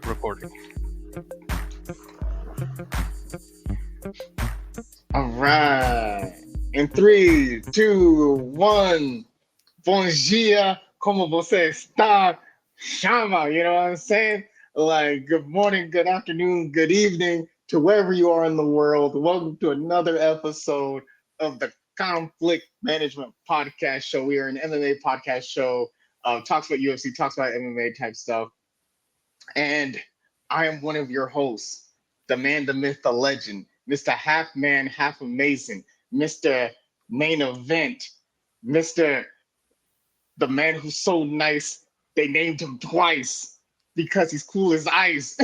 Recording. All right. In three, two, one. Bom dia, como você está? Chama, you know what I'm saying? Like, good morning, good afternoon, good evening to wherever you are in the world. Welcome to another episode of the Conflict Management Podcast Show. We are an MMA podcast show, talks about UFC, talks about MMA type stuff. And I am one of your hosts, the man, the myth, the legend, Mr. Half Man, Half Amazing, Mr. Main Event, Mr. The man who's so nice they named him twice because he's cool as ice.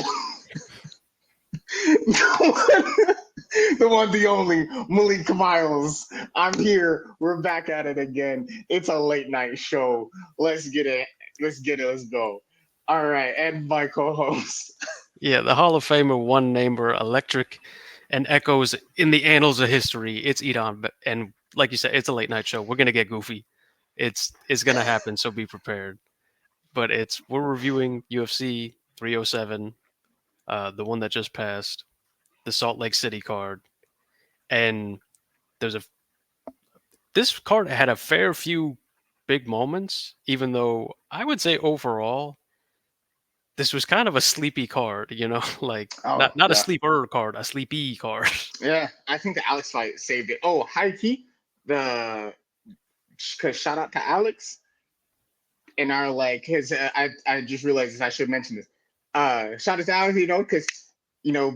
The one, the only, Malik Miles. I'm here. We're back at it again. It's a late night show. Let's get it. Let's get it. Let's go. All right. And my co host. Yeah, the Hall of Famer, one namer, electric, and echoes in the annals of history. It's Edon, and like you said, it's a late night show. We're gonna get goofy. It's gonna happen, so be prepared. But we're reviewing UFC 307, the one that just passed, the Salt Lake City card, and there's a this card had a fair few big moments, even though I would say overall this was kind of a sleepy card, like Oh, not a yeah. sleeper card, a sleepy card. Yeah. I think the Alex fight saved it. Oh, high key. Because shout out to Alex and our like his I just realized this, I should mention this. Shout out to Alex, because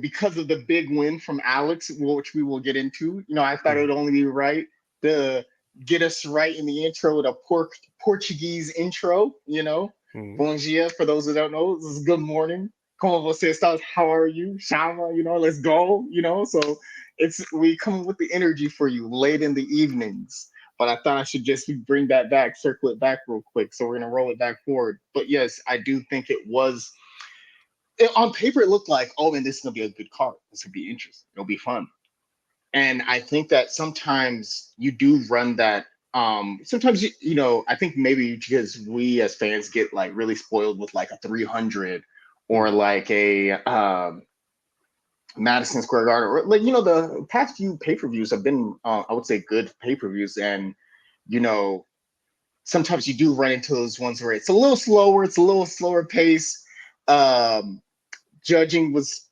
because of the big win from Alex, which we will get into. I thought it would only be right to get us right in the intro with a Portuguese intro. Mm. Bom dia, for those that don't know, this is good morning. Como você está? How are you? Shama, let's go. So we come with the energy for you late in the evenings. But I thought I should just bring that back, circle it back real quick. So we're gonna roll it back forward. But yes, I do think on paper it looked like, oh man, this is gonna be a good card. This would be interesting. It'll be fun. And I think that sometimes you do run that. Sometimes I think maybe because we as fans get like really spoiled with like a 300 or like a Madison Square Garden, or like the past few pay-per-views have been, I would say, good pay-per-views, and sometimes you do run into those ones where it's a little slower, it's a little slower pace. Judging was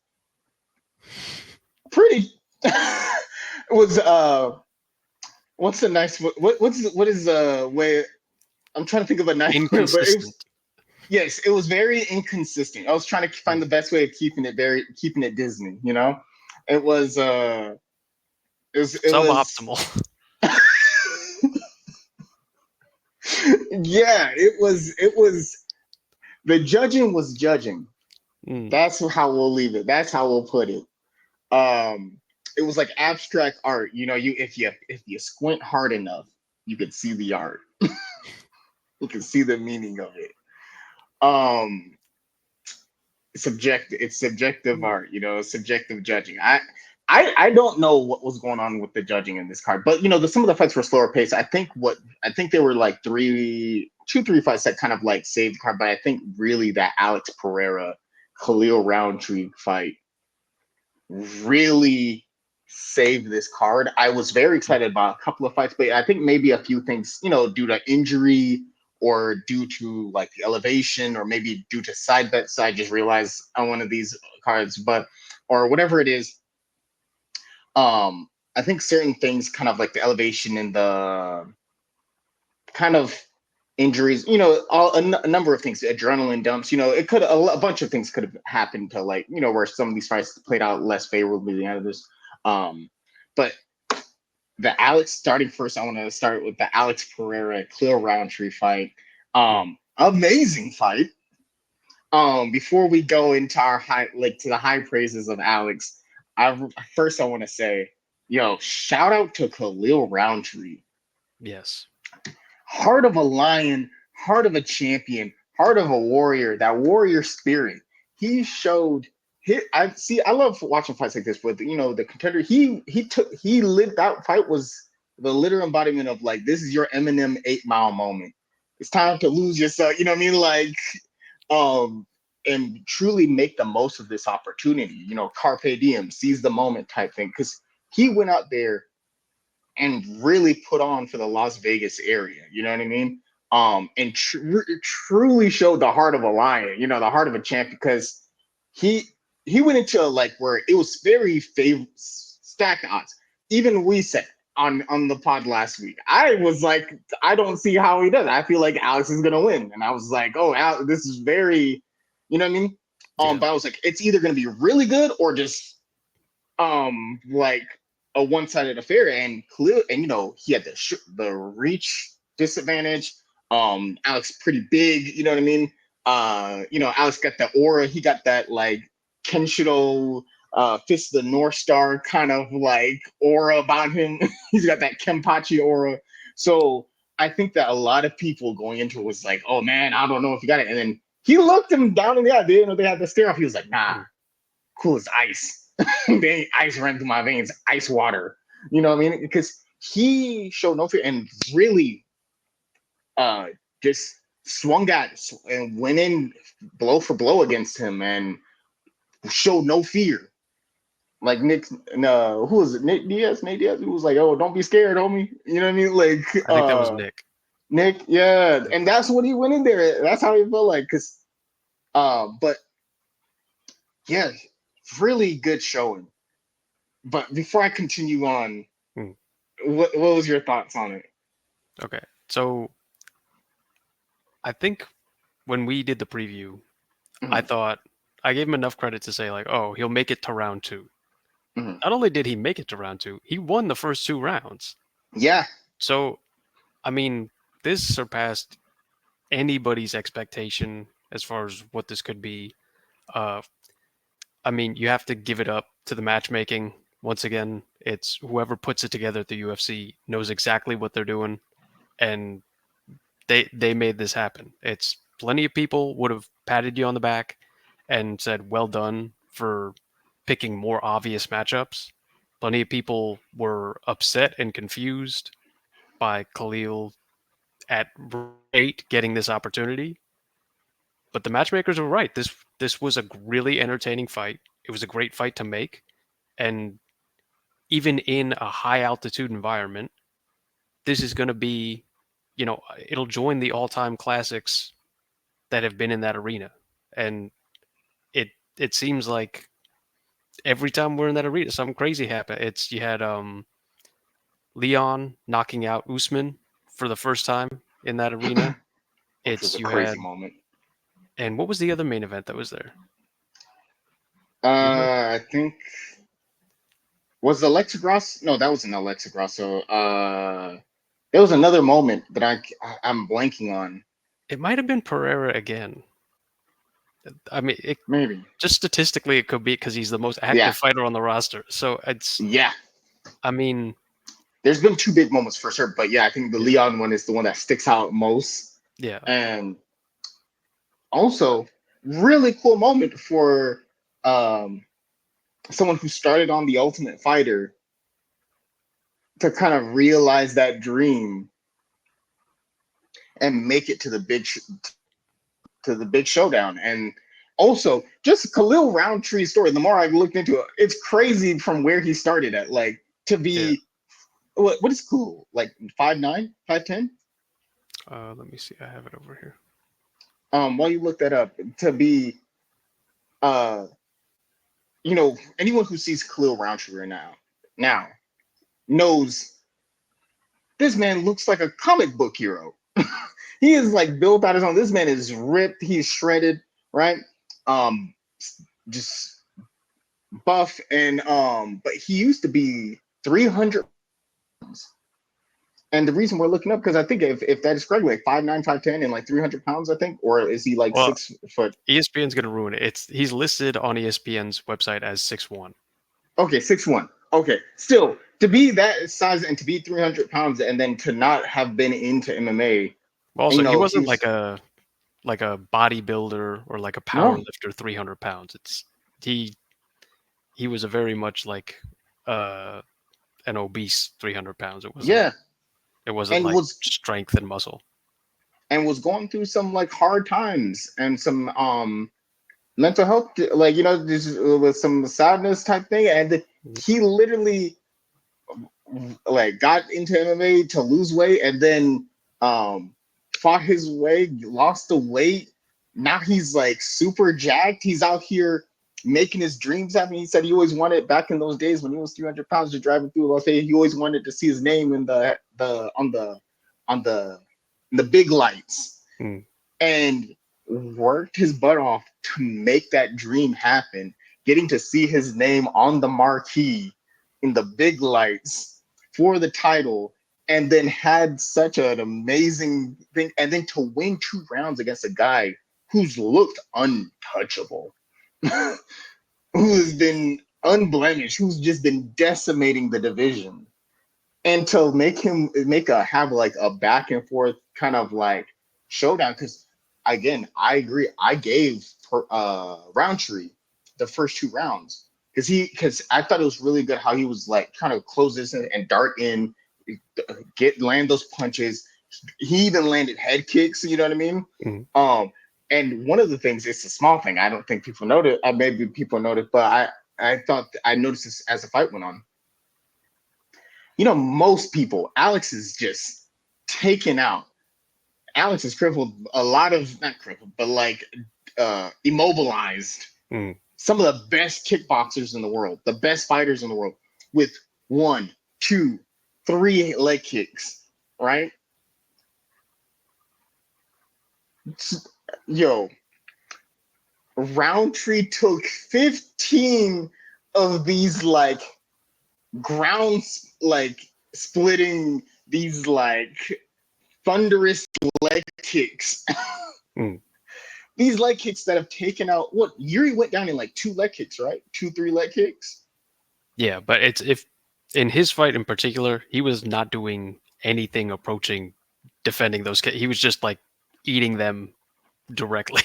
pretty. Was what's the nice what is the way? I'm trying to think of a nice word, but Inconsistent. yes, it was very inconsistent. I was trying to find the best way of keeping it Disney. It was Suboptimal. yeah, it was the judging was judging. Mm. That's how we'll leave it. That's how we'll put it. It was like abstract art. If you squint hard enough, you could see the art. You can see the meaning of it. Um, It's subjective art. Subjective judging. I don't know what was going on with the judging in this card, but some of the fights were slower paced. I think they were like two, three fights that kind of like saved the card, but I think really that Alex Pereira Khalil Roundtree fight really saved this card. I was very excited about a couple of fights, but I think maybe a few things, due to injury or due to like the elevation, or maybe due to side bets, I just realized on one of these cards, or whatever it is. I think certain things, kind of like the elevation and the kind of injuries, a number of things, adrenaline dumps, it could a bunch of things could have happened to, like, where some of these fights played out less favorably than others. But the Alex, starting first, I want to start with the Alex Pereira Cleo Roundtree fight. Amazing fight. Before we go into our to the high praises of Alex, I want to say, shout out to Khalil Roundtree. Yes. Heart of a lion, heart of a champion, heart of a warrior, that warrior spirit. He showed. I love watching fights like this with the contender. He lived that fight, was the literal embodiment of, like, this is your Eminem 8 Mile moment. It's time to lose yourself. You know what I mean? Like, um, and truly make the most of this opportunity. You know, carpe diem, seize the moment type thing. Because he went out there and really put on for the Las Vegas area. You know what I mean? And truly showed the heart of a lion. You know, the heart of a champ, because he he went into like where it was very stacked odds. Even we said on the pod last week, I was like, I don't see how he does. I feel like Alex is gonna win, and I was like, oh, this is very, you know what I mean? Yeah. But I was like, it's either gonna be really good or just like a one-sided affair. And clear, and you know, he had the reach disadvantage. Alex pretty big, you know what I mean? You know, Alex got that aura. He got that like Kenshiro Fist of the North Star kind of like aura about him. He's got that Kenpachi aura. So I think that a lot of people going into it was like, oh man, I don't know if you got it. And then he looked him down in the eye. They didn't know they had the stare off. He was like, nah, Mm. cool as ice. They ice ran through my veins, ice water. You know what I mean? Because he showed no fear and really uh just swung at and went in blow for blow against him and showed no fear. Like Nick, no, who was it? Nick Diaz, Nate Diaz, who was like, "Oh, don't be scared, homie." You know what I mean? Like, I think that was Nick. Nick, yeah, Yeah. and that's what he went in there. That's how he felt like, cause, but yeah, really good showing. But before I continue on, Mm. what was your thoughts on it? Okay. So I think when we did the preview, I Mhm, thought I gave him enough credit to say like, oh, he'll make it to round two. mhm. Not only did he make it to round two, he won the first two rounds. Yeah, So I mean, this surpassed anybody's expectation as far as what this could be. Uh, I mean, you have to give it up to the matchmaking. Once again, it's whoever puts it together at the UFC knows exactly what they're doing, and they made this happen. It's plenty of people would have patted you on the back and said, "Well done for picking more obvious matchups." Plenty of people were upset and confused by Khalil at eight getting this opportunity. But the matchmakers were right. This was a really entertaining fight. It was a great fight to make, and even in a high altitude environment, this is going to be, it'll join the all time classics that have been in that arena, and it it seems like every time we're in that arena, something crazy happened. It's you had Leon knocking out Usman for the first time in that arena. which was It's a you crazy had, moment. and what was the other main event that was there? Do you remember? I think was Alexa Grasso. No, that wasn't Alexa Grasso. There was another moment that I'm blanking on. It might have been Pereira again. I mean, Maybe. just statistically, it could be because he's the most Yeah, active fighter on the roster. So it's, yeah. I mean, There's been two big moments for sure, but yeah, I think the yeah, Leon one is the one that sticks out most. yeah, And also, really cool moment for um, someone who started on the Ultimate Fighter to kind of realize that dream and make it to to the big showdown. And also, just Khalil Roundtree's story. The more I looked into it, it's crazy from where he started at. Like to yeah. be what is cool? Like 5'9", 5'10"? Let me see. I have it over here. While you look that up, to be uh you know, anyone who sees Khalil Roundtree right now knows this man looks like a comic book hero. He is like built out his own. This man is ripped. He's shredded, right? Um, just buff and but he used to be 300 pounds. And the reason we're looking up because I think if that is correct, like 5'9", 5'10", and like 300 pounds, I think, or is he like Well, 6 foot? ESPN's gonna ruin it. He's listed on ESPN's website as 6'1". Okay, 6'1". Okay, still to be that size and to be 300 pounds and then to not have been into MMA, Well, and also you he know he wasn't was like a bodybuilder or like a power no, lifter, 300 pounds. He he was a very much like uh an obese 300 pounds. yeah, It wasn't and like was strength and muscle. and was going through some like hard times and some mental health, like this was some sadness type thing, and Mhm. he literally like got into MMA to lose weight, and then fought his way, lost the weight. Now he's like super jacked. He's out here making his dreams happen. He said he always wanted back in those days when he was 300 pounds to driving through Los Angeles. He always wanted to see his name in the on the big lights, Mm. and worked his butt off to make that dream happen. Getting to see his name on the marquee in the big lights for the title, and then had such an amazing thing, and then to win 2 rounds against a guy who's looked untouchable, who's been unblemished, who's just been decimating the division, and to make him make a have like a back and forth kind of like showdown. Because again, I agree. I gave Roundtree the first 2 rounds because I thought it was really good how he was like trying to close this and dart in, land those punches. He even landed head kicks. You know what I mean? Mm. And one of the things, it's a small thing. I don't think people noticed. Maybe people noticed, but I thought I noticed this as the fight went on. Most people, Alex is just taken out. Alex is crippled, a lot of, not crippled, but like immobilized Mm. some of the best kickboxers in the world, the best fighters in the world, with 1, 2, 3 leg kicks, right? Yo, Roundtree took 15 of these like grounds, like splitting, these like thunderous leg kicks. Mm. These leg kicks that have taken out, what, Yuri went down in like 2 leg kicks, right? 2, 3 leg kicks. Yeah, but it's if in his fight in particular, he was not doing anything approaching defending those. He was just like eating them directly.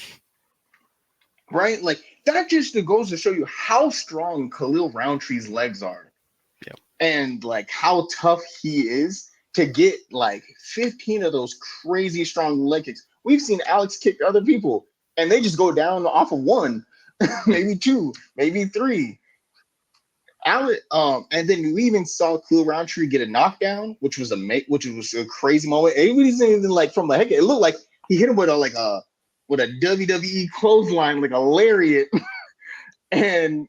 Right? Like that just goes to show you how strong Khalil Roundtree's legs are, Yeah. and like how tough he is to get like 15 of those crazy strong leg kicks. We've seen Alex kick other people and they just go down off of 1, maybe 2, maybe 3. Alex, and then we even saw Khalil Roundtree get a knockdown, which was a crazy moment. Everybody's even like from the heck, it looked like he hit him with a WWE clothesline, like a lariat. And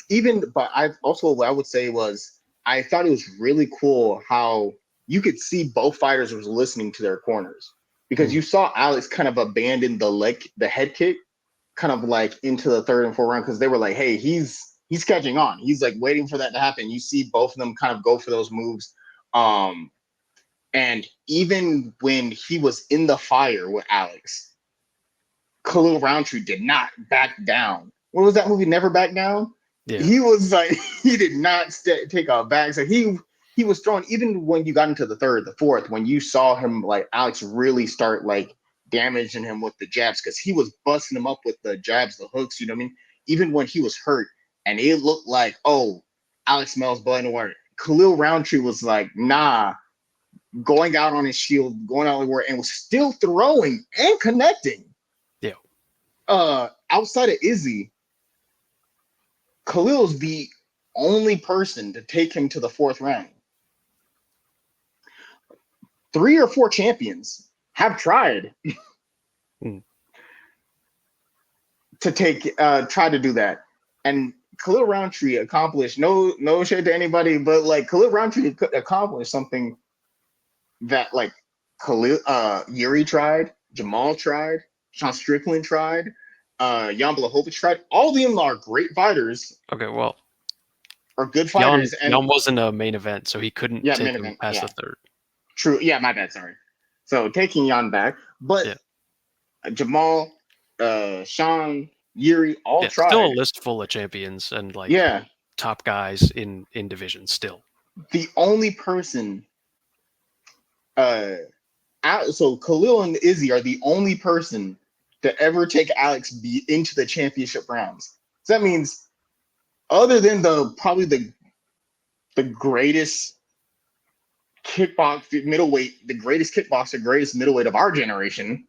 even but I also, what I would say was, I thought it was really cool how you could see both fighters was listening to their corners, because Mm. you saw Alex kind of abandon the head kick, kind of like into the third and fourth round, because they were like, hey, he's catching on. He's like waiting for that to happen. You see both of them kind of go for those moves. Um, and even when he was in the fire with Alex, Khalil Roundtree did not back down. What was that movie? Never Back Down. Yeah. He was like, he did not take a back. So he was throwing, even when you got into the third, the fourth, when you saw him, like Alex really start like damaging him with the jabs, because he was busting him up with the jabs, the hooks. You know what I mean? Even when he was hurt and it looked like, oh, Alex smells blood in the water, Khalil Roundtree was like, nah, going out on his shield, going out on the water, and was still throwing and connecting. Yeah. Outside of Izzy, Khalil's the only person to take him to the fourth round. 3 or 4 champions have tried Mm. to try to do that, and Khalil Roundtree accomplished, no shade to anybody, but like Khalil Roundtree could accomplish something that like Yuri tried, Jamal tried, Sean Strickland tried, Jan Blachowicz tried. All of them are great fighters, Okay. Well, are good Jan fighters, and Jan wasn't a main event, so he couldn't yeah, take main him event, past the yeah, third. true, yeah, my bad, sorry. So taking Jan back, but Yeah. Jamal, Sean, Yuri all Yeah. Still a tried. list full of champions and like Yeah, top guys in division still. the only person, uh, so Khalil and Izzy are the only person to ever take Alex into the championship rounds. So that means, other than probably the greatest middleweight, the greatest kickboxer, greatest middleweight of our generation,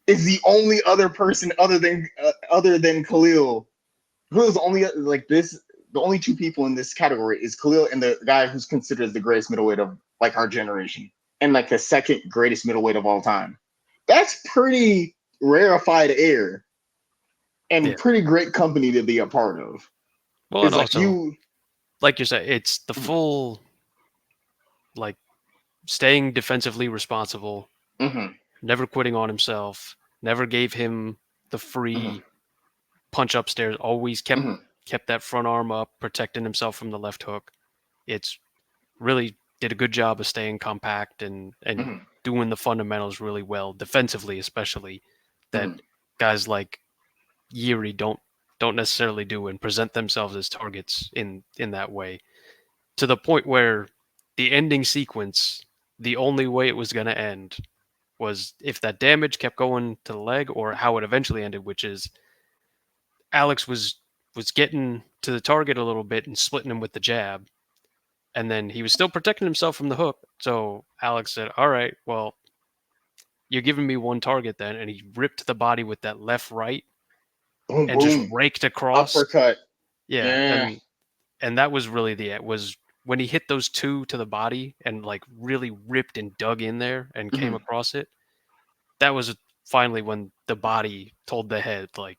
is the only other person other than Khalil. Khalil's the only like this. The only two people in this category is Khalil and the guy who's considered the greatest middleweight of like our generation, and like the second greatest middleweight of all time. That's pretty rarefied air and Yeah. pretty great company to be a part of. Well, and It's like also, you. like you said, it's the Mhm, full like staying defensively responsible, mhm, never quitting on himself, never gave him the mhm, free punch upstairs, always mhm, kept that front arm up, protecting himself from the left hook. It's really did a good job of staying compact and mhm, doing the fundamentals really well, defensively especially, that mhm, guys like Yuri don't necessarily do and present themselves as targets in that way. To the point where the ending sequence, the only way it was going to end was if that damage kept going to the leg, or how it eventually ended, which is Alex was getting to the target a little bit and splitting him with the jab, and then he was still protecting himself from the hook. So Alex said, "All right, well, you're giving me one target then," and he ripped the body with that left right boom, and just boom, raked across. uppercut. Yeah, Yeah. and that was really the it was when he hit those two to the body and like really ripped and dug in there and came Mhm. across it. That was finally when the body told the head like,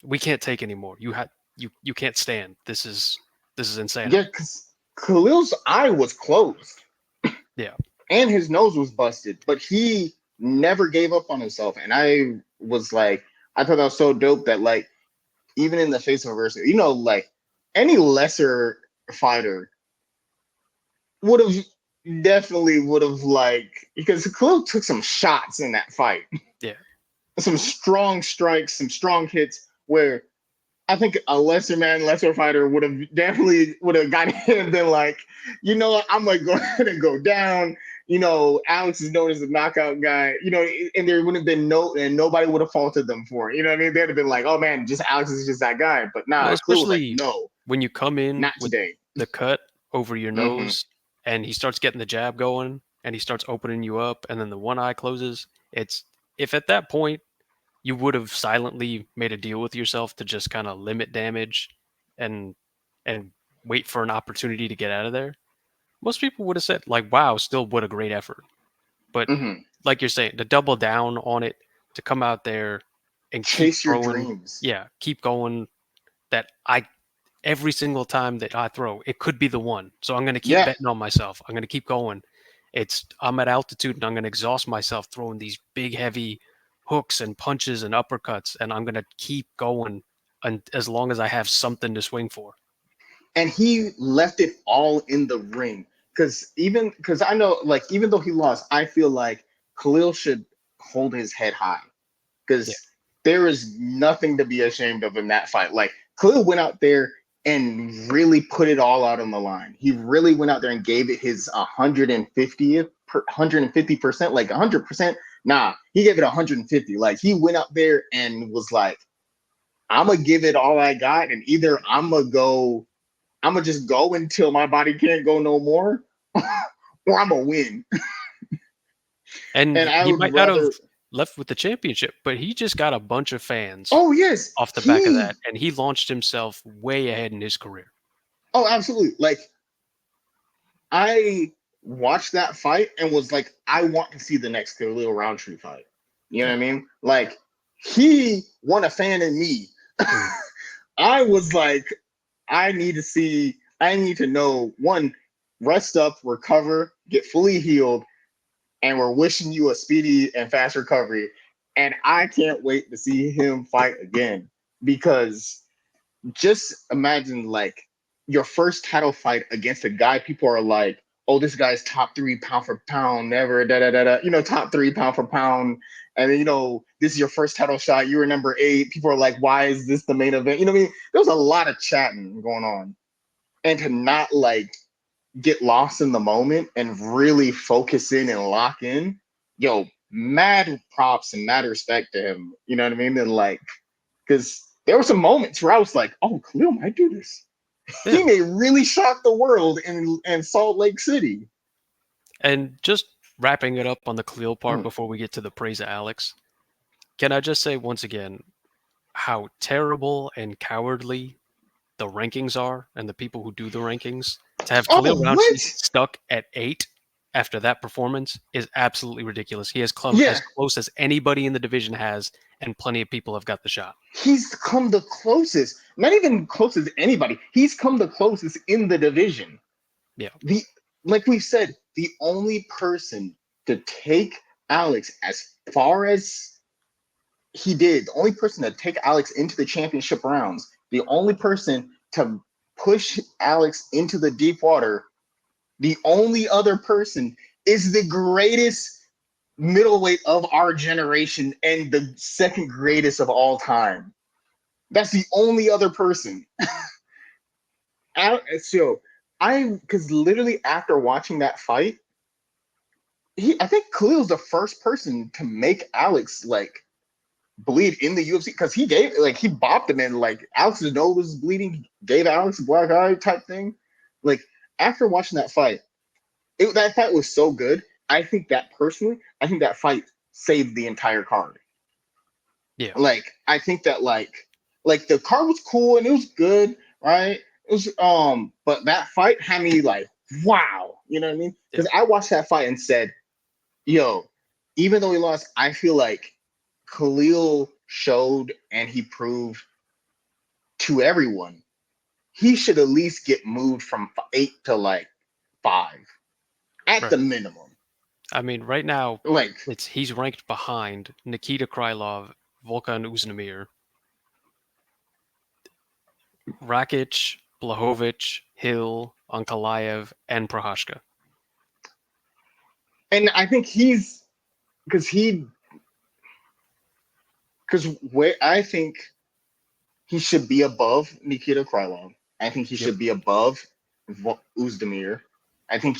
"We can't take anymore. You can't stand. This is Yeah, insanity." because Khalil's eye was closed Yeah. and his nose was busted, but he never gave up on himself. And I was like, I thought that was so dope that like even in the face of adversity, like any lesser fighter would have definitely would have like because Khalil took some shots in that fight, Yeah. some strong strikes, some strong hits where I think a lesser man, lesser fighter would have definitely would have gotten him and been like, you know what, I'm gonna go ahead and go down. Alex is known as the knockout guy. And there would have been and nobody would have faulted them for it. You know what I mean? They'd have been like, oh man, just Alex is just that guy. But Well, nah, Khalil was like, especially no, when you come in not with today. the cut over your Hmm. nose and he starts getting the jab going and he starts opening you up and then the one eye closes, it's if at that point you would have silently made a deal with yourself to just kind of limit damage and and wait for an opportunity to get out of there, most people would have said like, "Wow, still what a great effort." But Hmm. like you're saying, to double down on it, to come out there and keep Chase your throwing, dreams. yeah, keep going. That I every single time that I throw, it could be the one. So I'm going to keep Yeah, betting on myself. I'm going to keep going. I'm at altitude and I'm going to exhaust myself throwing these big, heavy hooks and punches and uppercuts, and I'm going to keep going as long as I have something to swing for. and he left it all in the ring. Because I know, like, even though he lost, I feel like Khalil should hold his head high Yeah. because there is nothing to be ashamed of in that fight. Like Khalil went out there and really put it all out on the line. He really went out there and gave it his 150%, like 100%. Nah, he gave it 150. Like he went out there and was like, "I'm gonna give it all I got, and either I'm gonna just go until my body can't go no more, or I'm gonna win." And And I he would might not have rather. left with the championship, but he just got a bunch of fans Oh yes, off the back of he. that, and he launched himself way ahead in his career. Oh, absolutely. Like I watched that fight and was like, I want to see the next Khalil Roundtree fight. You know what Yeah. I mean? Like he won a fan in me. Mm. I was like, I need to know one, rest up, recover, get fully healed, and we're wishing you a speedy and fast recovery. And I can't wait to see him fight again because just imagine like your first title fight against a guy people are like, oh, this guy's top three pound for pound, never da da da da, top three pound for pound. And then, this is your first title shot. You were number 8. People are like, why is this the main event? You know what I mean? There was a lot of chatting going on. And to not like get lost in the moment and really focus in and lock in, yo, mad props and mad respect to him. You know what I mean? And like, because there were some moments where I was like, oh, Khalil might do this. He Yeah. may really shock the world in Salt Lake City. And just wrapping it up on the Khalil part Mm, before we get to the praise of Alex, Can I just say once again how terrible and cowardly the rankings are and the people who do the rankings? To have Khalil Oh, Roundtree what? stuck at 8 after that performance is absolutely ridiculous. He has come Yeah, as close as anybody in the division has, and plenty of people have got the shot. he's come the closest. Not even closest to anybody. He's come the closest in the division. Yeah, The Like we said, the only person to take Alex as far as he did, the only person to take Alex into the championship rounds, the only person to push Alex into the deep water, the only other person is the greatest middleweight of our generation and the second greatest of all time. That's the only other person. So because literally after watching that fight, I think Khalil's the first person to make Alex like bleed in the UFC because he bopped him and like Alex's nose was bleeding, gave Alex a black eye type thing. Like after watching that fight, that fight was so good. I think that fight saved the entire card. yeah, Like I think that like the card was cool and it was good, right? It was but that fight had me like, wow, you know what I mean? yeah. Because I watched that fight and said, yo, even though he lost, I feel like Khalil showed and he proved to everyone he should at least get moved from 8 to like 5 at Right. the minimum. I mean, right now, Like, he's ranked behind Nikita Krylov, Volkan Uzdemir, Rakic, Blahovic, Hill, Ankalaev, and Prohashka. and I think he's because he because where I think he should be above Nikita Krylov. I think he Yep. should be above Uzdemir. I think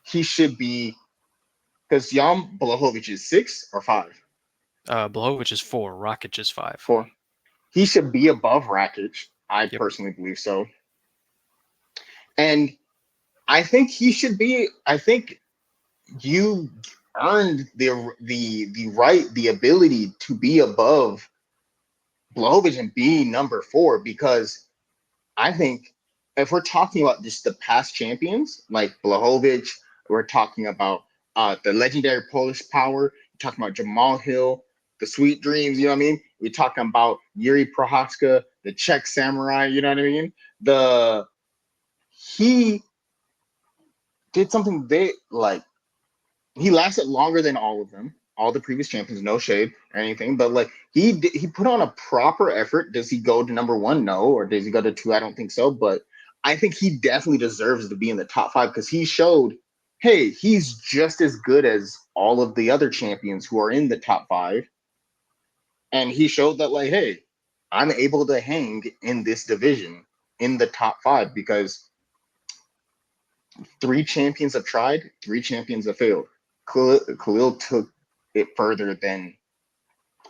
he should be because Jan Blahovic is 6 or 5. Blahovic is 4, Rakic is 5. 4. He should be above Rakic. I Yep. personally believe so. And I think he should be. I think you earned the right, the ability to be above Blahovic and be number 4 because I think if we're talking about just the past champions like Blahovic, we're talking about the legendary Polish Power, we're talking about Jamal Hill, the Sweet Dreams, you know what I mean? We're talking about Yuri Prohaska, the Czech Samurai, you know what I mean? The He did something they like. He lasted longer than all of them, all the previous champions. No shade or anything, but like he put on a proper effort. Does he go to number 1? No, or does he go to 2? I don't think so, but I think he definitely deserves to be in the top 5 because he showed, hey, he's just as good as all of the other champions who are in the top 5, and he showed that like, hey, I'm able to hang in this division in the top 5 because 3 champions have tried, 3 champions have failed. Khalil took it further than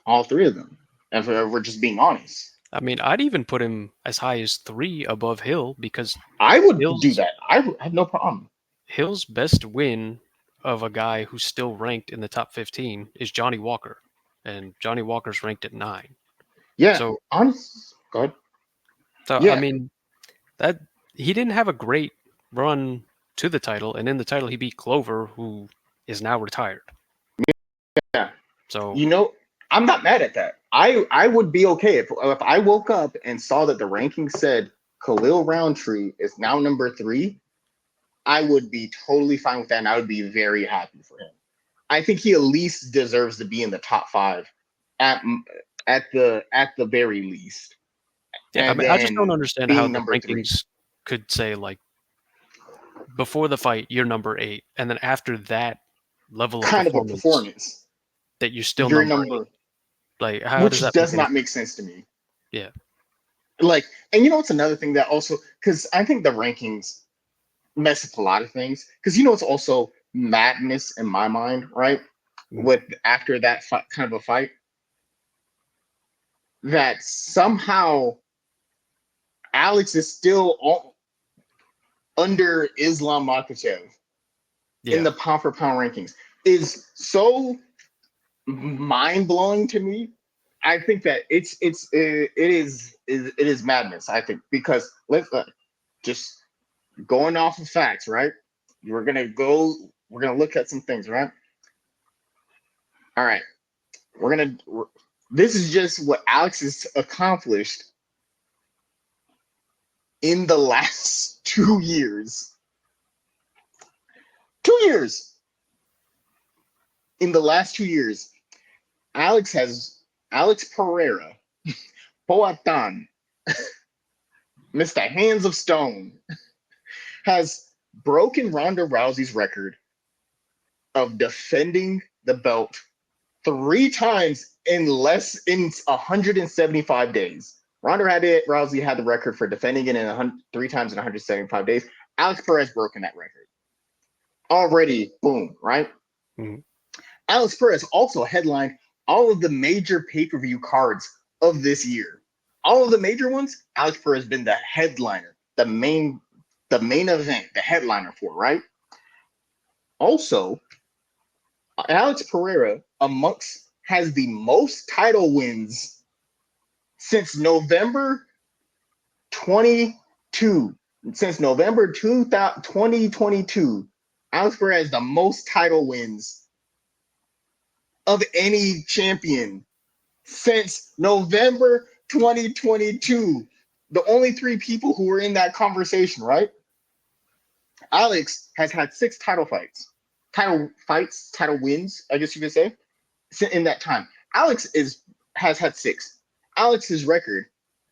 all 3 of them. If we're just being honest, I mean, I'd even put him as high as 3 above Hill because I would do Hill's that. I would have no problem. Hill's best win of a guy who's still ranked in the top 15 is Johnny Walker, and Johnny Walker's ranked at 9. Yeah, So, honest. Go ahead. I Yeah, mean, that he didn't have a great run to the title, and in the title he beat Glover, who is now retired. yeah. So, You know, I'm not mad at that. I would be okay if I woke up and saw that the ranking said Khalil Roundtree is now number 3. I would be totally fine with that, and I would be very happy for him. I think he at least deserves to be in the top 5 at at the very least, yeah, I and mean, I just don't then understand how being the number 3. rankings could say like before the fight you're number 8, and then after that level of Kind of a performance performance. that you're still You're number number, 8. Like, how does which that make does any not make sense? sense to me. Yeah, Like, and you know what's another thing that also, because I think the rankings mess up a lot of things. Because you know it's also madness in my mind, right? mm, With after that kind of a fight, that somehow Alex is still under Islam Makhachev in yeah, the pound for pound rankings is so mind blowing to me I think that it is madness. I think because let's just going off of facts, right? We're gonna look at some things, right? All right, we're gonna. This is just what Alex has accomplished in the last 2 years. 2 years. In the last 2 years, Alex Pereira, Poatan, Mr. Hands of Stone, has broken Ronda Rousey's record of defending the belt 3 times in 175 days. Rousey had the record for defending it 3 times in 175 days. Alex Perez broken that record. Already, boom, right? Mhm. Alex Perez also headlined all of the major pay-per-view cards of this year. All of the major ones, Alex Perez has been the headliner, the main event, the headliner for, right? Also, Alex Pereira has the most title wins since November 22. Since November 2022, Alex Pereira has the most title wins of any champion since November 2022. The only 3 people who were in that conversation, right? Alex has had 6 title wins, I guess you could say, in that time. Has had 6. Alex's record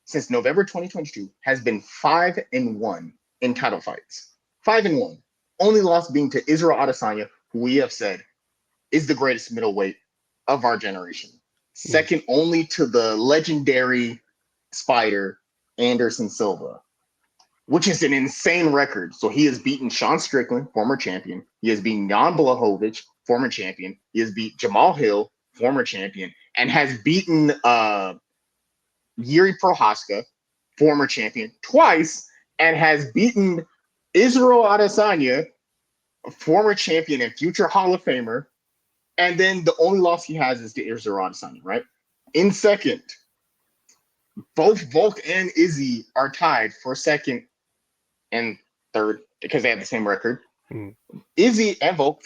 since November 2022 has been 5-1 in title fights. 5-1. Only loss being to Israel Adesanya, who we have said is the greatest middleweight of our generation. Second only to the legendary Spider Anderson Silva, which is an insane record. So he has beaten Sean Strickland, former champion. He has beaten Jan Blachowicz, former champion. He has beat Jamal Hill, former champion, and has beaten Yuri Prohaska, former champion, twice, and has beaten Israel Adesanya, a former champion and future Hall of Famer. And then the only loss he has is to Israel Adesanya, right? In second, both Volk and Izzy are tied for second and third because they have the same record. Mhm. Izzy and Volk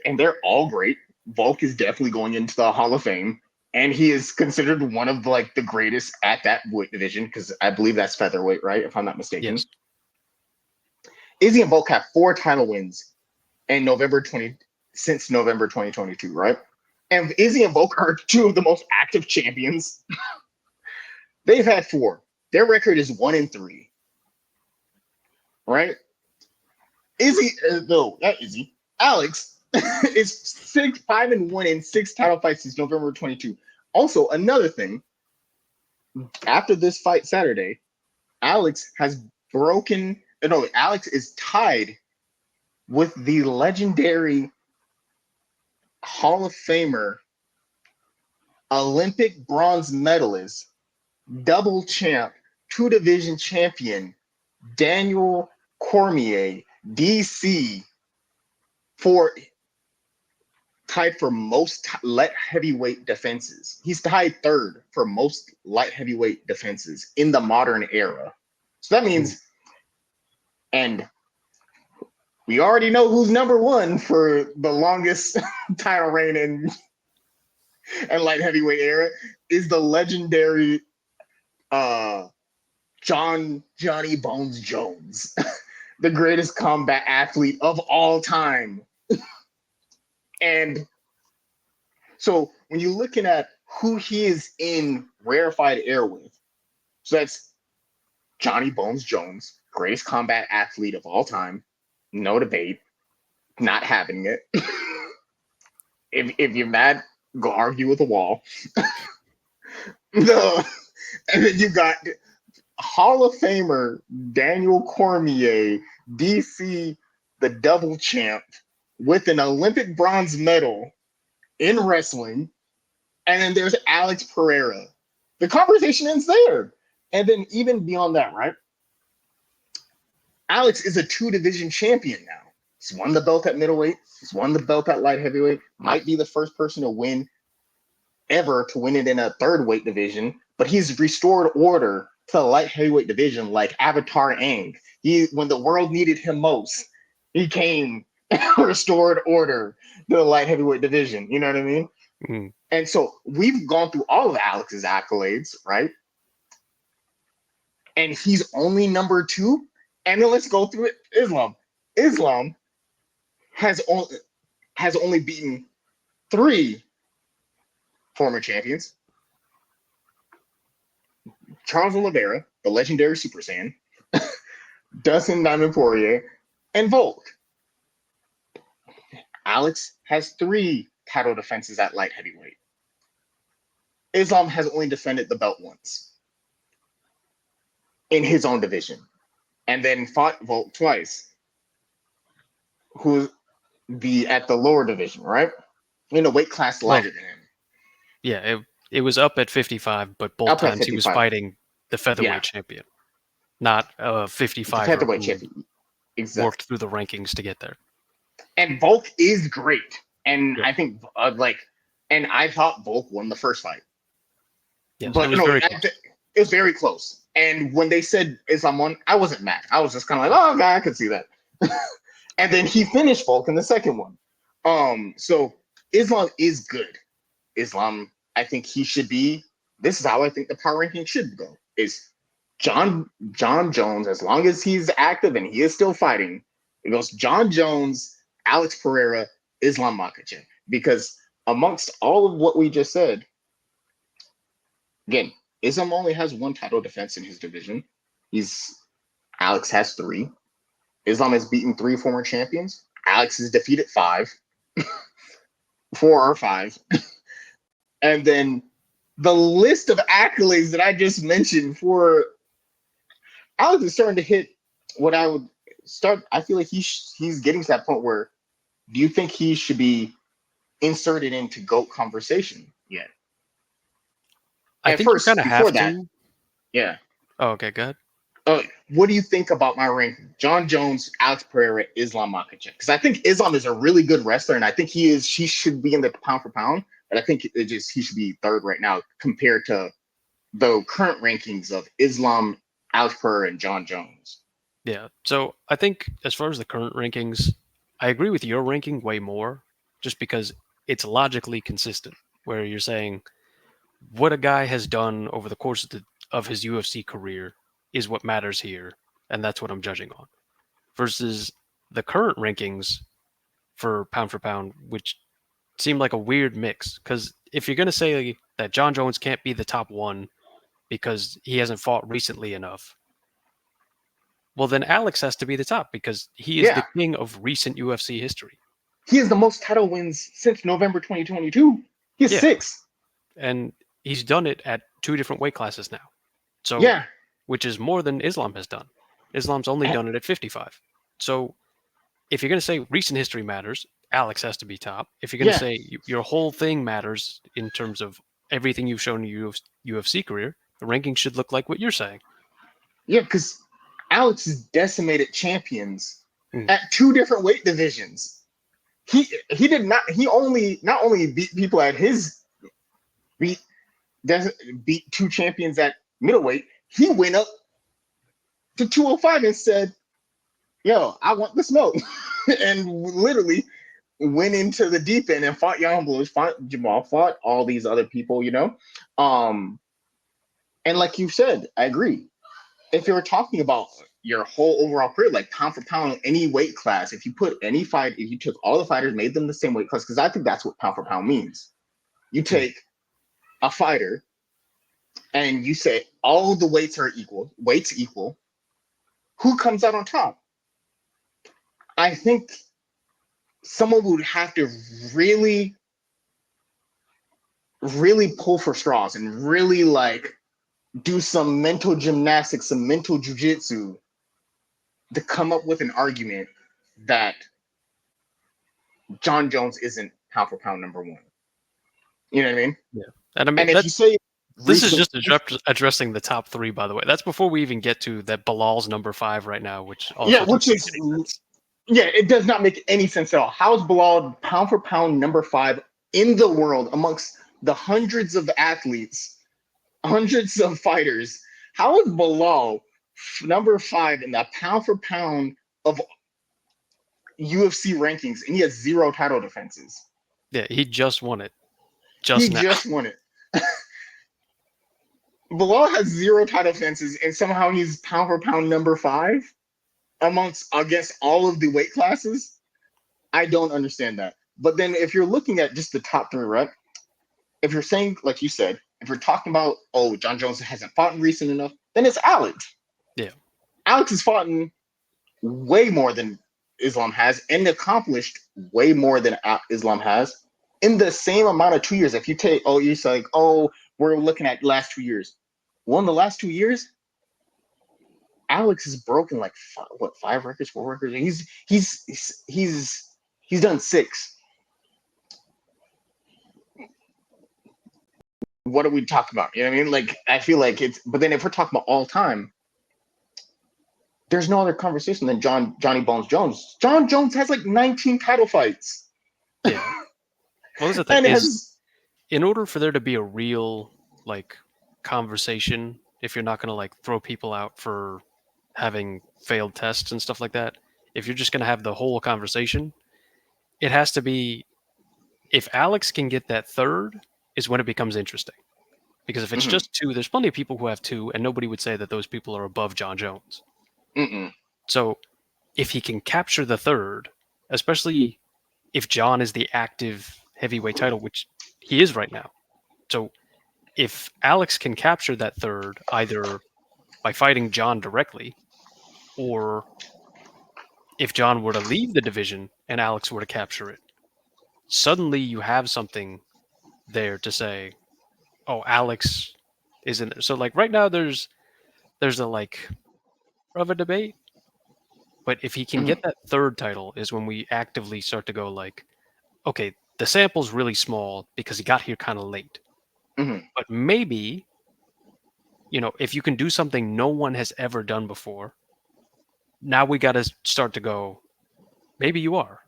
and they're all great. Volk is definitely going into the Hall of Fame, and he is considered one of the greatest at that weight division because I believe that's featherweight, right? If I'm not mistaken. Yes. Izzy and Volk have 4 title wins in since November 2022, right? And Izzy and Volk are 2 of the most active champions. They've had 4. Their record is 1-3, right? Not Izzy. Alex is 5-1 in 6 title fights since November 22. Also, another thing, after this fight Saturday, Alex is tied with the legendary Hall of Famer, Olympic bronze medalist, double champ, 2 division champion, Daniel Cormier, DC, for tied for most light heavyweight defenses. He's tied third for most light heavyweight defenses in the modern era. So that means, and we already know who's number 1 for the longest title reign in light heavyweight era is the legendary Johnny Bones Jones, the greatest combat athlete of all time. And so when you're looking at who he is in rarefied air with, so that's Johnny Bones Jones, greatest combat athlete of all time, no debate, not having it. if you're mad, go argue with the wall. No, and then you got Hall of Famer Daniel Cormier, DC, the double champ, with an Olympic bronze medal in wrestling. And then there's Alex Pereira. The conversation ends there. And then even beyond that, right? Alex is a 2 division champion now. He's won the belt at middleweight. He's won the belt at light heavyweight. Might be the first person to win ever to win it in a third weight division, but he's restored order to the light heavyweight division like Avatar Aang. When the world needed him most, he came and restored order to the light heavyweight division. You know what I mean? Mm. And so we've gone through all of Alex's accolades, right? And he's only number 2. And then let's go through it. Islam has only beaten 3 former champions: Charles Oliveira, the legendary Super Saiyan, Dustin Diamond Poirier, and Volk. Alex has 3 title defenses at light heavyweight. Islam has only defended the belt once in his own division, and then fought Volk twice, who's at the lower division, right? In a weight class lighter than him. Yeah, it was up at 55, but both Up at times he was 55. fighting the featherweight Yeah. champion, not a The 55 featherweight who champion. Exactly. worked through the rankings to get there. And Volk is great. And Yeah. I think, and I thought Volk won the first fight. Yes, But it was very close. it was very close. And when they said Islam won, I wasn't mad. I was just kind of like, oh, God, I could see that. And then he finished Volk in the second one. So Islam is good. Islam, I think he should be. This is how I think the power ranking should go. Is John Jones, as long as he's active and he is still fighting, it goes John Jones, Alex Pereira, Islam Makhachev. Because amongst all of what we just said, again, Islam only has 1 title defense in his division. Alex has 3. Islam has beaten 3 former champions. Alex has defeated 5. 4 or 5. And then the list of accolades that I just mentioned for Alex is starting to hit what I would start. I feel like he's getting to that point where, do you think he should be inserted into GOAT conversation yet? I think you kind of have to. Yeah. Oh, okay, go ahead. What do you think about my ranking? John Jones, Alex Pereira, Islam Makhachev. Because I think Islam is a really good wrestler, and I think he should be in the pound for pound. But I think he should be third right now compared to the current rankings of Islam, Alex Pereira, and John Jones. Yeah. So I think as far as the current rankings, I agree with your ranking way more, just because it's logically consistent. Where you're saying what a guy has done over the course of his UFC career is what matters here, and that's what I'm judging on. Versus the current rankings for pound, which seem like a weird mix. Because if you're going to say that John Jones can't be the top 1 because he hasn't fought recently enough, well, then Alex has to be the top because he is the king of recent UFC history. He has the most title wins since November 2022. He has 6. And he's done it at 2 different weight classes now. So, which is more than Islam has done. Islam's only done it at 55. So if you're going to say recent history matters, Alex has to be top. If you're going to say your whole thing matters in terms of everything you've shown in your UFC career, the ranking should look like what you're saying. Yeah, because Alex has decimated champions at 2 different weight divisions. He not only beat people at his beat 2 champions at middleweight. He went up to 205 and said, yo, I want the smoke. And literally went into the deep end and fought Young Blues, fought Jamal, fought all these other people, you know? And like you said, I agree. If you're talking about your whole overall career, like pound for pound, any weight class, if you took all the fighters, made them the same weight class, because I think that's what pound for pound means. You take a fighter and you say all the weights equal, who comes out on top? I think someone would have to really, really pull for straws and really do some mental gymnastics, some mental jujitsu to come up with an argument that John Jones isn't pound for pound number 1. You know what I mean? Yeah. And I mean, if you say this is just addressing the top 3, by the way. That's before we even get to that Bilal's number 5 right now, which also it does not make any sense at all. How is Bilal pound for pound number 5 in the world amongst the hundreds of athletes, hundreds of fighters, how is Bilal number 5 in the pound for pound of UFC rankings, and he has 0 title defenses? Yeah, he just won it He just now. just won it. Bilal has 0 title defenses, and somehow he's pound for pound number 5 against all of the weight classes. I don't understand that. But then if you're looking at just the top 3, right? If you're saying, like you said, if you're talking about, oh, John Jones hasn't fought in recent enough, then it's Alex. Yeah. Alex has fought in way more than Islam has and accomplished way more than Islam has in the same amount of 2 years. If you take, oh, you're like, oh, we're looking at last 2 years. Well, in the last 2 years, Alex has broken like 5 records, 4 records. He's done 6. What are we talking about? You know what I mean? Like, I feel like it's. But then if we're talking about all time, there's no other conversation than Johnny Bones Jones. John Jones has like 19 title fights. Yeah. Well, that's the thing And is, in order for there to be a real like conversation, if you're not going to like throw people out for having failed tests and stuff like that, if you're just going to have the whole conversation, it has to be if Alex can get that third is when it becomes interesting. Because if it's Mhm. just 2, there's plenty of people who have 2, and nobody would say that those people are above John Jones. Mm-mm. So if he can capture the third, especially if John is the active heavyweight title, which he is right now. So if Alex can capture that third, either by fighting John directly, or if John were to leave the division and Alex were to capture it, suddenly you have something there to say, oh, Alex is in there. So like right now there's a like of a debate, but if he can Mhm. get that third title is when we actively start to go like, okay, the sample's really small because he got here kind of late. Mhm. But maybe, if you can do something no one has ever done before, now we got to start to go, maybe you are.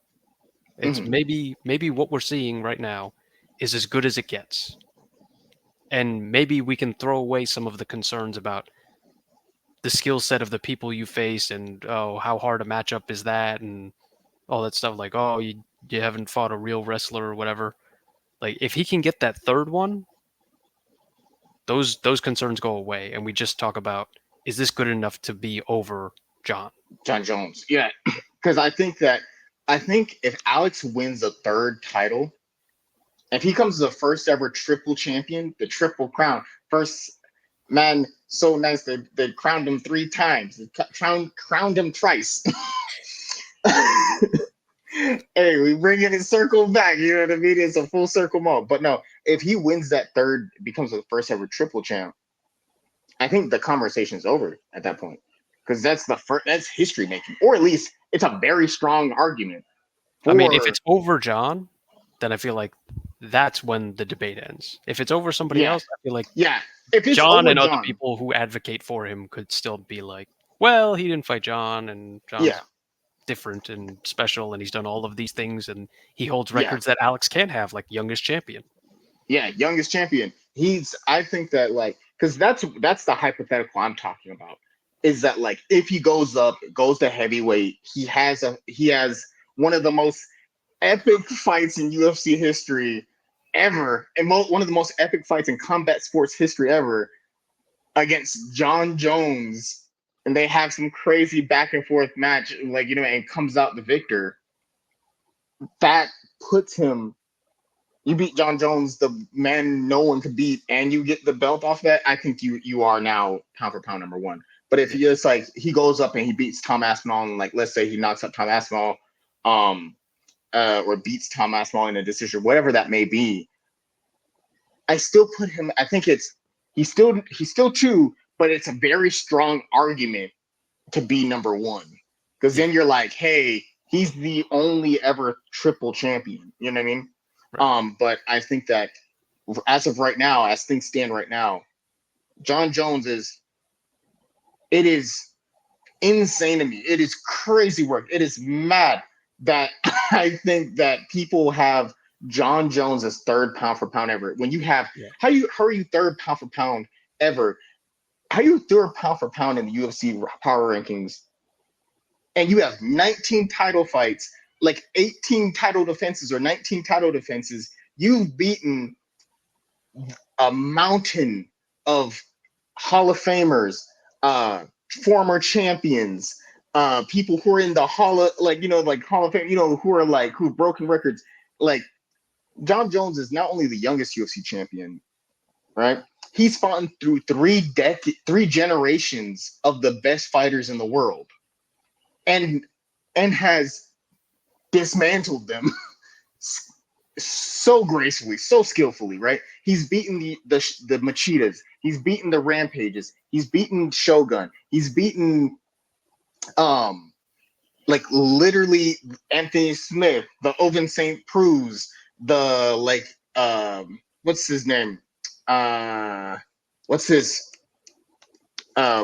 It's Mhm. maybe what we're seeing right now is as good as it gets. And maybe we can throw away some of the concerns about the skill set of the people you face and oh, how hard a matchup is that and all that stuff like, oh, you haven't fought a real wrestler or whatever. Like if he can get that third one, those concerns go away and we just talk about is this good enough to be over John? John Jones. Yeah. Because I think if Alex wins a third title, if he comes the first ever triple champion, the triple crown, first man, so nice they crowned him 3 times. They crowned him twice. Hey, we bring it in circle back. You know what I mean? It's a full circle mode. But no, if he wins that third, becomes the first ever triple champ, I think the conversation's over at that point because that's the first. That's history making, or at least it's a very strong argument I mean, if for. it's over John, then I feel like that's when the debate ends. If it's over somebody Yeah, else, I feel like yeah. If it's John over and other John, people who advocate for him could still be like, well, he didn't fight John and yeah, John's different and special and he's done all of these things and he holds yeah, records that Alex can't have, like youngest champion. yeah. Youngest champion. He's. I think that like because that's the hypothetical I'm talking about. Is that like if he goes up, goes to heavyweight, he has one of the most epic fights in UFC history ever, and one of the most epic fights in combat sports history ever against John Jones, and they have some crazy back and forth match, like and comes out the victor. That puts him. You beat John Jones, the man no one could beat, and you get the belt off that. I think you are now pound for pound number 1. But if Yeah. he is like he goes up and he beats Tom Aspinall, and like let's say he knocks up Tom Aspinall, um, or beats Tom Aspinall in a decision, whatever that may be, I still put him. I think he's still 2, but it's a very strong argument to be number 1 because Yeah. then you're like, hey, he's the only ever triple champion. You know what I mean? Right. But I think that as of right now, as things stand right now, John Jones is insane to me. It is crazy work. It is mad that I think that people have John Jones is third pound for pound ever. When you have Yeah. how are you third pound for pound ever? How are you third pound for pound in the UFC power rankings, and you have 19 title fights, like 18 title defenses or 19 title defenses. You've beaten a mountain of Hall of Famers, former champions, people who are in the Hall of, like, like Hall of Fame, who are like, who've broken records. Like, John Jones is not only the youngest UFC champion, right? He's fought through three generations of the best fighters in the world, and has dismantled them so gracefully, so skillfully, right? He's beaten the Machitas, he's beaten the Rampages, he's beaten Shogun, he's beaten um like literally Anthony Smith, the Oven St. Preux, the like what's his name? What's his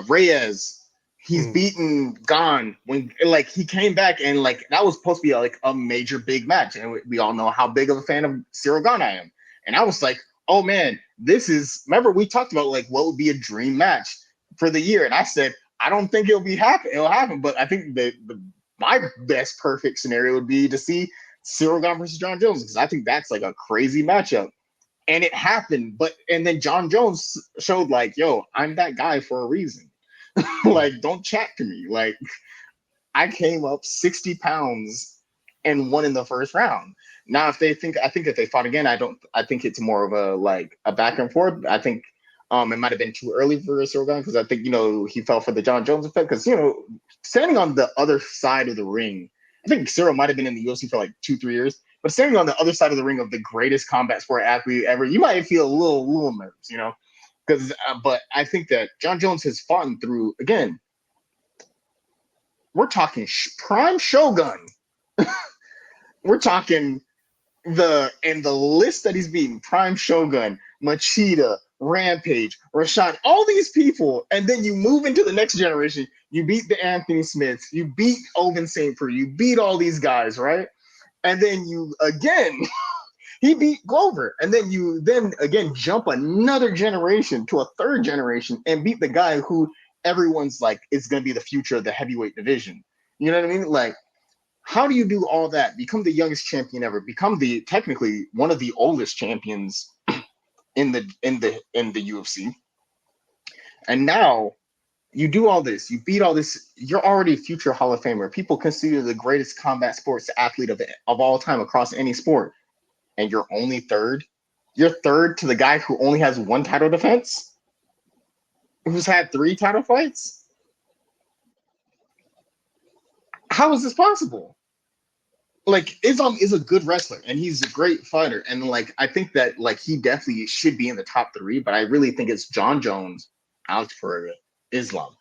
Reyes. He's Mm. beaten Gone when like he came back, and like that was supposed to be like a major big match, and we all know how big of a fan of Cyril Gane I am. And I was like, oh man, this is. Remember we talked about like what would be a dream match for the year, and I said I don't think it'll happen, but I think my best perfect scenario would be to see Cyril Gane versus John Jones, because I think that's like a crazy matchup. And it happened, and then John Jones showed like, yo, I'm that guy for a reason. Yeah. Like, don't chat to me. Like, I came up 60 pounds and won in the first round. Now, I think if they fought again, I think it's more of a like a back and forth. I think it might have been too early for Sorgan, because I think, he fell for the John Jones effect, because, standing on the other side of the ring, I think Cyril might have been in the UFC for like 2-3 years, but standing on the other side of the ring of the greatest combat sport athlete ever, you might feel a little nerves, because but I think that John Jones has fought through, again, we're talking prime Shogun. We're talking the list that he's beaten: Prime Shogun, Machida, Rampage, Rashad, all these people, and then you move into the next generation. You beat the Anthony Smiths, you beat Oven St. Preux, you beat all these guys, right? And then you again he beat Glover, and then you then again jump another generation to a third generation and beat the guy who everyone's like is going to be the future of the heavyweight division. You know what I mean? Like, how do you do all that? Become the youngest champion ever. Become the technically one of the oldest champions in the UFC. And now you do all this. You beat all this. You're already a future Hall of Famer. People consider you the greatest combat sports athlete of all time across any sport. And you're only third. You're third to the guy who only has one title defense, who's had 3 title fights. How is this possible? Like, Islam is a good wrestler and he's a great fighter, and like I think that like he definitely should be in the top 3, but I really think it's John Jones, Alex Pereira, Islam.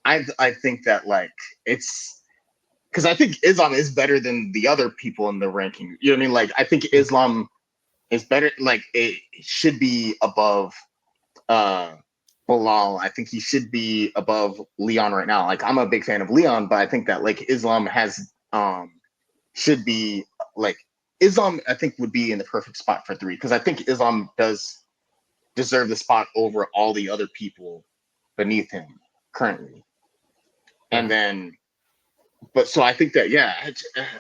I think that like it's because I think Islam is better than the other people in the ranking. You know what I mean? Like, I think Mm. Islam is better. Like, it should be above uh Bilal. I think he should be above Leon right now. Like, I'm a big fan of Leon, but I think that like Islam has should be like Islam, I think, would be in the perfect spot for 3, because I think Islam does deserve the spot over all the other people beneath him currently. And Right. then, but so I think that, yeah,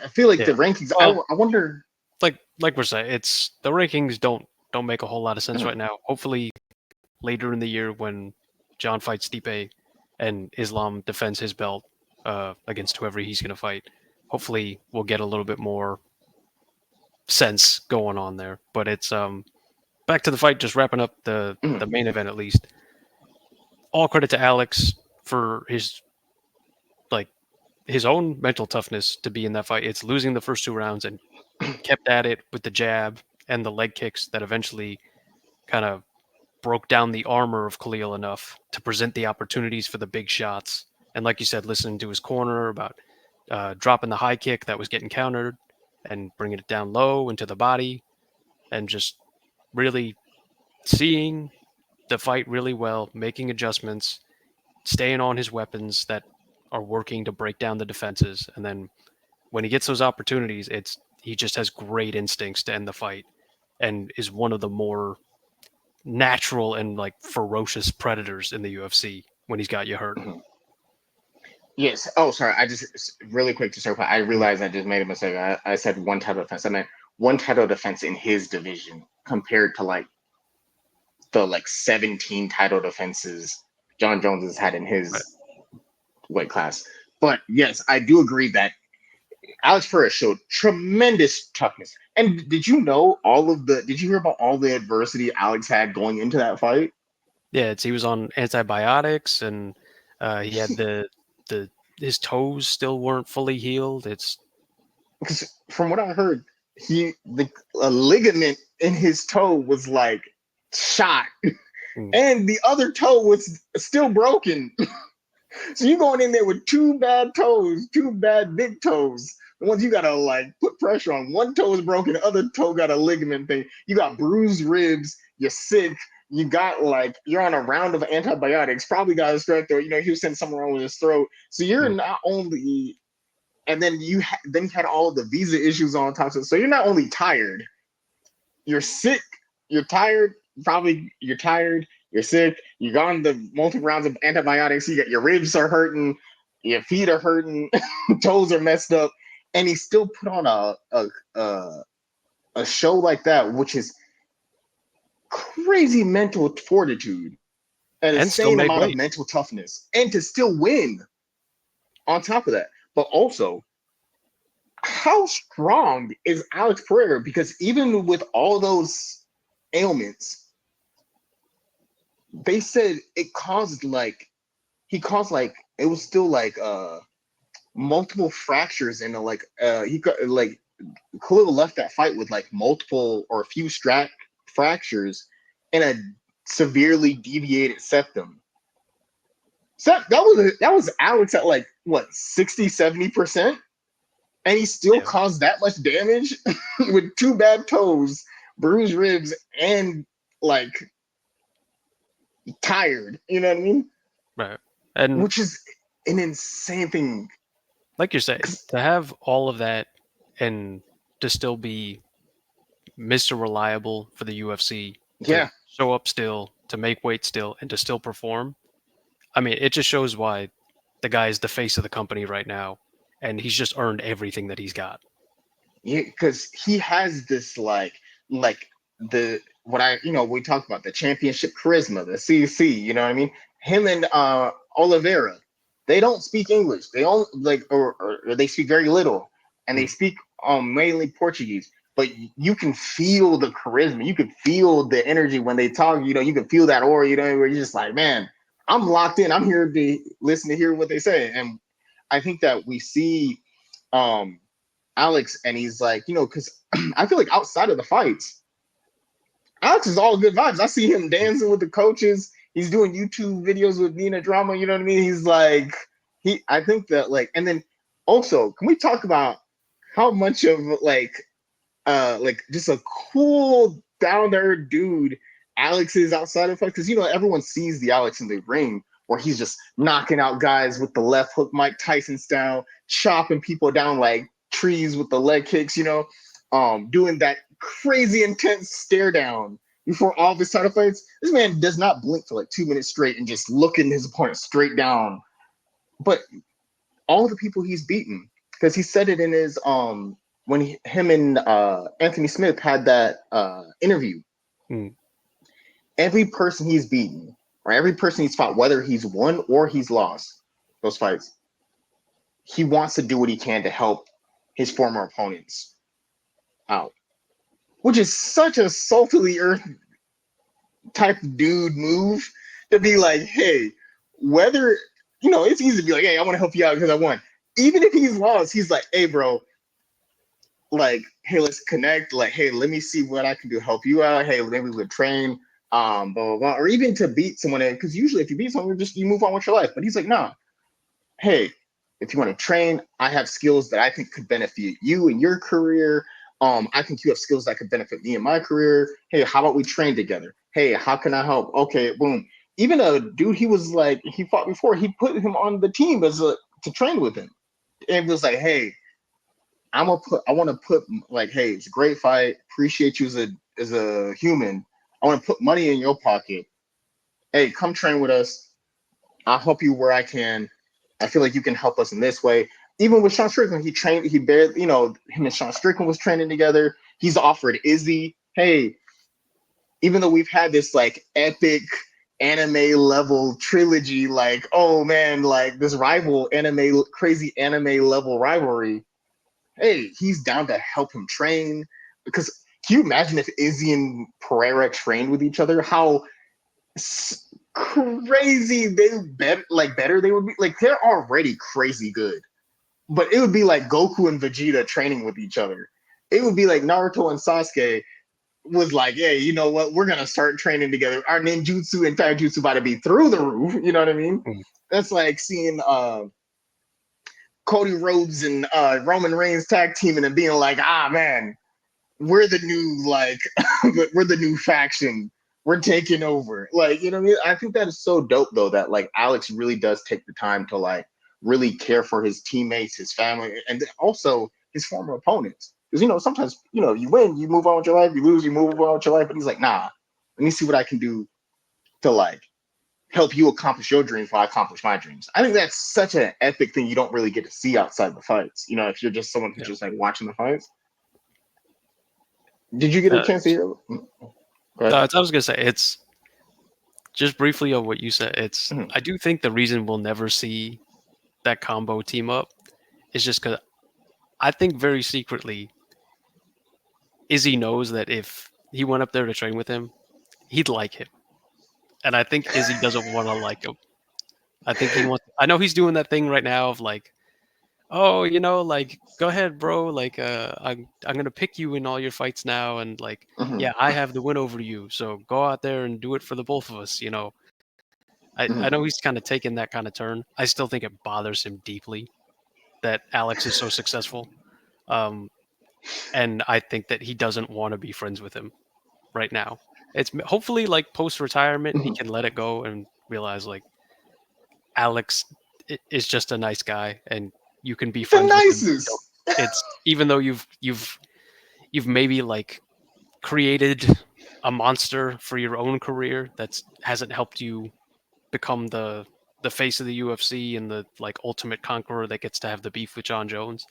I feel like the Yeah. rankings, Well, I wonder. like we're saying, it's the rankings don't make a whole lot of sense right now. Hopefully, later in the year when John fights Stipe and Islam defends his belt against whoever he's going to fight, hopefully we'll get a little bit more sense going on there. But it's back to the fight, just wrapping up the main event at least. All credit to Alex for like his own mental toughness to be in that fight. It's losing the first 2 rounds and kept at it with the jab and the leg kicks that eventually kind of broke down the armor of Khalil enough to present the opportunities for the big shots. And like you said, listening to his corner about dropping the high kick that was getting countered and bringing it down low into the body, and just really seeing the fight really well, making adjustments, staying on his weapons that are working to break down the defenses. And then when he gets those opportunities, he just has great instincts to end the fight, and is one of the more natural and like ferocious predators in the UFC when he's got you hurt. Mhm. Yes. Oh, sorry. I just really quick to circle. I realized I just made a mistake. I said one title defense. I meant one title defense in his division compared to like the like 17 title defenses John Jones has had in Right. his weight class. But yes, I do agree that Alex Pereira showed tremendous toughness. And did you know all of the? Did you hear about all the adversity Alex had going into that fight? Yeah, he was on antibiotics, and he had the his toes still weren't fully healed. It's Because from what I heard, he the a ligament in his toe was like shot, mm, and the other toe was still broken. So you going in there with two bad toes, two bad big toes. The ones you gotta like put pressure on. One toe is broken, the other toe got a ligament thing. You got bruised ribs. You're sick. You got like you're on a round of antibiotics. Probably got a strep throat. You know he was saying something wrong with his throat. So you're mm, not only, and then then you had all the visa issues on top of it. So you're not only tired, you're sick, you're tired, probably you're tired, you're sick, you got on the multiple rounds of antibiotics, you got your ribs are hurting, your feet are hurting, toes are messed up, and he still put on a show like that, which is crazy mental fortitude, an and still insane made amount of weight. mental toughness, and to still win on top of that. But also, how strong is Alex Pereira? Because even with all those ailments, they said it caused like he caused like it was still like multiple fractures and like he got like Khalil left that fight with like multiple or a few fractures and a severely deviated septum. So that was Alex at like what 60-70%, and he still Yeah, caused that much damage with two bad toes, bruised ribs, and like tired. You know what I mean? right. And Which is an insane thing. like you're saying, 'Cause, to have all of that and to still be Mr. Reliable for the UFC, to yeah, show up still, to make weight still, and to still perform. I mean, it just shows why the guy is the face of the company right now, and he's just earned everything that he's got. yeah, because he has this like the what I we talked about the championship charisma, the CC. You know what I mean? Him and Oliveira, they don't speak English. They don't like or they speak very little, and they Mm, speak mainly Portuguese. But you can feel the charisma. You can feel the energy when they talk. You can feel that aura. Where you're just like, man, I'm locked in. I'm here to listen to hear what they say. And I think that we see um Alex, and he's like, because I feel like outside of the fights, Alex is all good vibes. I see him mm. dancing with the coaches. He's doing YouTube videos with Nina Drama. You know what I mean? He's like, I think that like, and then also, can we talk about how much of like just a cool down there dude Alex is outside of fight? Because everyone sees the Alex in the ring where he's just knocking out guys with the left hook, Mike Tyson style, chopping people down like trees with the leg kicks. Doing that crazy intense stare down before all of his title fights. This man does not blink for like 2 minutes straight and just looking his opponent straight down. But all the people he's beaten, because he said it in his when him and Anthony Smith had that interview. Mm. Every person he's beaten, or every person he's fought, whether he's won or he's lost those fights, he wants to do what he can to help his former opponents out, which is such a salt of the earth type dude move to be like, hey, whether it's easy to be like, hey, I want to help you out because I won. Even if he's lost, he's like, hey, bro, like, hey, let's connect. Like, hey, let me see what I can do to help you out. Hey, maybe we could train, blah, blah, blah. Or even to beat someone. Because usually if you beat someone, you move on with your life. But he's like, nah, hey, if you want to train, I have skills that I think could benefit you in your career. I think you have skills that could benefit me in my career. Hey, how about we train together? Hey, how can I help? Okay, boom. Even a dude he fought before, he put him on the team to train with him. And it was like, hey, I want to put like, hey, it's a great fight. Appreciate you as a human. I want to put money in your pocket. Hey, come train with us. I'll help you where I can. I feel like you can help us in this way. Even with Sean Strickland, he barely, him and Sean Strickland was training together. He's offered Izzy, hey, even though we've had this like epic anime level trilogy, like, oh man, like this crazy anime level rivalry, hey, he's down to help him train. Because can you imagine if Izzy and Pereira trained with each other? How crazy better they would be. Like they're already crazy good, but it would be like Goku and Vegeta training with each other. It would be like Naruto and Sasuke was like, hey, you know what? We're gonna start training together. Our ninjutsu and taijutsu about to be through the roof. You know what I mean? Mm. That's like seeing Cody Rhodes and Roman Reigns tag teaming and being like, ah man, we're the new we're the new faction. We're taking over. Like, you know what I mean? I think that is so dope though that like Alex really does take the time to like really care for his teammates, his family, and also his former opponents. Because sometimes you win, you move on with your life. You lose, you move on with your life. But he's like, nah, let me see what I can do to like help you accomplish your dreams while I accomplish my dreams. I think that's such an epic thing you don't really get to see outside the fights. If you're just someone who's Yeah. just like watching the fights. Did you get a Uh, chance to hear? Go ahead. I was gonna say it's just briefly on what you said. It's Mhm. I do think the reason we'll never see that combo team up is just because I think very secretly Izzy knows that if he went up there to train with him, he'd like him, and I think Izzy doesn't want to like him. I think he wants. I know he's doing that thing right now of like, oh, like go ahead, bro. Like, I'm gonna pick you in all your fights now, and like, Mhm. yeah, I have the win over you. So go out there and do it for the both of us. I Mhm. know he's kind of taken that kind of turn. I still think it bothers him deeply that Alex is so successful. Um, and I think that he doesn't want to be friends with him right now. Hopefully like post retirement he Mhm. can let it go and realize like Alex is just a nice guy and you can be The friends with him. You don't, nicest. it's even though you've maybe like created a monster for your own career that's hasn't helped you become the face of the UFC and the like ultimate conqueror that gets to have the beef with John Jones.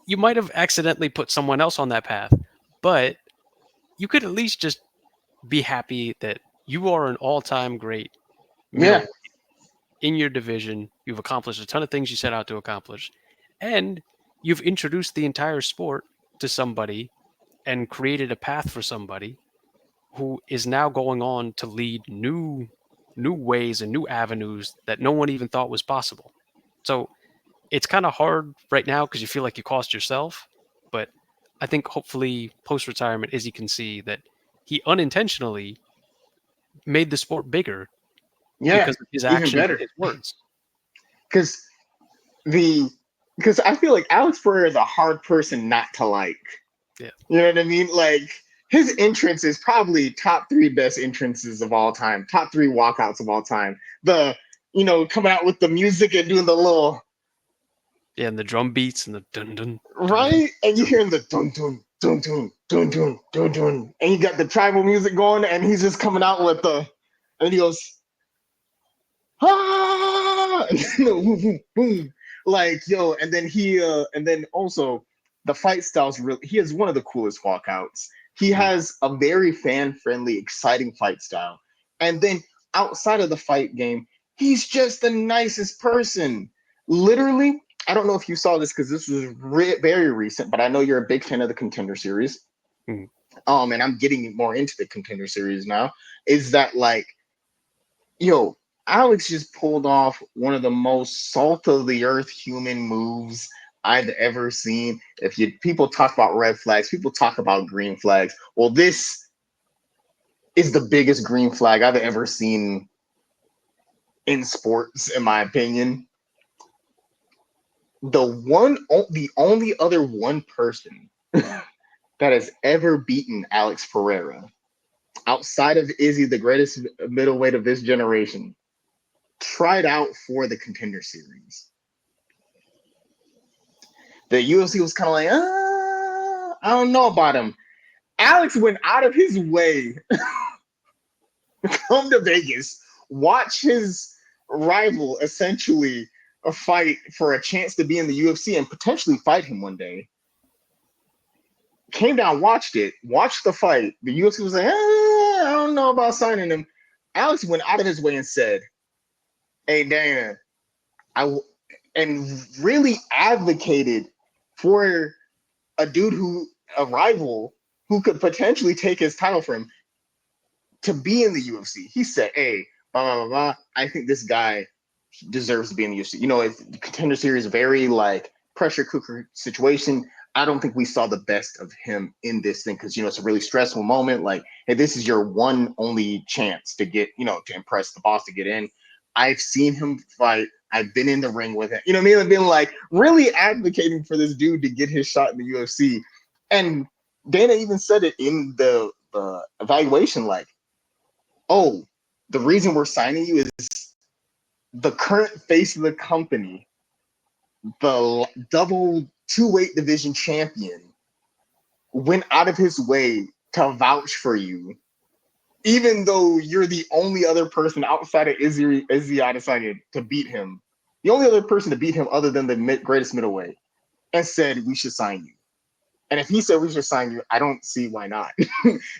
You might have accidentally put someone else on that path, but you could at least just be happy that you are an all-time great Yeah. middleweight in your division. You've accomplished a ton of things you set out to accomplish, and you've introduced the entire sport to somebody and created a path for somebody who is now going on to lead new ways and new avenues that no one even thought was possible. So it's kind of hard right now because you feel like you cost yourself, but I think hopefully post retirement Izzy can see that he unintentionally made the sport bigger Yeah. because of his Even actions and better. his words. Because the because I feel like Alex Pereira is a hard person not to like. Yeah. You know what I mean? Like his entrance is probably top three best entrances of all time, top three walkouts of all time. The coming out with the music and doing the little Yeah, and the drum beats and the dun dun dun dun. right, and you hearing the dun dun dun dun dun dun dun dun, and you got the tribal music going, and he's just coming out with and he goes ah, boom, boom, like yo, and then and then also the fight styles really. He has one of the coolest walkouts. He Mm. has a very fan friendly, exciting fight style, and then outside of the fight game, he's just the nicest person. Literally, I don't know if you saw this because this was very recent, but I know you're a big fan of the Contender Series. Mm. And I'm getting more into the Contender Series now. Is that like yo, Alex just pulled off one of the most salt of the earth human moves I've ever seen. If you people talk about red flags, people talk about green flags. Well, this is the biggest green flag I've ever seen in sports, in my opinion. The only other one person that has ever beaten Alex Pereira outside of Izzy, the greatest middleweight of this generation, tried out for the Contender Series. The UFC was kind of like, I don't know about him. Alex went out of his way to come to Vegas, watch his rival essentially a fight for a chance to be in the UFC and potentially fight him one day. Came down, watched it, watched the fight. The UFC was like, I don't know about signing him. Alex went out of his way and said, "Hey Dana, and really advocated for a dude a rival who could potentially take his title from him to be in the UFC." He said, "Hey, blah blah blah, blah. I think this guy deserves to be in the UFC." You know, if the Contender Series very like pressure cooker situation. I don't think we saw the best of him in this thing because it's a really stressful moment. Like, hey, this is your one only chance to get, to impress the boss to get in. I've seen him fight. I've been in the ring with him. You know what I mean? I've been like really advocating for this dude to get his shot in the UFC. And Dana even said it in the evaluation, like, oh, the reason we're signing you is the current face of the company, the double 2-weight division champion, went out of his way to vouch for you, even though you're the only other person outside of Izzy Adesanya to beat him, the only other person to beat him other than the greatest middleweight, and said we should sign you. And if he said we should sign you, I don't see why not.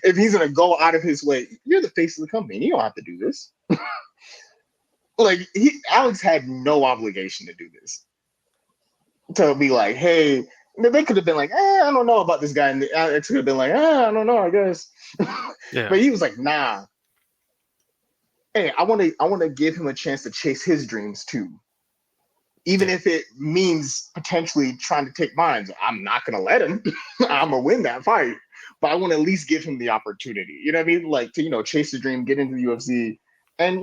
If he's gonna go out of his way, you're the face of the company. You don't have to do this. Like Alex had no obligation to do this. To be like, hey, they could have been like, I don't know about this guy, and Alex could have been like, I don't know, I guess. Yeah. But he was like, nah. Hey, I want to give him a chance to chase his dreams too, even if it means potentially trying to take mine. I'm not gonna let him. I'm gonna win that fight, but I want to at least give him the opportunity. You know what I mean? Like to chase the dream, get into the UFC, and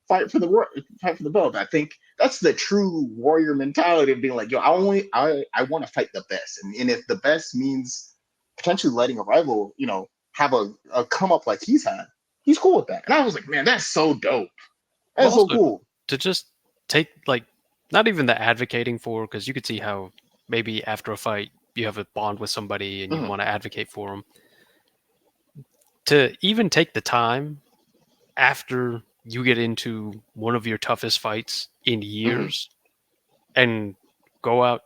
fight for the belt. I think that's the true warrior mentality of being like, yo, I want to fight the best, and if the best means potentially letting a rival, have a come up like he's had, he's cool with that. And I was like, man, that's so dope. Well, That's so also cool. to just take not even the advocating for, because you could see how maybe after a fight you have a bond with somebody and you want to advocate for them. To even take the time after you get into one of your toughest fights in years and go out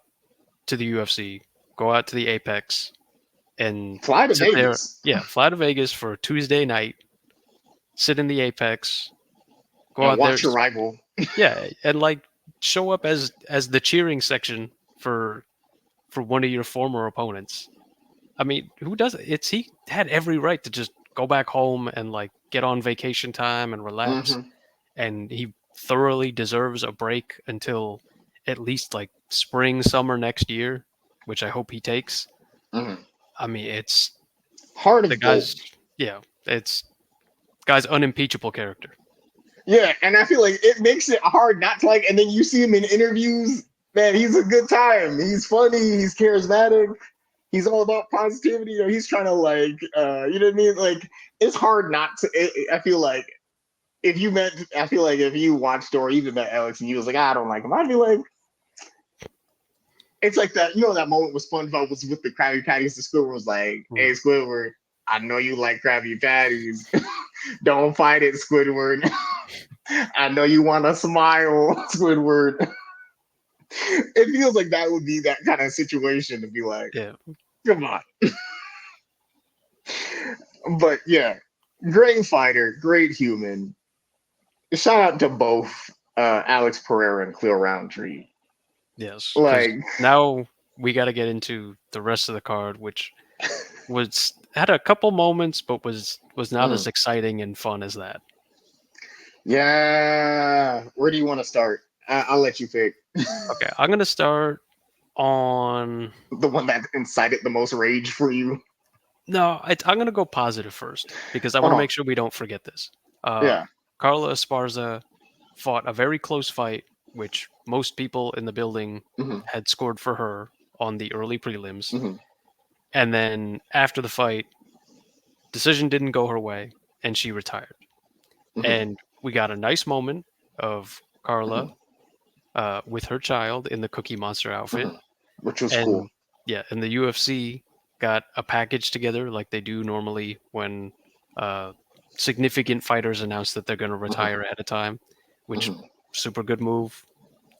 to the UFC, go out to the Apex, and Fly to sit there. Vegas. Yeah, fly to Vegas for a Tuesday night, sit in the Apex, go And out there. watch your rival. Yeah, and show up as the cheering section for one of your former opponents. I mean, who does it? He had every right to just go back home and get on vacation time and relax. And he thoroughly deserves a break until at least spring, summer next year, which I hope he takes. I mean, it's Heart the of gold. it's guy's unimpeachable character. Yeah, and I feel like it makes it hard not to like. And then you see him in interviews. Man, he's a good time. He's funny. He's charismatic. He's all about positivity. He's trying to you know what I mean? Like, it's hard not to. I feel like if you watched or even met Alex and you was like, I don't like him, I'd be like, it's like that. That moment with SpongeBob was with the Krabby Patties. The Squidward was like, hey, Squidward, I know you like Krabby Patties. Don't fight it, Squidward. I know you want to smile, Squidward. It feels like that would be that kind of situation to be like, come on. But yeah, great fighter, great human. Shout out to both Alex Pereira and Cleo Roundtree. Yes, because Like, now we got to get into the rest of the card, which had a couple moments, but was not as exciting and fun as that. Yeah, where do you want to start? I'll let you pick. Okay, I'm gonna start on the one that incited the most rage for you. No, I'm gonna go positive first because I want to make sure we don't forget this. Yeah. Carla Esparza fought a very close fight, which most people in the building had scored for her on the early prelims. And then after the fight, decision didn't go her way, and she retired. And we got a nice moment of Carla with her child in the Cookie Monster outfit. which was cool. And yeah, and the UFC got a package together like they do normally when uh, significant fighters announce that they're going to Hmm. retire at a time, which Hmm. super good move.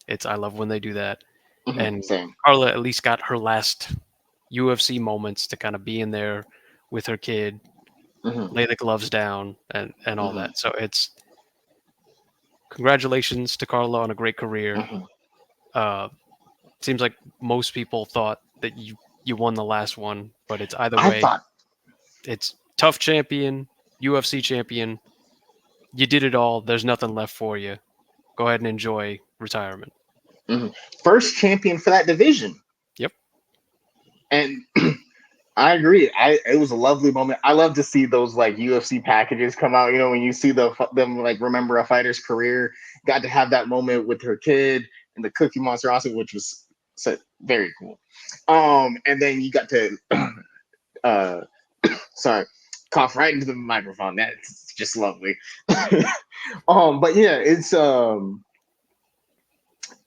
It's I love when they do that. Hmm. And Same. Carla at least got her last UFC moments to kind of be in there with her kid, Hmm. lay the gloves down, and all Hmm. that. So it's congratulations to Carla on a great career. Hmm. Uh, seems like most people thought that you won the last one, but it's either I way. thought. It's tough champion, UFC champion. You did it all. There's nothing left for you. Go ahead and enjoy retirement. Mhm. First champion for that division. Yep, And I agree. It was a lovely moment. I love to see those like UFC packages come out. You know, when you see them like remember a fighter's career. Got to have that moment with her kid and the Cookie Monster also, which was very cool. And then you got to uh, sorry, cough right into the microphone. That's just lovely. But yeah, it's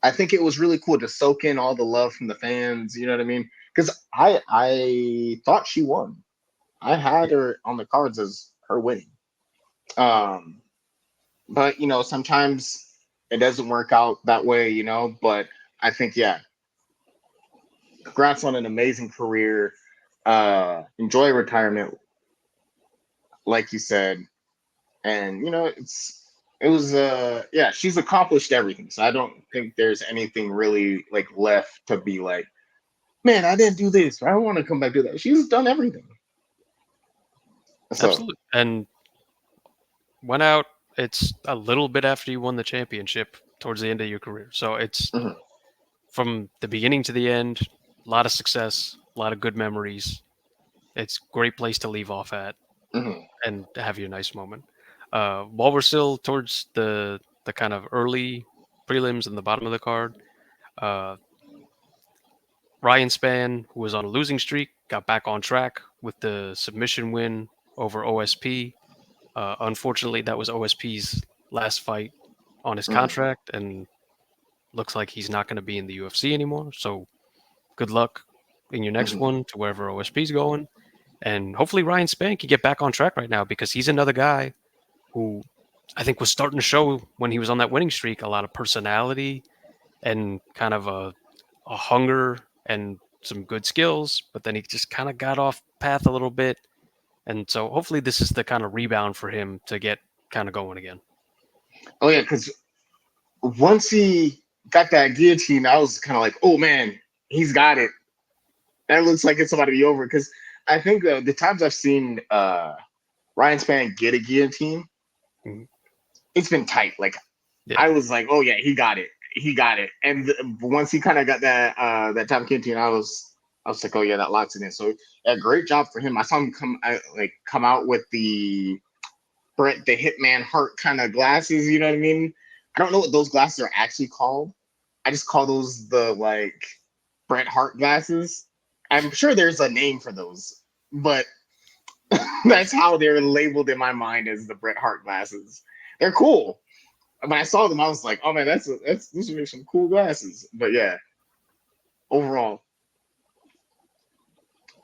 I think it was really cool to soak in all the love from the fans. You know what I mean? Because I thought she won. I had her on the cards as her winning. Um, but you know, sometimes it doesn't work out that way. You know, but I think yeah, congrats on an amazing career. Enjoy retirement, like you said, and you know it was yeah, she's accomplished everything. So I don't think there's anything really like left to be like, man, I didn't do this. I don't want to come back to that. She's done everything. So, absolutely. And went out. It's a little bit after you won the championship towards the end of your career. So it's mhm, from the beginning to the end. A lot of success, a lot of good memories. It's a great place to leave off at mhm, and have your nice moment. While we're still towards the kind of early prelims and the bottom of the card, uh, Ryan Spann, who was on a losing streak, got back on track with the submission win over OSP. Unfortunately, that was OSP's last fight on his mhm, contract, and looks like he's not going to be in the UFC anymore. So good luck in your next mhm. one to wherever OSP's going. And hopefully Ryan Spann can get back on track right now because he's another guy who I think was starting to show when he was on that winning streak a lot of personality and kind of a hunger and some good skills, but then he just kind of got off path a little bit. And so hopefully this is the kind of rebound for him to get kind of going again. Oh yeah, because once he got that guillotine, I was kind of like, oh man, he's got it. That looks like it's about to be over. Because I think the times I've seen Ryan Spann get a guillotine, Mhm. it's been tight. Like Yeah. I was like, oh yeah, he got it. He got it. And once he kind of got that top guillotine, I was like, oh yeah, that locks it in. So yeah, great job for him. I saw him come out with the Brett the Hitman Hart kind of glasses. You know what I mean? I don't know what those glasses are actually called. I just call those the like Bret Hart glasses. I'm sure there's a name for those, but that's how they're labeled in my mind as the Bret Hart glasses. They're cool. When I saw them, I was like, "Oh man, that's those are some cool glasses." But yeah, overall,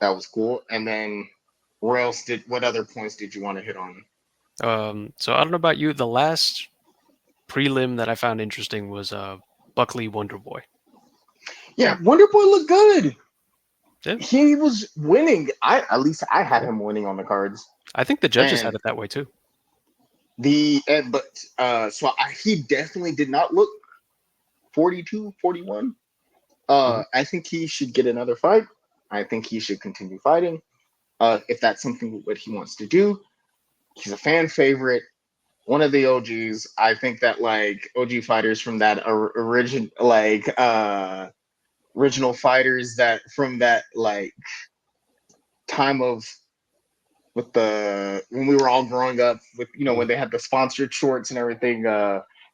that was cool. And then, where else did? What other points did you want to hit on? So I don't know about you. The last prelim that I found interesting was Buckley Wonder Boy. Yeah, Wonder Boy looked good. Yeah, He was winning. I At least I had him winning on the cards. I think the judges had And it that way too. but he definitely did not look 42, 41. Hmm. I think he should get another fight. I think he should continue fighting. If that's something what he wants to do. He's a fan favorite, one of the OGs. I think that like OG fighters from that original fighters that from that like time of with the when we were all growing up with when they had the sponsored shorts and everything.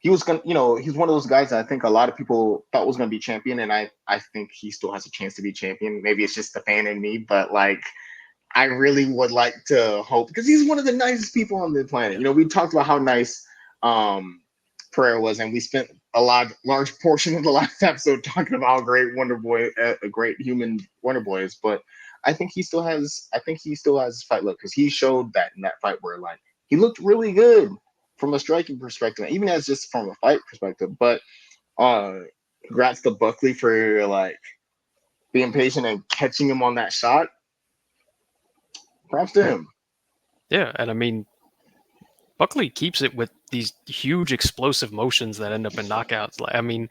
He was gonna he's one of those guys that I think a lot of people thought was gonna be champion, and I think he still has a chance to be champion. Maybe it's just the fan in me, but like I really would like to hope because he's one of the nicest people on the planet. Yeah, We talked about how nice um Pereira was, and we spent large portion of the last episode talking about how great Wonder Boy, a great human Wonder Boy is. But I think he still has his fight look because he showed that in that fight where like he looked really good from a striking perspective, even as just from a fight perspective. But uh, congrats to Buckley for like being patient and catching him on that shot. Props to him. Yeah, and I mean, Buckley keeps it with these huge explosive motions that end up in knockouts. Like, I mean,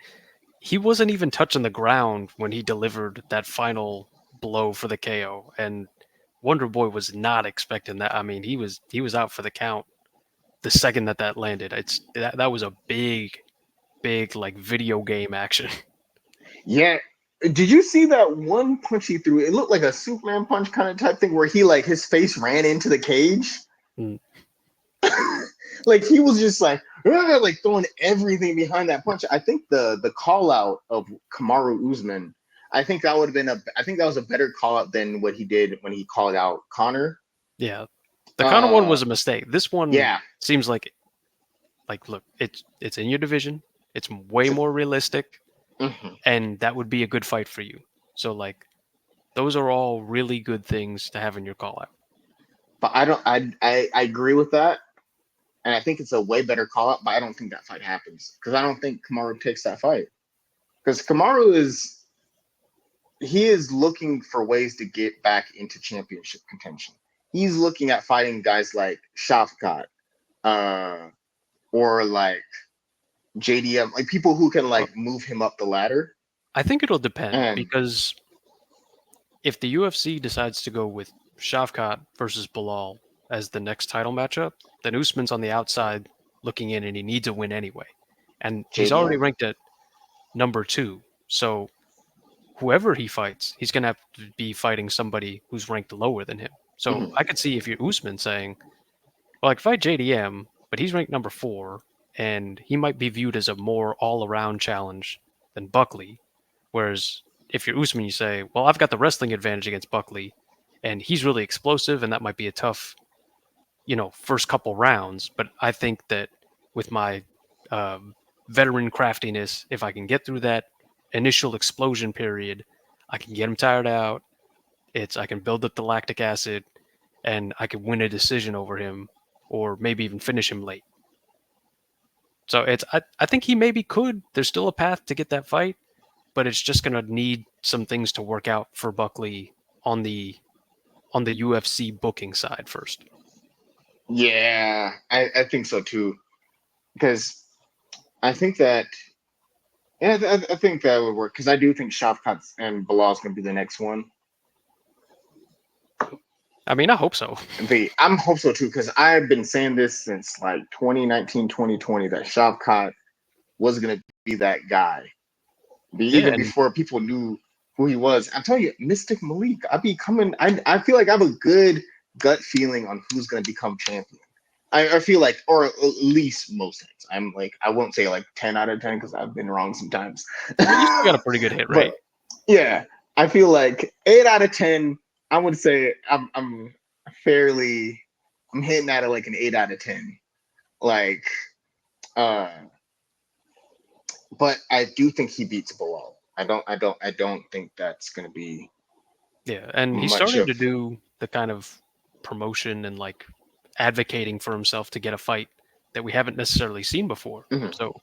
he wasn't even touching the ground when he delivered that final blow for the KO, and Wonder Boy was not expecting that. I mean, he was out for the count the second that landed. That was a big like video game action. Yeah. Did you see that one punch he threw? It looked like a Superman punch kind of type thing where he like his face ran into the cage. Mm. Like he was just like throwing everything behind that punch. I think the call out of Kamaru Usman, I think that would have been I think that was a better call out than what he did when he called out Connor. Yeah, the Conor one was a mistake. This one Yeah. seems like look, it's in your division. It's way more realistic, Mhm. and that would be a good fight for you. So like, those are all really good things to have in your call out. But I don't I agree with that. And I think it's a way better call out, but I don't think that fight happens. Because I don't think Kamaru takes that fight. Because Kamaru is looking for ways to get back into championship contention. He's looking at fighting guys like Shafkat, or like JDM, like people who can like move him up the ladder. I think it'll depend And because if the UFC decides to go with Shavkat versus Bilal as the next title matchup, then Usman's on the outside looking in, and he needs a win anyway. And he's already JDM. ranked at number 2, so whoever he fights, he's going to have to be fighting somebody who's ranked lower than him. So Mhm. I could see if you're Usman saying, well, I can fight JDM, but he's ranked number 4, and he might be viewed as a more all-around challenge than Buckley. Whereas if you're Usman, you say, well, I've got the wrestling advantage against Buckley, and he's really explosive, and that might be a tough, first couple rounds. But I think that with my veteran craftiness, if I can get through that initial explosion period, I can get him tired out. I can build up the lactic acid, and I can win a decision over him, or maybe even finish him late. So I think he maybe could. There's still a path to get that fight, but it's just gonna need some things to work out for Buckley on the UFC booking side first. Yeah, I think so too. Because I think that yeah, I think that would work. Because I do think Shafkat and Bilal is going to be the next one. I mean, I hope so. I'm hope so too, because I've been saying this since like 2019, 2020 that Shavkat was gonna be that guy. Yeah, Even and before people knew who he was. I'm telling you, Mystic Malik, I feel like I have a good gut feeling on who's gonna become champion. I feel like, or at least most times. I'm like, I won't say like 10 out of 10 because I've been wrong sometimes. I mean, you still got a pretty good hit But rate. yeah, I feel like 8 out of 10. I would say I'm fairly I'm hitting at it like an 8 out of 10. Like uh but I do think he beats Bilal. I don't think that's gonna be Yeah, and he's much starting of to do the kind of promotion and like advocating for himself to get a fight that we haven't necessarily seen before. mhm, So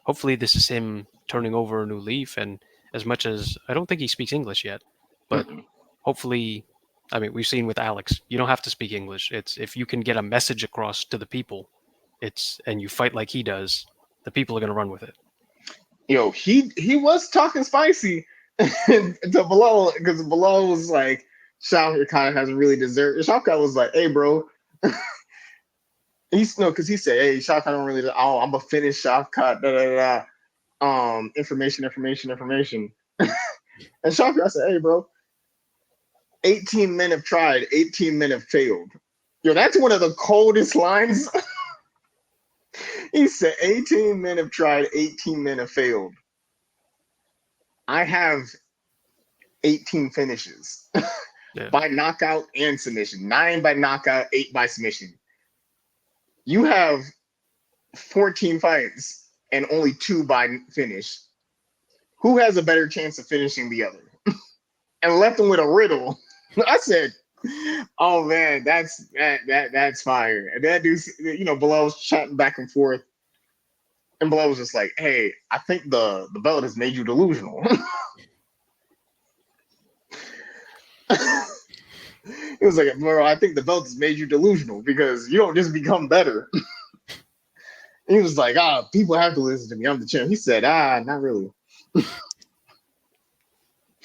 hopefully this is him turning over a new leaf. And as much as I don't think he speaks English yet, but mhm. hopefully, I mean, we've seen with Alex, you don't have to speak English. It's if you can get a message across to the people, and you fight like he does, the people are going to run with it. Yo, he was talking spicy to Bilal because Bilal was like, Shafkat kind of hasn't really deserved. Shafkat was like, hey, bro. He's no, because he said, hey, Shafkat don't really. Oh, I'm gonna finish Shafkat. Da, da, da, da. Information. And Shafkat said, hey, bro, 18 men have tried, 18 men have failed. Yo, that's one of the coldest lines. He said, 18 men have tried, 18 men have failed. I have 18 finishes Yeah. by knockout and submission, 9 by knockout, 8 by submission. You have 14 fights. and only 2 by finish. Who has a better chance of finishing the other? And left him with a riddle. I said, "Oh man, that's fire." And that dude, Bilal was chatting back and forth, and Bilal was just like, "Hey, I think the belt has made you delusional." He was like, "Bro, I think the belt has made you delusional because you don't just become better." He was like, people have to listen to me. I'm the champ. He said, not really.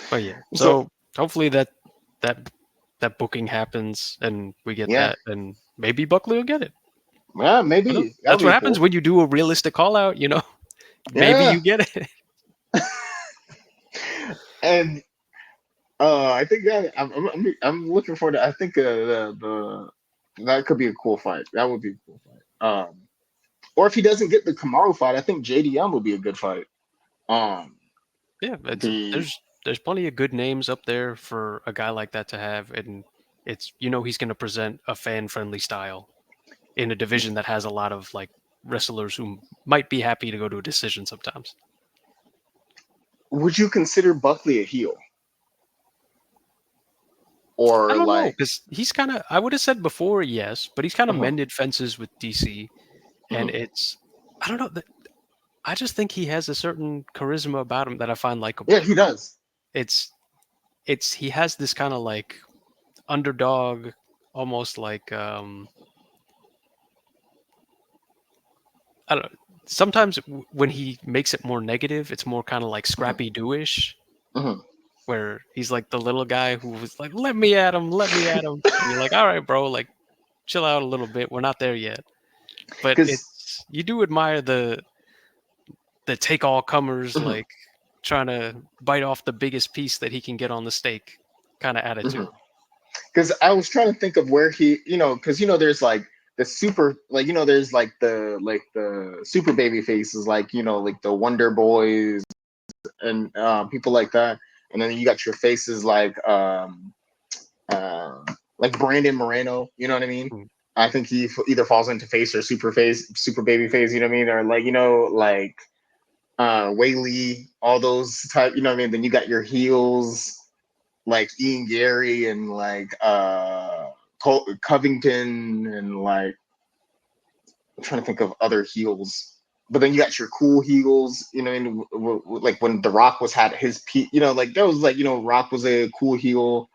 But yeah, So so hopefully that that booking happens and we get yeah, that, and maybe Buckley will get it. yeah, You know, maybe that that's would what be happens cool. when you do a realistic call out. Maybe Yeah, you get it. and I think that I'm looking for that. I think the that could be a cool fight. That would be a cool fight. Or if he doesn't get the Kamaru fight, I think JDM would be a good fight. Um, Yeah, the there's plenty of good names up there for a guy like that to have, and it's he's going to present a fan friendly style in a division that has a lot of like wrestlers who might be happy to go to a decision sometimes. would you consider Buckley a heel I or don't know like? because he's kind of. I would have said before yes, but he's kind of Uh-huh, mended fences with DC, and uh-huh. it's I don't know. I just think he has a certain charisma about him that I find Yeah, likable. he does. It's he has this kind of like underdog, almost like I don't know. Sometimes when he makes it more negative, it's more kind of like Uh-huh, Scrappy Doo-ish, uh-huh. where he's like the little guy who was like, "Let me at him, let me at him," and you're like, "All right, bro, like chill out a little bit. We're not there yet." But Because it's you do admire the take all comers, like trying to bite off the biggest piece that he can get on the steak kind of attitude. I was trying to think of where he, because there's like the super, like there's like the super baby faces, like like the Wonder Boys and people like that, and then you got your faces uh, like Brandon Moreno. You know what I mean? Mm. I think he either falls into face or super baby face. You know what I mean? Or like like Whaley, all those type. You know what I mean? Then you got your heels like Ian Gary and like Covington and like I'm trying to think of other heels. But then you got your cool heels, and like when The Rock was had his peak, like there was like Rock was a cool heel,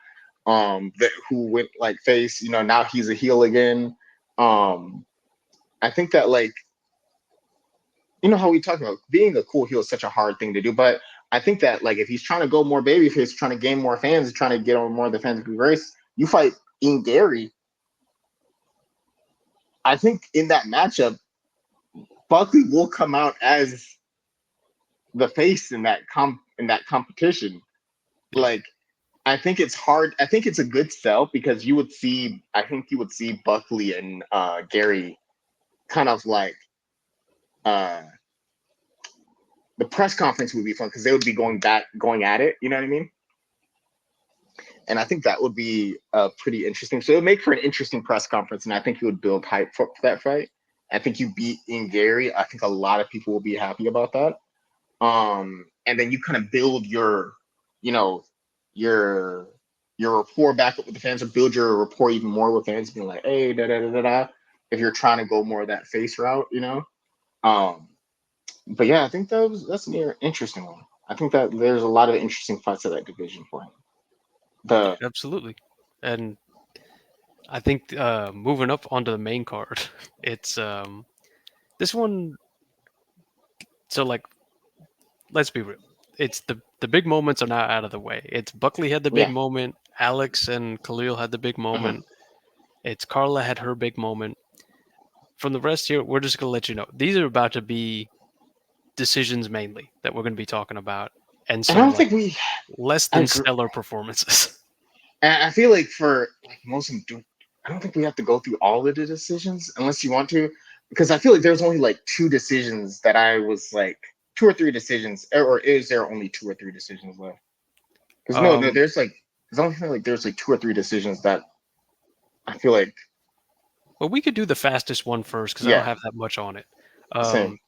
that who went like face, now he's a heel again. Um, I think that like how we talk about being a cool heel is such a hard thing to do, but I think that like if he's trying to go more babyface, trying to gain more fans, trying to get on more of the fans race, you fight Ian Gary. I think in that matchup, Buckley will come out as the face in that competition. Yeah, Like I think it's hard. I think it's a good sell because I think you would see Buckley and Gary kind of like uh the press conference would be fun because they would be going at it. You know what I mean? And I think that would be pretty interesting. So it would make for an interesting press conference, and I think you would build hype for that fight. I think you beat in Gary. I think a lot of people will be happy about that. And then you kind of build you know, your rapport back up with the fans, or build your rapport even more with fans, being like, hey, da da da da da. If you're trying to go more of that face route. Um, but yeah, I think that's an interesting one. I think that there's a lot of interesting fights at that division for him. yeah, The absolutely. And I think moving up onto the main card, it's this one. So like, let's be real. It's the big moments are now out of the way. It's Buckley had the big Yeah. moment. Alex and Khalil had the big Uh-huh. moment. It's Carla had her big moment. From the rest here, we're just gonna let you know these are about to be decisions mainly that we're gonna be talking about, and And I some don't like think we less I than agree. stellar performances. And I feel like for like most of them, I don't think we have to go through all of the decisions unless you want to, because I feel like there's only like two decisions that I was like two or three decisions, or is there only two or three decisions left? Because no, um, there's only feel like there's like two or three decisions that I feel like well, we could do the fastest one first because I don't yeah, have that much on it. same. Um,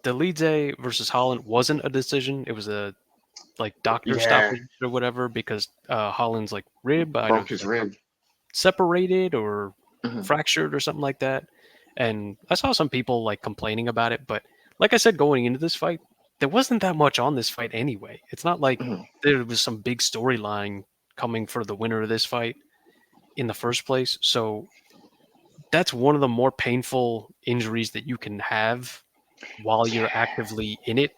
the Leeds versus Holland wasn't a decision. It was a like doctor Yeah, stoppage or whatever because Holland's like rib either broke his like rib. separated or Mhm, fractured or something like that. And I saw some people like complaining about it, but like I said, going into this fight, there wasn't that much on this fight anyway. It's not like mhm. there was some big storyline coming for the winner of this fight in the first place. So that's one of the more painful injuries that you can have while you're actively in it.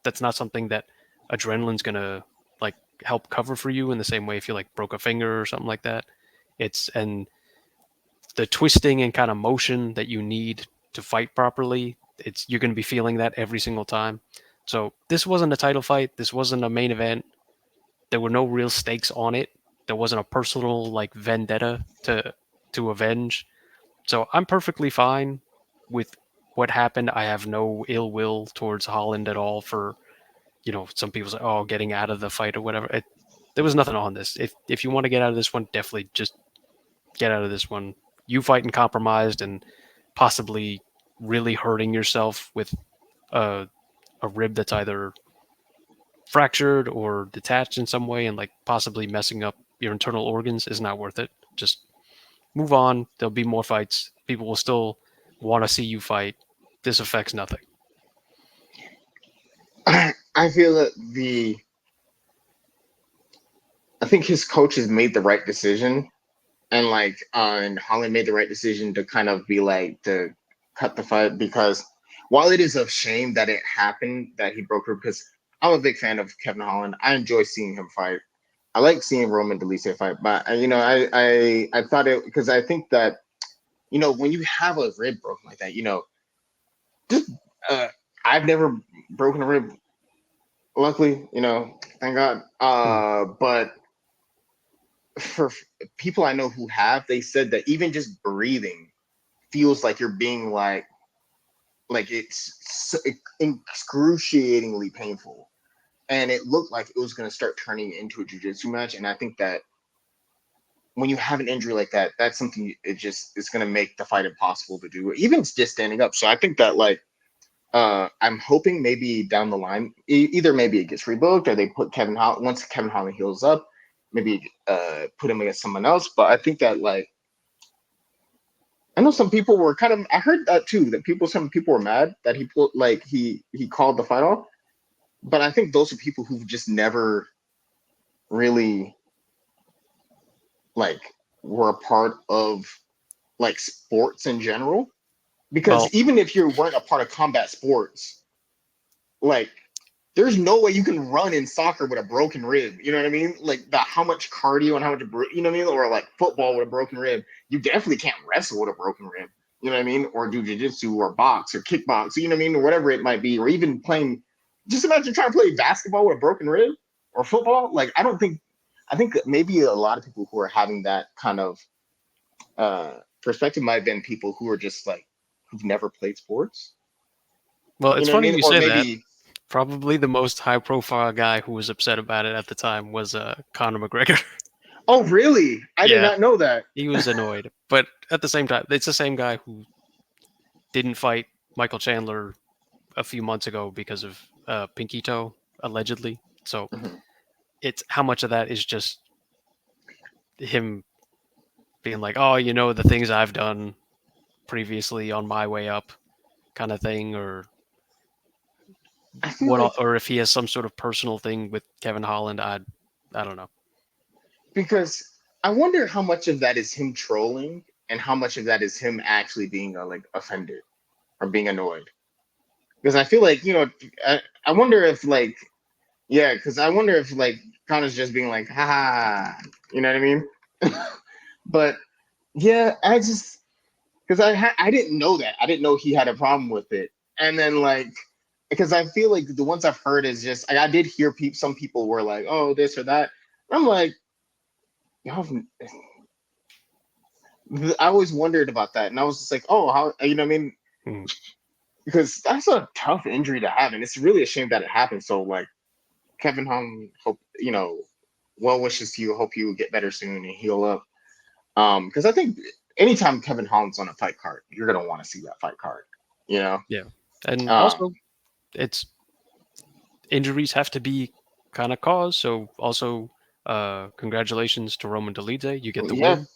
That's not something that adrenaline's gonna like help cover for you in the same way if you like broke a finger or something like that. It's and the twisting and kind of motion that you need to fight properly, it's you're going to be feeling that every single time. So this wasn't a title fight. This wasn't a main event. There were no real stakes on it. There wasn't a personal like vendetta to avenge. So I'm perfectly fine with what happened. I have no ill will towards Holland at all for, some people say, oh, getting out of the fight or whatever. There was nothing on this. If you want to get out of this one, definitely just get out of this one. You fighting compromised and possibly really hurting yourself with a, a rib that's either fractured or detached in some way and like possibly messing up your internal organs is not worth it. Just move on. There'll be more fights. People will still want to see you fight. This affects nothing. I feel that I think his coaches made the right decision, and and Holland made the right decision to kind of be like to cut the fight because while it is a shame that it happened that he broke her because I'm a big fan of Kevin Holland. I enjoy seeing him fight. I like seeing Roman Dolce fight, but I thought it because I think that when you have a rib broken like that, just uh, I've never broken a rib, luckily, thank God. Hmm. But for people I know who have, they said that even just breathing feels like you're being like it's excruciatingly painful, and it looked like it was going to start turning into a jujitsu match. And I think that when you have an injury like that, that's something it just is going to make the fight impossible to do, even just standing up. So I think that I'm hoping maybe down the line, either maybe it gets rebooked or they put Kevin Holland once Kevin Holland heals up, maybe put him against someone else. But I think that I know some people were kind of. I heard that too. That some people were mad that he put he called the fight off. But I think those are people who've just never really like were a part of sports in general. Because Well, even if you weren't a part of combat sports, like there's no way you can run in soccer with a broken rib. You know what I mean? Like how much cardio and how much you know what I mean, or like football with a broken rib. You definitely can't wrestle with a broken rib. You know what I mean? Or do jiu-jitsu or box or kickbox. You know what I mean? Or whatever it might be. Or even playing. Just imagine trying to play basketball with a broken rib or football. Like I don't think. I think that maybe a lot of people who are having that kind of perspective might have been people who are just who've never played sports. well, You it's know what I funny mean? you Or say that. maybe. Probably the most high-profile guy who was upset about it at the time was Conor McGregor. Oh, really? I did Yeah, not know that. he was annoyed, but at the same time, it's the same guy who didn't fight Michael Chandler a few months ago because of pinky toe, allegedly. So Mhm. it's how much of that is just him being like, oh, the things I've done previously on my way up, kind of thing, or I feel what, like or if he has some sort of personal thing with Kevin Holland, I don't know. because I wonder how much of that is him trolling and how much of that is him actually being offended or being annoyed. Because I feel like I wonder if yeah, because I wonder if Connor's just being like, ha, you know what I mean? But yeah, I just because I didn't know that I didn't know he had a problem with it, and then because I feel like the ones I've heard is just I did hear some people were like, oh, this or that. I'm like, y'all I always wondered about that, and I was just like, "Oh, how you know what I mean?" Hmm. Because that's a tough injury to have, and it's really a shame that it happened. So, Kevin Hum, hope well wishes to you. Hope you get better soon and heal up. Because I think anytime Kevin Holland's on a fight card, you're gonna want to see that fight card. You know. Yeah, and Um. also it's injuries have to be kind of cause. So also, congratulations to Roman Dolidze. You get the Yeah. win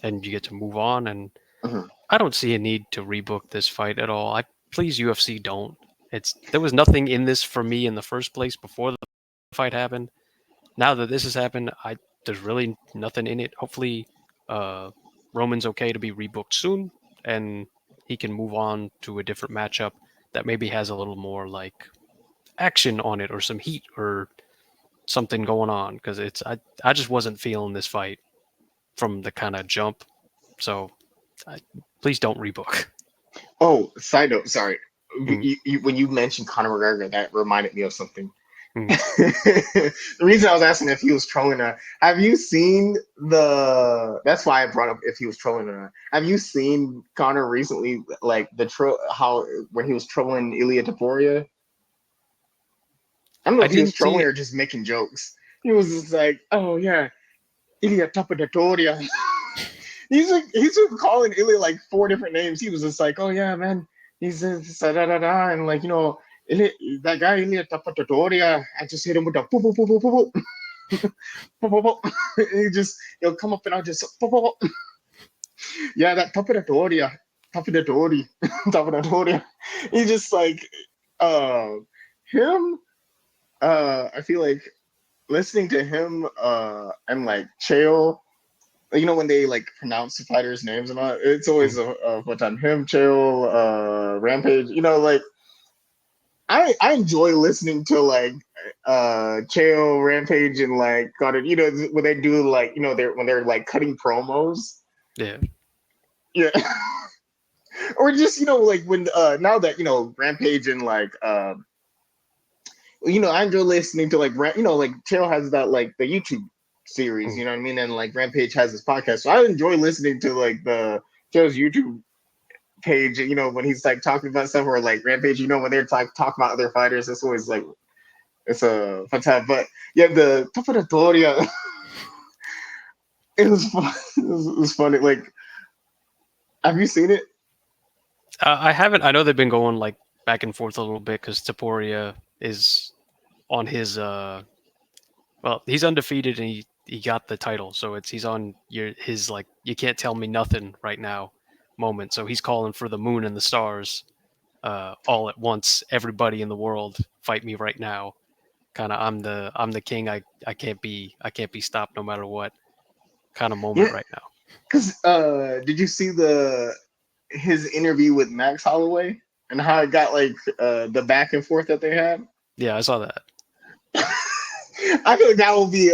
and you get to move on. And Mhm. I don't see a need to rebook this fight at all. I please UFC don't. There was nothing in this for me in the first place before the fight happened. Now that this has happened, I there's really nothing in it. Hopefully, uh, Roman's okay to be rebooked soon, and he can move on to a different matchup that maybe has a little more like action on it or some heat or something going on because I just wasn't feeling this fight from the kind of jump. So I, please don't rebook. Oh, side note, sorry. Mm, When you mentioned Conor McGregor, that reminded me of something. mm. The reason I was asking if he was trolling her, have you seen the? That's why I brought up if he was trolling her. Have you seen Conor recently, like the troll how when he was trolling Ilya Taporia? I don't know I if he was didn't see trolling it. or just making jokes. He was just like, "Oh yeah, Ilya Taporia." He's calling Ilya like four different names. He was just like, "Oh yeah, man, he's da da da da," and like Ilya, that guy Ilya Taporia, I just hit him with a boop boop boop boop boop boop. He'll come up and I'll just yeah, that Tapidatori, Tapidatori. He's just like uh him. I feel like listening to him and like Chael, when they like pronounce the fighters' names and all, it's always Mm. a fun time. Him, Chael, Rampage. Like I enjoy listening to like Chael, Rampage, and like got it. When they do like they're like cutting promos. Yeah, Yeah. Or just like when now that Rampage and like I enjoy listening to like like Chael has that like the YouTube series, mm. you know what I mean, and like Rampage has his podcast, so I enjoy listening to like the Chael's YouTube page, when he's like talking about stuff, or like Rampage, when they're talking about other fighters, it's always like it's a fun time. But yeah, the Taparatoria, it was fun. It was funny. Like, have you seen it? I haven't. I know they've been going like back and forth a little bit because Taporia is on his well, he's undefeated and he got the title, so he's on his like you can't tell me nothing right now moment. So he's calling for the moon and the stars all at once. Everybody in the world fight me right now. Kind of I'm the king. I can't be stopped no matter what. Kind of moment Yeah, right now. because did you see the his interview with Max Holloway and how it got like the back and forth that they had? Yeah, I saw that. I feel like that will be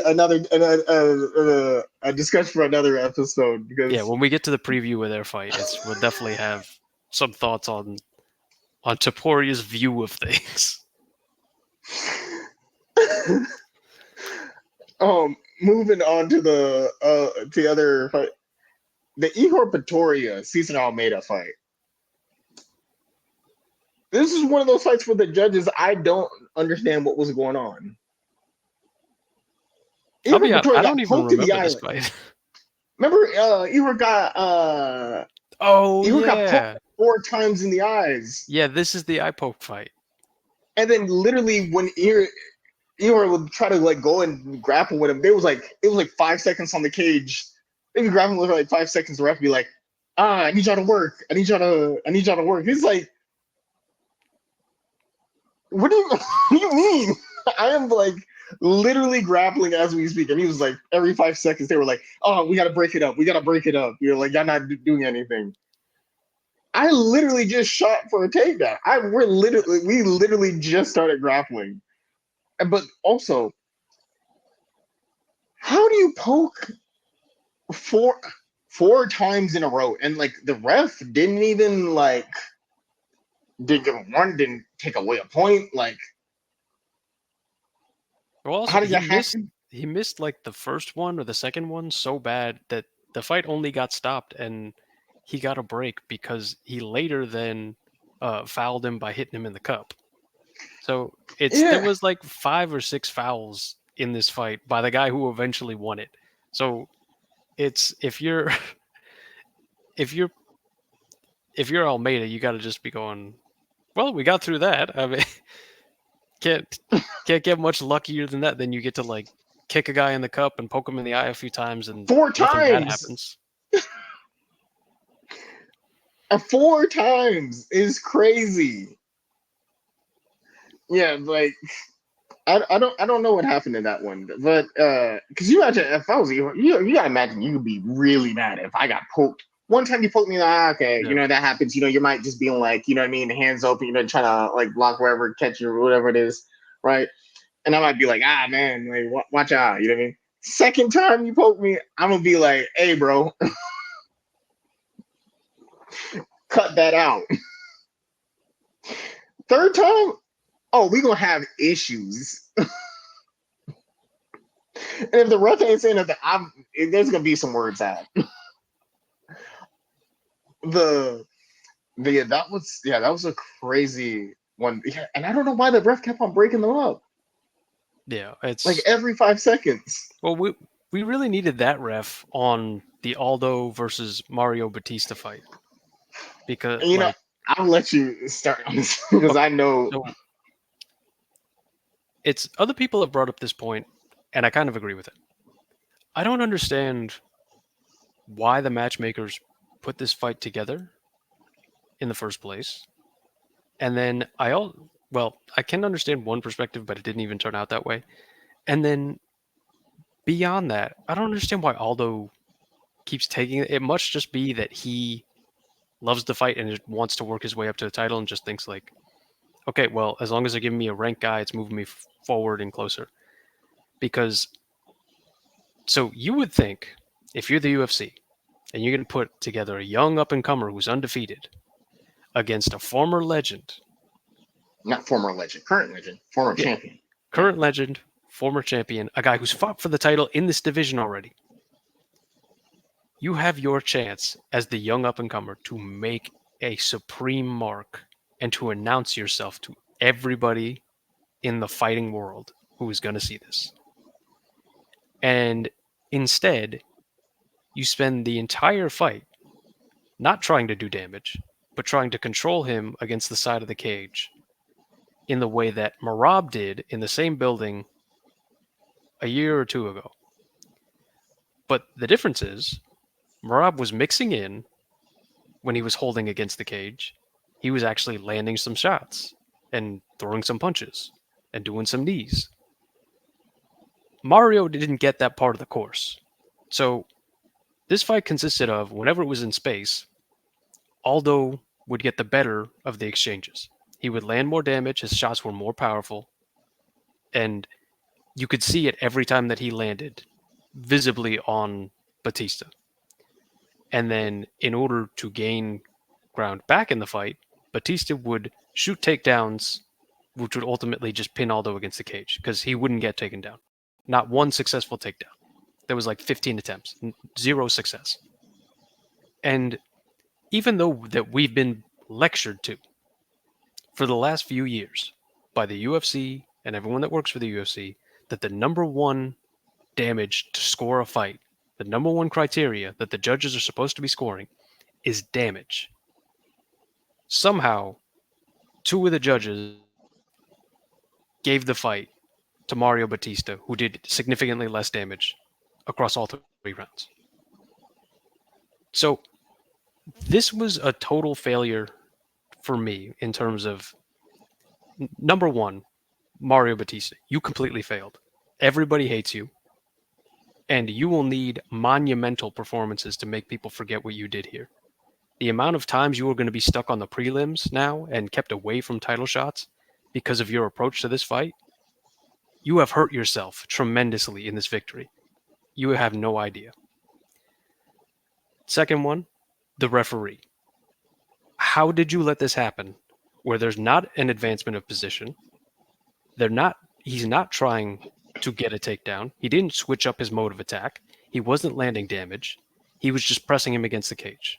a discussion for another episode Yeah, because when we get to the preview of their fight, we'll definitely have some thoughts on Taporia's view of things. moving on to the other fight, the Ihor Pretoria Cesar Almeida fight. This is one of those fights for the judges. I don't understand what was going on. I'll Ihor be honest, Pretoria I don't got even poked in the remember this eye. fight. Remember, Oh Ihor got poked yeah, 4 times in the eyes, yeah. This is the eye poke fight. and then literally when Ihor would try to like go and grapple with him, it was like 5 seconds on the cage. They would grapple with like 5 seconds. The ref would be like, I need y'all to work. I need y'all to work. He's like, what do you what do you mean? I am like literally grappling as we speak. And he was like, every 5 seconds they were like, oh, we gotta break it up. We gotta break it up. Like, y'all not doing anything. I literally just shot for a takedown. We literally just started grappling. But also, how do you poke four four times in a row? And like the ref didn't even like did give one, didn't take away a point. Like, Well, also how did that happen? he missed like the first one or the second one so bad that the fight only got stopped and he got a break because he later then fouled him by hitting him in the cup. So there Yeah. was like 5 or 6 fouls in this fight by the guy who eventually won it. So it's if you're if you're Almeida, you got to just be going. Well, we got through that. I mean, can't can't get much luckier than that. Then you get to like kick a guy in the cup and poke him in the eye a few times, and Four nothing bad times. happens. 4 times is crazy. Yeah, like I don't know what happened in that one, but because you imagine if I was you gotta imagine you would be really mad if I got poked. One time you poked me, like, okay, Yeah. that happens. You might just be like, you know what I mean, hands open, trying to like block wherever, catch you or whatever it is, right? And I might be like, man, like watch out, you know what I mean. Second time you poke me, I'm gonna be like, hey, bro, cut that out. Third time, oh, we gonna have issues. And if the ref ain't saying nothing, there's gonna be some words out. The that was a crazy one. Yeah, and I don't know why the ref kept on breaking them up. Yeah, Like it's every 5 seconds. well, we really needed that ref on the Aldo versus Mario Batista fight because And like I'll let you start on this because okay, I know. so it's other people have brought up this point, and I kind of agree with it. I don't understand why the matchmakers put this fight together in the first place. And then I can understand one perspective, but it didn't even turn out that way. And then beyond that, I don't understand why Aldo keeps taking it. It must just be that he loves the fight and just wants to work his way up to the title and just thinks like, okay, well, as long as they're giving me a ranked guy, it's moving me forward and closer. Because so you would think if you're the UFC and you're going to put together a young up and comer who's undefeated against a former legend, Not former legend, current legend, former yeah, champion. Yeah. current legend, former champion, a guy who's fought for the title in this division already, you have your chance as the young up and comer to make a supreme mark and to announce yourself to everybody in the fighting world who is going to see this. And instead, you spend the entire fight not trying to do damage, but trying to control him against the side of the cage in the way that Marab did in the same building a year or two ago. But the difference is, Marab was mixing in when he was holding against the cage. He was actually landing some shots and throwing some punches and doing some knees. Mario didn't get that part of the course. So this fight consisted of whenever it was in space, Aldo would get the better of the exchanges. He would land more damage, his shots were more powerful, and you could see it every time that he landed, visibly on Batista. And then, in order to gain ground back in the fight, Batista would shoot takedowns, which would ultimately just pin Aldo against the cage because he wouldn't get taken down. Not one successful takedown. There was like 15 attempts, zero success. And even though that we've been lectured to for the last few years by the UFC and everyone that works for the UFC that the number one damage to score a fight, the number one criteria that the judges are supposed to be scoring is damage. Somehow, two of the judges gave the fight to Mario Batista, who did significantly less damage across all 3 rounds. So, this was a total failure for me in terms of number one, Mario Batista. You completely failed. Everybody hates you, and you will need monumental performances to make people forget what you did here. The amount of times you are going to be stuck on the prelims now and kept away from title shots because of your approach to this fight, you have hurt yourself tremendously in this victory. You have no idea. Second one, the referee. How did you let this happen where there's not an advancement of position? He's not trying to get a takedown. He didn't switch up his mode of attack. He wasn't landing damage. He was just pressing him against the cage.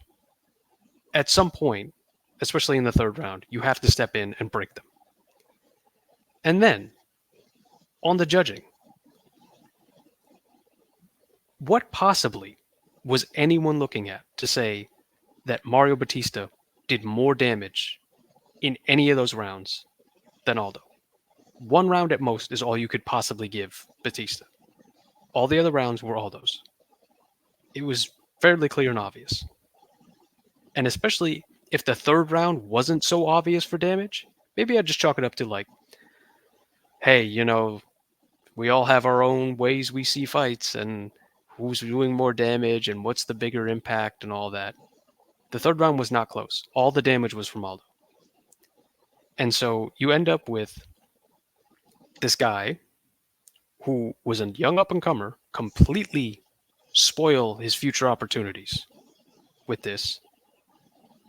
At some point, especially in the third round, you have to step in and break them. And then, on the judging, what possibly was anyone looking at to say that Mario Batista did more damage in any of those rounds than Aldo. One round at most is all you could possibly give Batista. All the other rounds were Aldo's. It was fairly clear and obvious. And especially if the third round wasn't so obvious for damage, maybe I'd just chalk it up to like, hey, we all have our own ways we see fights and who's doing more damage and what's the bigger impact and all that. The third round was not close. All the damage was from Aldo. And so you end up with this guy who was a young up and comer completely spoil his future opportunities with this.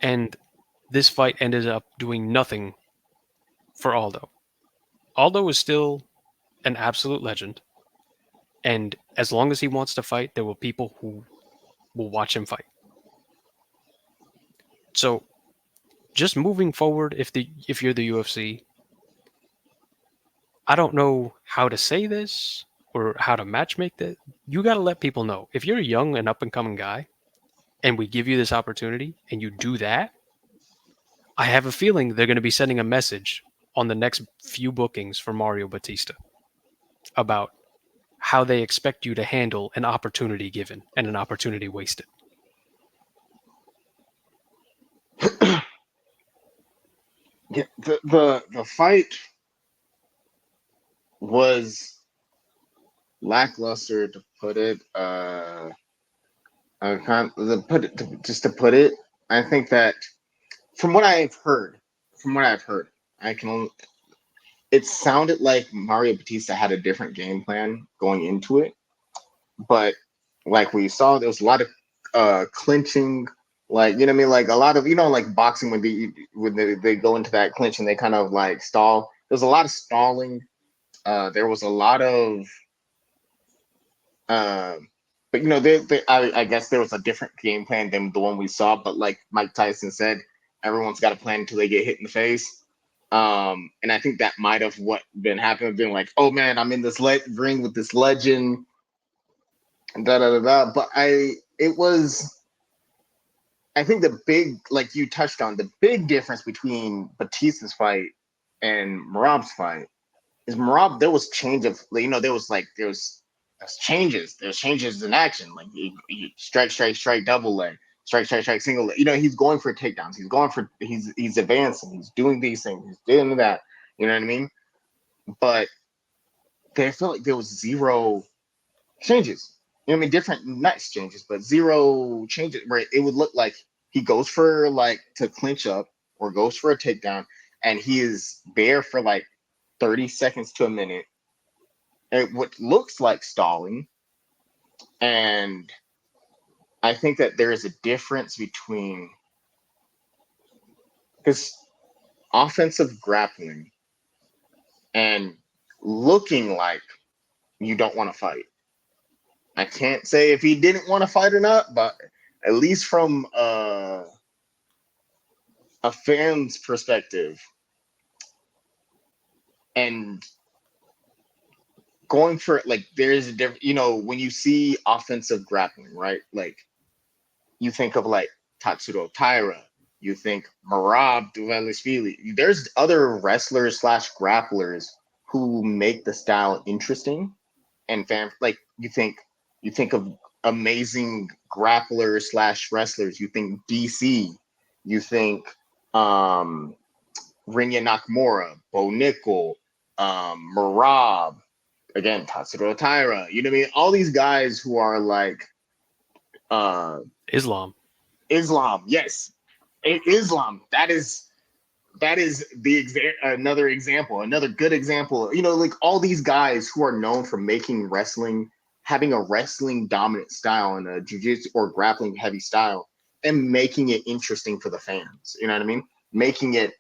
And this fight ended up doing nothing for Aldo. Aldo is still an absolute legend. And as long as he wants to fight, there will people who will watch him fight. So just moving forward, if you're the UFC, I don't know how to say this or how to matchmake that. You got to let people know if you're a young and up and coming guy, and we give you this opportunity, and you do that. I have a feeling they're going to be sending a message on the next few bookings for Mario Batista about how they expect you to handle an opportunity given and an opportunity wasted. Yeah, the fight was lackluster, to put it. I can't put it just to put it. I think that from what I've heard, from what I've heard, I can only, it sounded like Mario Batista had a different game plan going into it, but like we saw, there was a lot of clinching, like, you know what I mean, like a lot of, like boxing, when they go into that clinch and they kind of like stall. There's a lot of stalling. There was a lot of uh, but I guess there was a different game plan than the one we saw. But like Mike Tyson said, everyone's got a plan until they get hit in the face. And I think that might have what been happening, been like, oh man, I'm in this ring with this legend, da da da da. But it was, I think the big, like you touched on, the big difference between Batista's fight and Marab's fight is Marab. There was change of, there's changes in action. Like strike, strike, strike, double leg, strike, strike, strike, single leg. He's going for takedowns. He's advancing. He's doing these things. He's doing that. You know what I mean? But I felt like there was zero changes. You know what I mean? Different, not changes, but zero changes where it would look like he goes for like to clinch up or goes for a takedown, and he is there for like 30 seconds to a minute. And what looks like stalling. And I think that there is a difference between, because offensive grappling and looking like you don't want to fight. I can't say if he didn't want to fight or not, but at least from a fan's perspective, and going for it, like there's a different, when you see offensive grappling, right? Like you think of like Tatsuro Taira, you think Marab Dvalishvili. There's other wrestlers slash grapplers who make the style interesting and fan. Like you think of amazing grapplers slash wrestlers. You think DC. You think Rinya Nakamura, Bo Nickel, Marab, again Tatsuro Taira. You know what I mean? All these guys who are like uh Islam. Islam, yes. Islam. That is another example, another good example. Like all these guys who are known for making wrestling, having a wrestling dominant style and a jiu-jitsu or grappling heavy style, and making it interesting for the fans. You know what I mean? Making it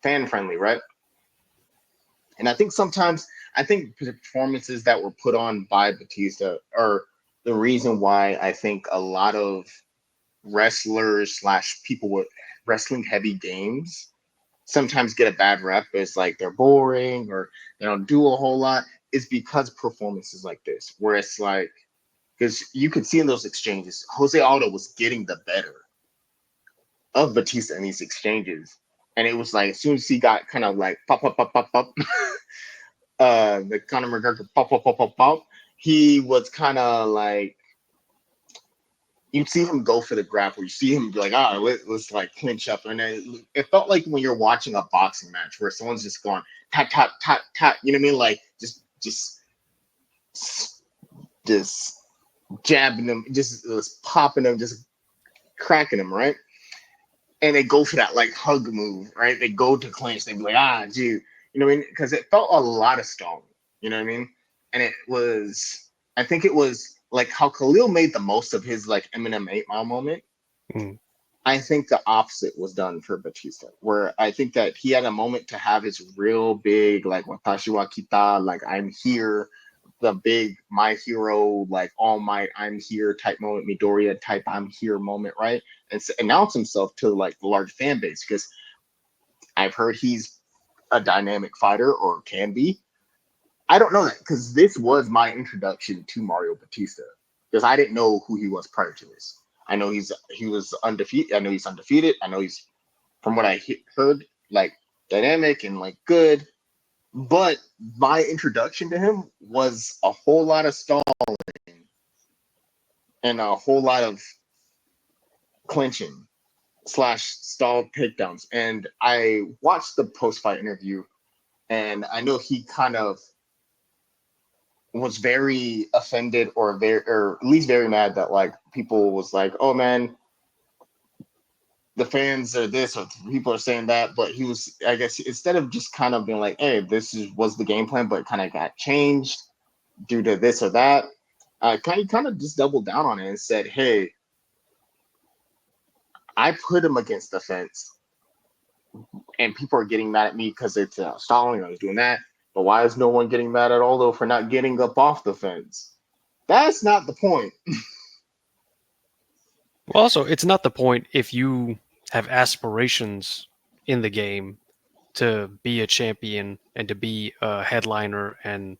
fan friendly, right? And I think performances that were put on by Batista are the reason why I think a lot of wrestlers slash people with wrestling heavy games sometimes get a bad rep as like they're boring or they don't do a whole lot, is because performances like this, where it's like, because you could see in those exchanges, Jose Aldo was getting the better of Batista in these exchanges. and it was like as soon as he got kind of like pop pop pop pop pop, the Conor McGregor pop pop pop pop pop, he was kind of like you'd see him go for the grapple. You see him be like, let's like clinch up, and then it felt like when you're watching a boxing match where someone's just going tap tap tap tap. You know what I mean? Like just jabbing them, just popping them, just cracking them, right? And they go for that like hug move, right? They go to clinch. They be like, dude, you know what I mean? Because it felt a lot of stalling, you know what I mean? And it was, I think it was like how Khalil made the most of his like Eminem 8 Mile moment. Mm. I think the opposite was done for Batista, where I think that he had a moment to have his real big, like Watashi wa Kita, like I'm here, the big my hero, like all might, I'm here type moment, Midoriya type I'm here moment, right? And announce himself to like the large fan base because I've heard he's a dynamic fighter or can be. I don't know that because this was my introduction to Mario Batista because I didn't know who he was prior to this. I know he was undefeated. I know he's undefeated. I know he's from what I heard like dynamic and like good. But my introduction to him was a whole lot of stalling and a whole lot of clinching slash stall takedowns. And I watched the post fight interview, and I know he kind of was very offended or at least very mad that like people was like, oh man, the fans are this or people are saying that. But he was, I guess, instead of just kind of being like, hey, was the game plan, but it kind of got changed due to this or that. Kind of just doubled down on it and said, hey, I put him against the fence, and people are getting mad at me because it's stalling. I was doing that, but why is no one getting mad at Aldo for not getting up off the fence? That's not the point. Well, also, it's not the point if you have aspirations in the game to be a champion and to be a headliner and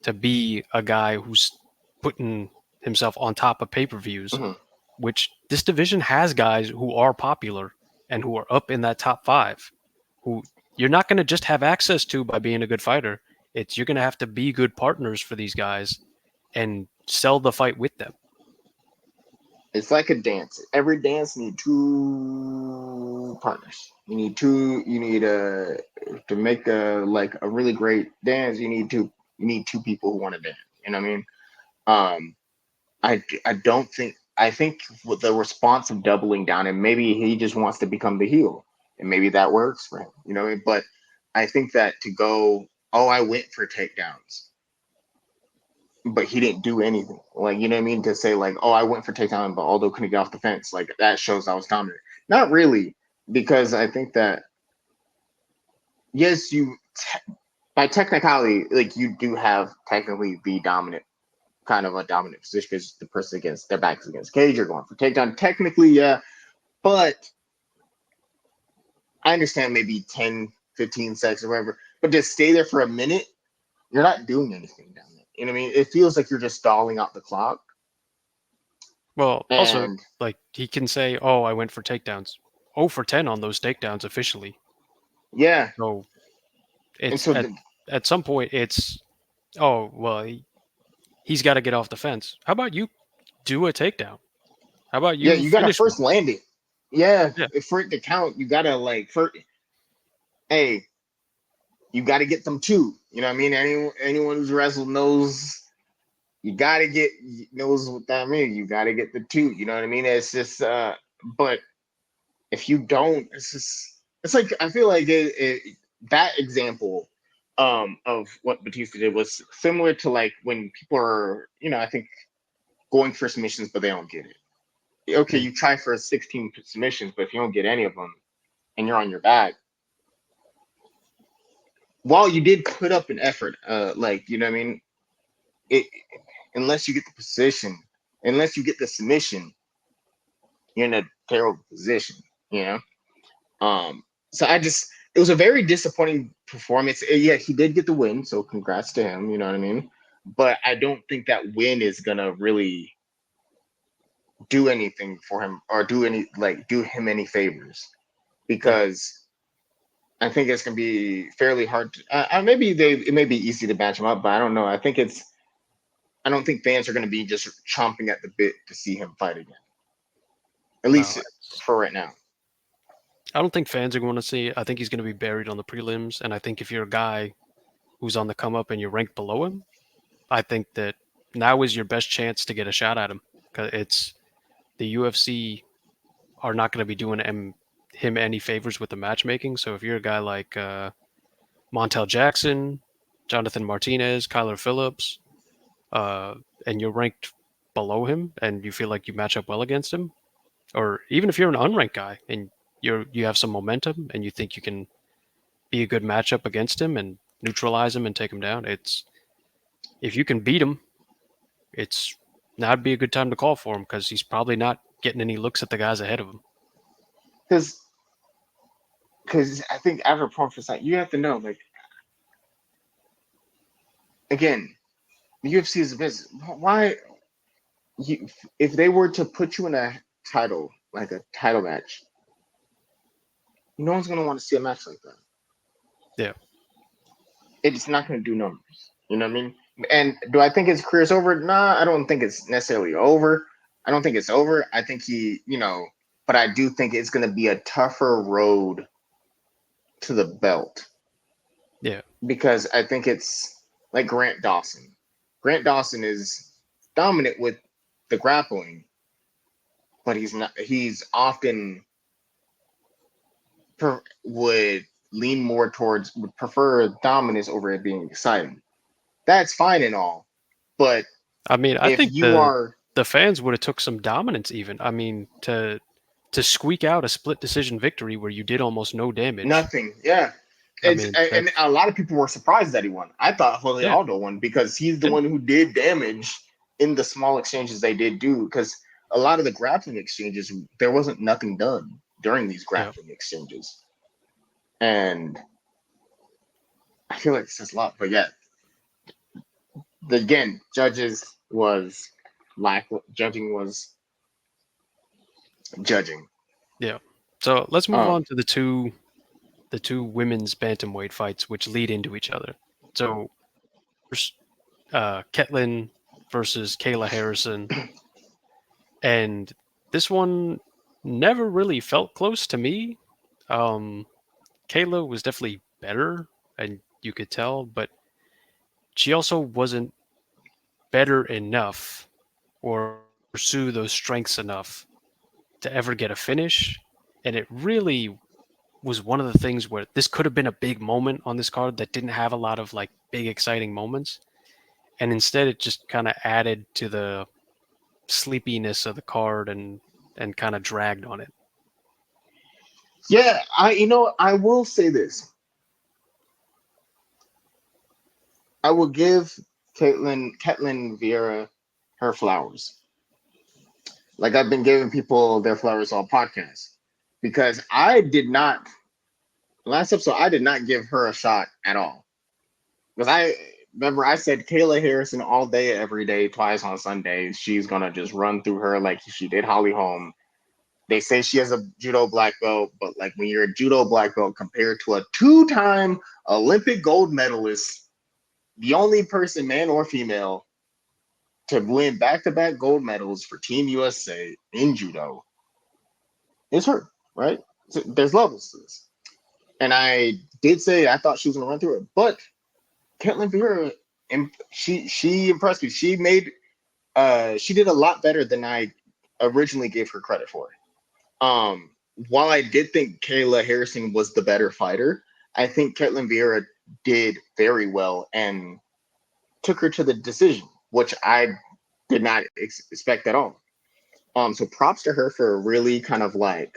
to be a guy who's putting himself on top of pay-per-views, Mm-hmm. which this division has guys who are popular and who are up in that top 5 who you're not going to just have access to by being a good fighter. It's you're going to have to be good partners for these guys and sell the fight with them. It's like a dance. Every dance need two partners. You need two. You need to make a like a really great dance. You need two people who want to dance. You know what I mean? Um, I don't think I think with the response of doubling down, and maybe he just wants to become the heel, and maybe that works for him. You know, but I think that to go, oh, I went for takedowns, but he didn't do anything. Like, you know what I mean? To say like, oh, I went for takedown, but Aldo couldn't get off the fence. Like that shows I was dominant. Not really, because I think that yes, by technicality, like you do have technically the dominant kind of a dominant position because the person against their backs against cage, you're going for takedown. Technically, yeah, but I understand maybe 10, 15 seconds or whatever, but just stay there for a minute, you're not doing anything down there. You know what I mean? It feels like you're just stalling out the clock. Well, also, And like he can say, "Oh, I went for takedowns." 0 for 10 on those takedowns officially. yeah, So and it's so at some point it's oh well he's got to get off the fence. How about you do a takedown? How about yeah, you you gotta finish one? first land it. Yeah, Yeah, for it to count, you gotta like first. Hey, you gotta get them two. You know what I mean? Anyone who's wrestled knows you gotta get knows what that means. You gotta get the two. You know what I mean? It's just but if you don't, it's like I feel like that example of what Batista did was similar to like when people are, I think going for submissions but they don't get it. Okay, mm, you try for 16 submissions, but if you don't get any of them and you're on your back, while you did put up an effort, like you know what I mean, it unless you get the position, unless you get the submission, you're in a terrible position, you know. So it was a very disappointing performance. Yeah, he did get the win, so congrats to him. You know what I mean? But I don't think that win is gonna really do anything for him or do him any favors yeah. because I think it's gonna be fairly hard. Maybe it may be easy to match him up, but I don't know. I don't think fans are gonna be just chomping at the bit to see him fight again. At No, least for right now. I don't think fans are going to see it. I think he's going to be buried on the prelims, and I think if you're a guy who's on the come up and you're ranked below him, I think that now is your best chance to get a shot at him because it's the UFC are not going to be doing him any favors with the matchmaking. So if you're a guy like Montel Jackson, Jonathan Martinez, Kyler Phillips, uh, and you're ranked below him and you feel like you match up well against him, or even if you're an unranked guy and you have some momentum and you think you can be a good matchup against him and neutralize him and take him down, it's if you can beat him, it's now'd be a good time to call for him because he's probably not getting any looks at the guys ahead of him. Because I think after performance, you have to know, like, again, the UFC is a business. Why, if they were to put you in a title, like a title match, no one's gonna want to see a match like that. Yeah. It's not gonna do numbers. You know what I mean? And do I think his career's over? Nah, I don't think it's necessarily over. I don't think it's over. I think but I do think it's gonna be a tougher road to the belt. Yeah. Because I think it's like Grant Dawson. Grant Dawson is dominant with the grappling, but he's not. He's often would lean more towards would prefer dominance over it being exciting. That's fine and all, but I mean, I if think you are the fans would have took some dominance even. I mean, to squeak out a split decision victory where you did almost no damage. nothing, yeah, I mean, and that's a lot of people were surprised that he won. I thought Jose yeah. Aldo won because he's the And one who did damage in the small exchanges they did do. Because a lot of the grappling exchanges, there wasn't nothing done during these yeah. grappling exchanges, and I feel like it says a lot. But yeah, again, judging was judging. Yeah. So let's move Um, on to the two women's bantamweight fights, which lead into each other. So first, Ketlin versus Kayla Harrison, and this one never really felt close to me. Um, Kayla was definitely better, and you could tell, but she also wasn't better enough or pursue those strengths enough to ever get a finish. And it really was one of the things where this could have been a big moment on this card that didn't have a lot of like big exciting moments. And instead it just kind of added to the sleepiness of the card and kind of dragged on it. yeah, I will say this. I will give Ketlin Vieira her flowers. Like I've been giving people their flowers all podcast because I did not last episode I did not give her a shot at all. Because I remember I said Kayla Harrison all day, every day, twice on Sundays. She's gonna just run through her like she did Holly Holm. They say she has a judo black belt, but like when you're a judo black belt compared to a two-time Olympic gold medalist, the only person, man or female, to win back-to-back gold medals for Team USA in judo is her, right? So there's levels to this. And I did say I thought she was gonna run through it, but Ketlin Vieira, she impressed me. She did a lot better than I originally gave her credit for. Um, while I did think Kayla Harrison was the better fighter, I think Ketlin Vieira did very well and took her to the decision, which I did not expect at all. So props to her for really kind of like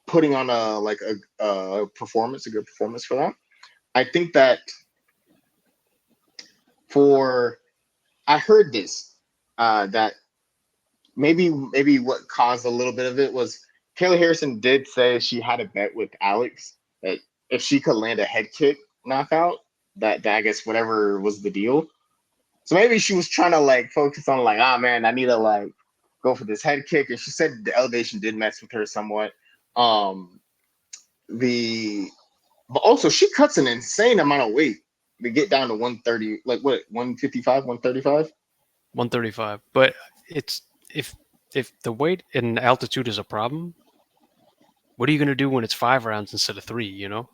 putting on a performance, a good performance for that. I think that for I heard this that maybe what caused a little bit of it was Kayla Harrison did say she had a bet with Alex that if she could land a head kick knockout, that I guess whatever was the deal. So maybe she was trying to like focus on like, ah man, I need to like go for this head kick. And she said the elevation did mess with her somewhat. Um, the but also she cuts an insane amount of weight to get down to 130, like what, 155, 135. 135. But it's if the weight and altitude is a problem, what are you gonna do when it's 5 rounds instead of three? You know.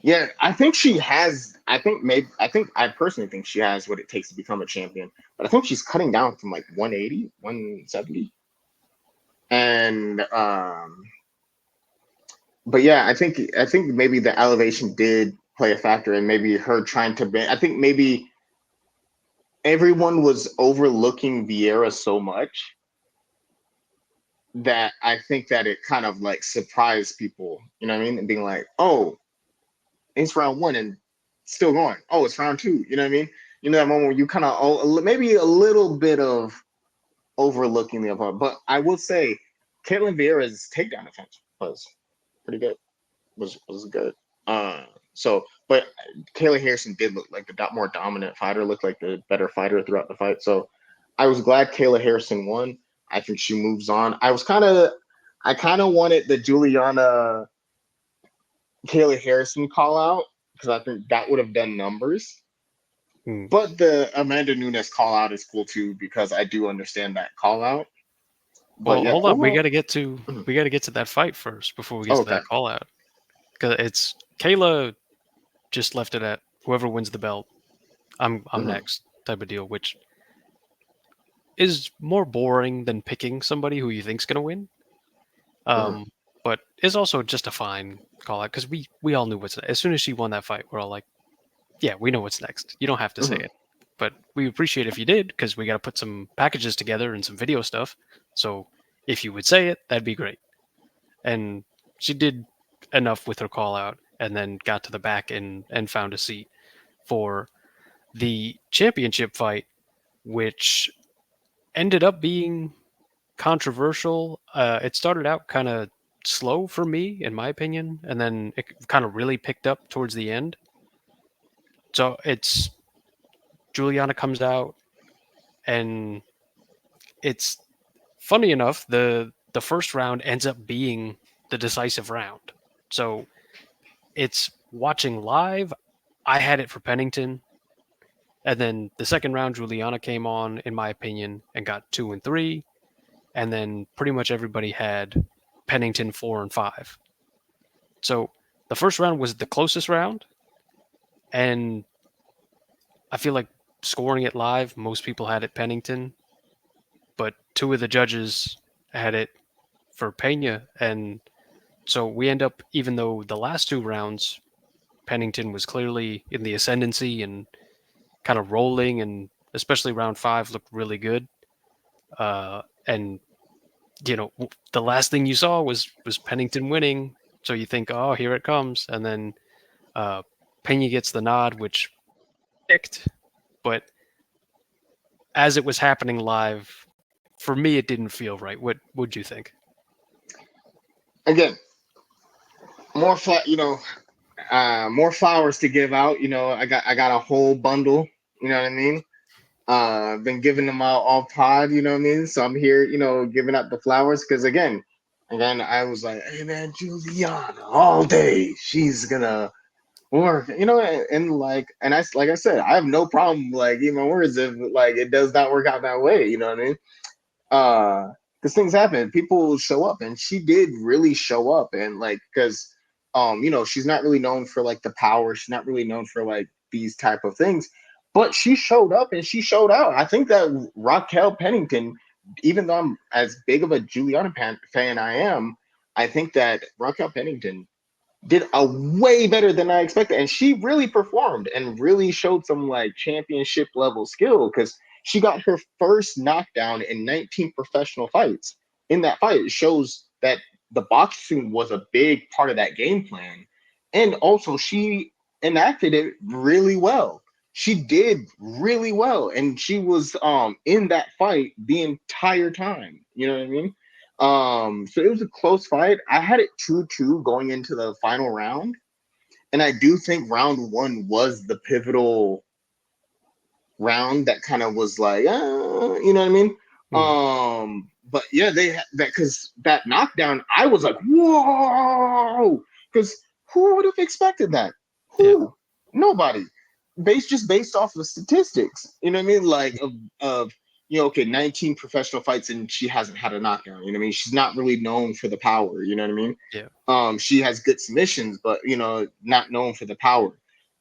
Yeah, I think she has. I think maybe. I think I personally think she has what it takes to become a champion. But I think she's cutting down from like 180, 170, and but yeah, I think maybe the elevation did play a factor, and maybe her trying to. I think maybe everyone was overlooking Vieira so much that I think that it kind of like surprised people. You know what I mean? And being like, oh, it's round one and still going. Oh, it's round two. You know what I mean? You know that moment where you kind of maybe a little bit of overlooking the opponent. But I will say, Caitlin Vieira's takedown defense was pretty good. Was good. But Kayla Harrison did look like the more dominant fighter, looked like the better fighter throughout the fight. So I was glad Kayla Harrison won. I think she moves on. I kind of wanted the Juliana Kayla Harrison call out because I think that would have done numbers. Hmm. But the Amanda Nunes call out is cool too because I do understand that call out. But Well, yeah, hold on. We overall, got to get to we got to get to that fight first before we get oh, to okay. that call out. Because it's Kayla just left it at whoever wins the belt. I'm Mhm, next type of deal, which is more boring than picking somebody who you think's gonna win. mhm, Um, but is also just a fine call out because we all knew what's as soon as she won that fight, we're all like, yeah, we know what's next. You don't have to say mhm, it, but we appreciate if you did because we got to put some packages together and some video stuff. So if you would say it, that'd be great. And she did enough with her call out, and then got to the back and found a seat for the championship fight, which ended up being controversial. It started out kind of slow for me, in my opinion, and then it kind of really picked up towards the end. So it's Juliana comes out, and it's funny enough the first round ends up being the decisive round. So it's watching live. I had it for Pennington, and then the second round Juliana came on, in my opinion, and got 2 and 3, and then pretty much everybody had Pennington 4 and 5. So the first round was the closest round, and I feel like scoring it live, most people had it Pennington, but two of the judges had it for Pena, and so we end up, even though the last 2 rounds Pennington was clearly in the ascendancy and kind of rolling, and especially round 5 looked really good. And the last thing you saw was Pennington winning, so you think, oh, here it comes, and then uh, Pena gets the nod, which picked, but as it was happening live, for me, it didn't feel right. What would you think? again, more more flowers to give out. I got a whole bundle. You know what I mean? I've been giving them out all pod. You know what I mean? So I'm here, giving out the flowers because again, I was like, hey man, Juliana, all day she's gonna work. And I said, I have no problem like my words if like it does not work out that way. You know what I mean? Because things happen, people show up, and she did really show up, and like because she's not really known for like the power, she's not really known for like these type of things, but she showed up and she showed out. I think that Raquel Pennington, even though I'm as big of a Juliana fan I am, I think that Raquel Pennington did a way better than I expected. And she really performed and really showed some like championship level skill because she got her first knockdown in 19 professional fights. In that fight, it shows that the boxing was a big part of that game plan. And also, she enacted it really well. She did really well. And she was in that fight the entire time. You know what I mean? So it was a close fight. I had it 2-2 going into the final round. And I do think round one was the pivotal round that kind of was like, you know what I mean? Hmm. But yeah, they had that because that knockdown, I was like, whoa, because Who would have expected that? Yeah. Who? Nobody. Based off of statistics. You know what I mean? Like of okay, 19 professional fights and she hasn't had a knockdown. You know what I mean? She's not really known for the power. You know what I mean? Yeah. She has good submissions, but not known for the power.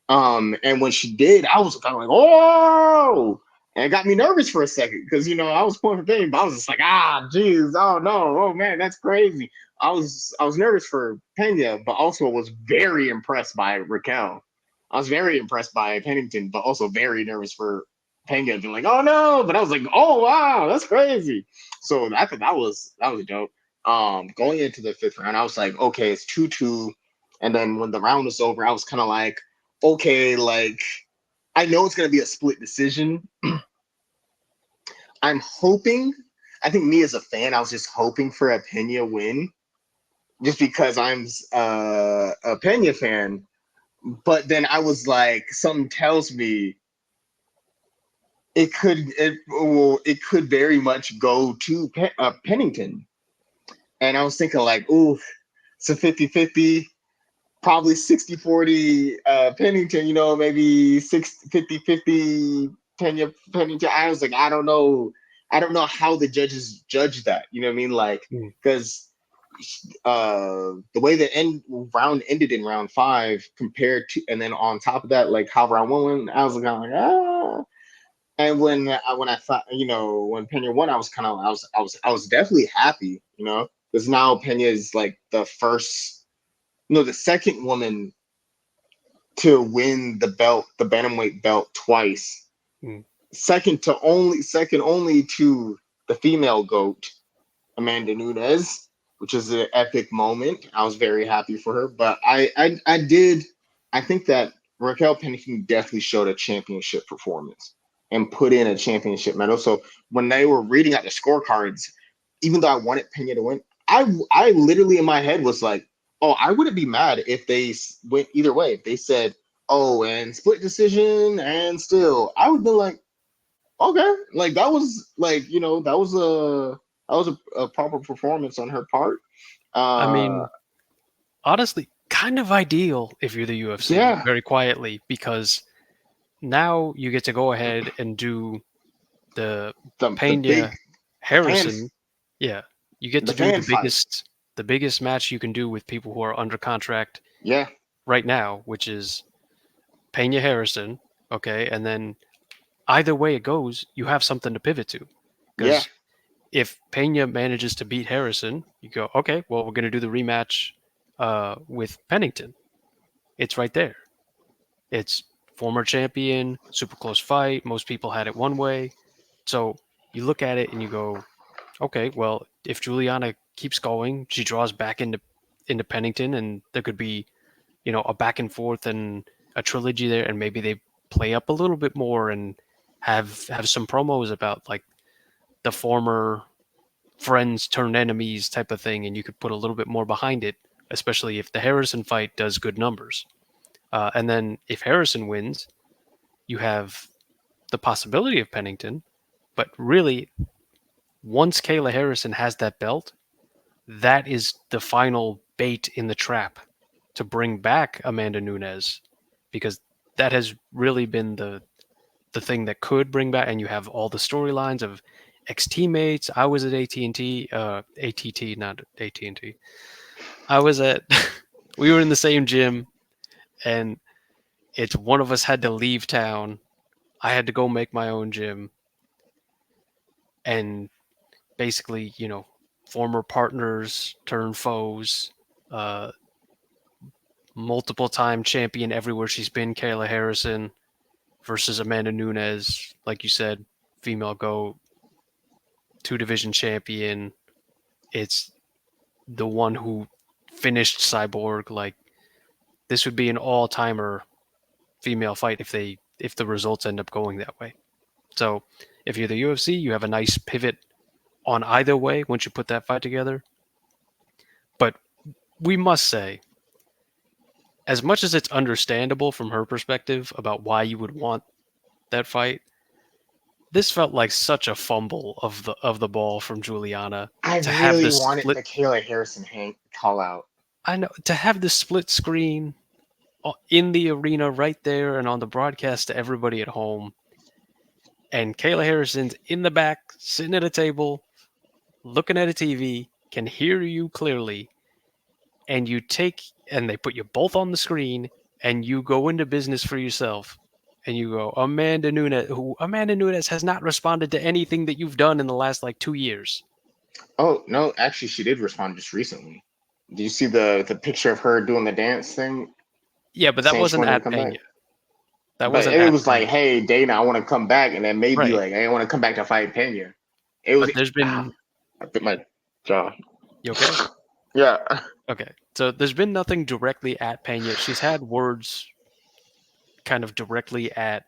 And when she did, I was kind of like, oh, and it got me nervous for a second because I was pulling for pain, but I was just like, geez, oh no, oh man, that's crazy. I was nervous for Pena, but also was very impressed by Raquel. I was very impressed by Pennington, but also very nervous for Pena. Being like, oh no, but I was like, oh wow, that's crazy. So I thought that was dope. Going into the fifth round, I was like, okay, it's 2-2. And then when the round was over, I was kind of like, okay, like I know it's gonna be a split decision. I'm hoping. I think me as a fan, I was just hoping for a Pena win, just because I'm a Pena fan. But then I was like, something tells me it could very much go to Pennington. And I was thinking like, ooh, it's a 50-50, probably 60-40 Pennington, maybe 50-50 Pennington. I was like, I don't know. I don't know how the judges judge that. You know what I mean? Like, Mm. because the way the round ended in round five compared to, and then on top of that, like how round one went, I was like, And when I thought, when Pena won, I was kind of, I was definitely happy, because now Pena is like the first, no, the second woman to win the belt, the bantamweight belt twice. Mm. Second only to the female goat, Amanda Nunes, which is an epic moment. I was very happy for her, but I think that Raquel Pennington definitely showed a championship performance and put in a championship medal. So when they were reading out the scorecards, even though I wanted Pena to win, I literally in my head was like, oh, I wouldn't be mad if they went either way. If they said, oh, and split decision and still, I would be like, okay, like that was like that was a proper performance on her part. I Uh, mean, honestly, kind of ideal if you're the UFC, yeah, very quietly, because now you get to go ahead and do the the big Pena fan Harrison. Yeah, you get the to do fan fight. the biggest match you can do with people who are under contract Yeah, right now, which is Pena Harrison. Okay, and then either way it goes, you have something to pivot to. yeah, Because if Pena manages to beat Harrison, you go, okay, well, we're going to do the rematch with Pennington. It's right there. It's former champion, super close fight. Most people had it one way. So you look at it and you go, okay, well, if Juliana keeps going, she draws back into Pennington, and there could be, a back and forth and a trilogy there, and maybe they play up a little bit more and have some promos about like the former friends turned enemies type of thing, and you could put a little bit more behind it, especially if the Harrison fight does good numbers. And then if Harrison wins, you have the possibility of Pennington, but really, once Kayla Harrison has that belt, that is the final bait in the trap to bring back Amanda Nunes, because that has really been the thing that could bring back, and you have all the storylines of ex teammates. I was at AT&T, ATT, not AT&T. I was at, we were in the same gym, and it's one of us had to leave town. I had to go make my own gym, and basically, former partners turn foes, uh, multiple time champion everywhere she's been, Kayla Harrison versus Amanda Nunes, like you said, female GOAT, two division champion. It's the one who finished Cyborg. Like, this would be an all timer female fight if the results end up going that way. So if you're the UFC, you have a nice pivot on either way once you put that fight together. But we must say, as much as it's understandable from her perspective about why you would want that fight, this felt like such a fumble of the ball from Juliana I to have really the wanted split. the Kayla Harrison call out. I know to have the split screen in the arena right there and on the broadcast to everybody at home, and Kayla Harrison's in the back, sitting at a table, looking at a TV, can hear you clearly, and and they put you both on the screen, and you go into business for yourself, and you go, Amanda Nunes has not responded to anything that you've done in the last like 2 years. Oh no, actually, she did respond just recently. Do you see the picture of her doing the dance thing, Yeah, but that saying she wasn't wanted to at come back? Pena. That But wasn't it at was like, Pena. hey, Dana, I want to come back, and then maybe Right. like, I want to come back to fight Pena. It was But there's been I bit my jaw. you okay? Yeah. Okay. So there's been nothing directly at Pena. She's had words kind of directly at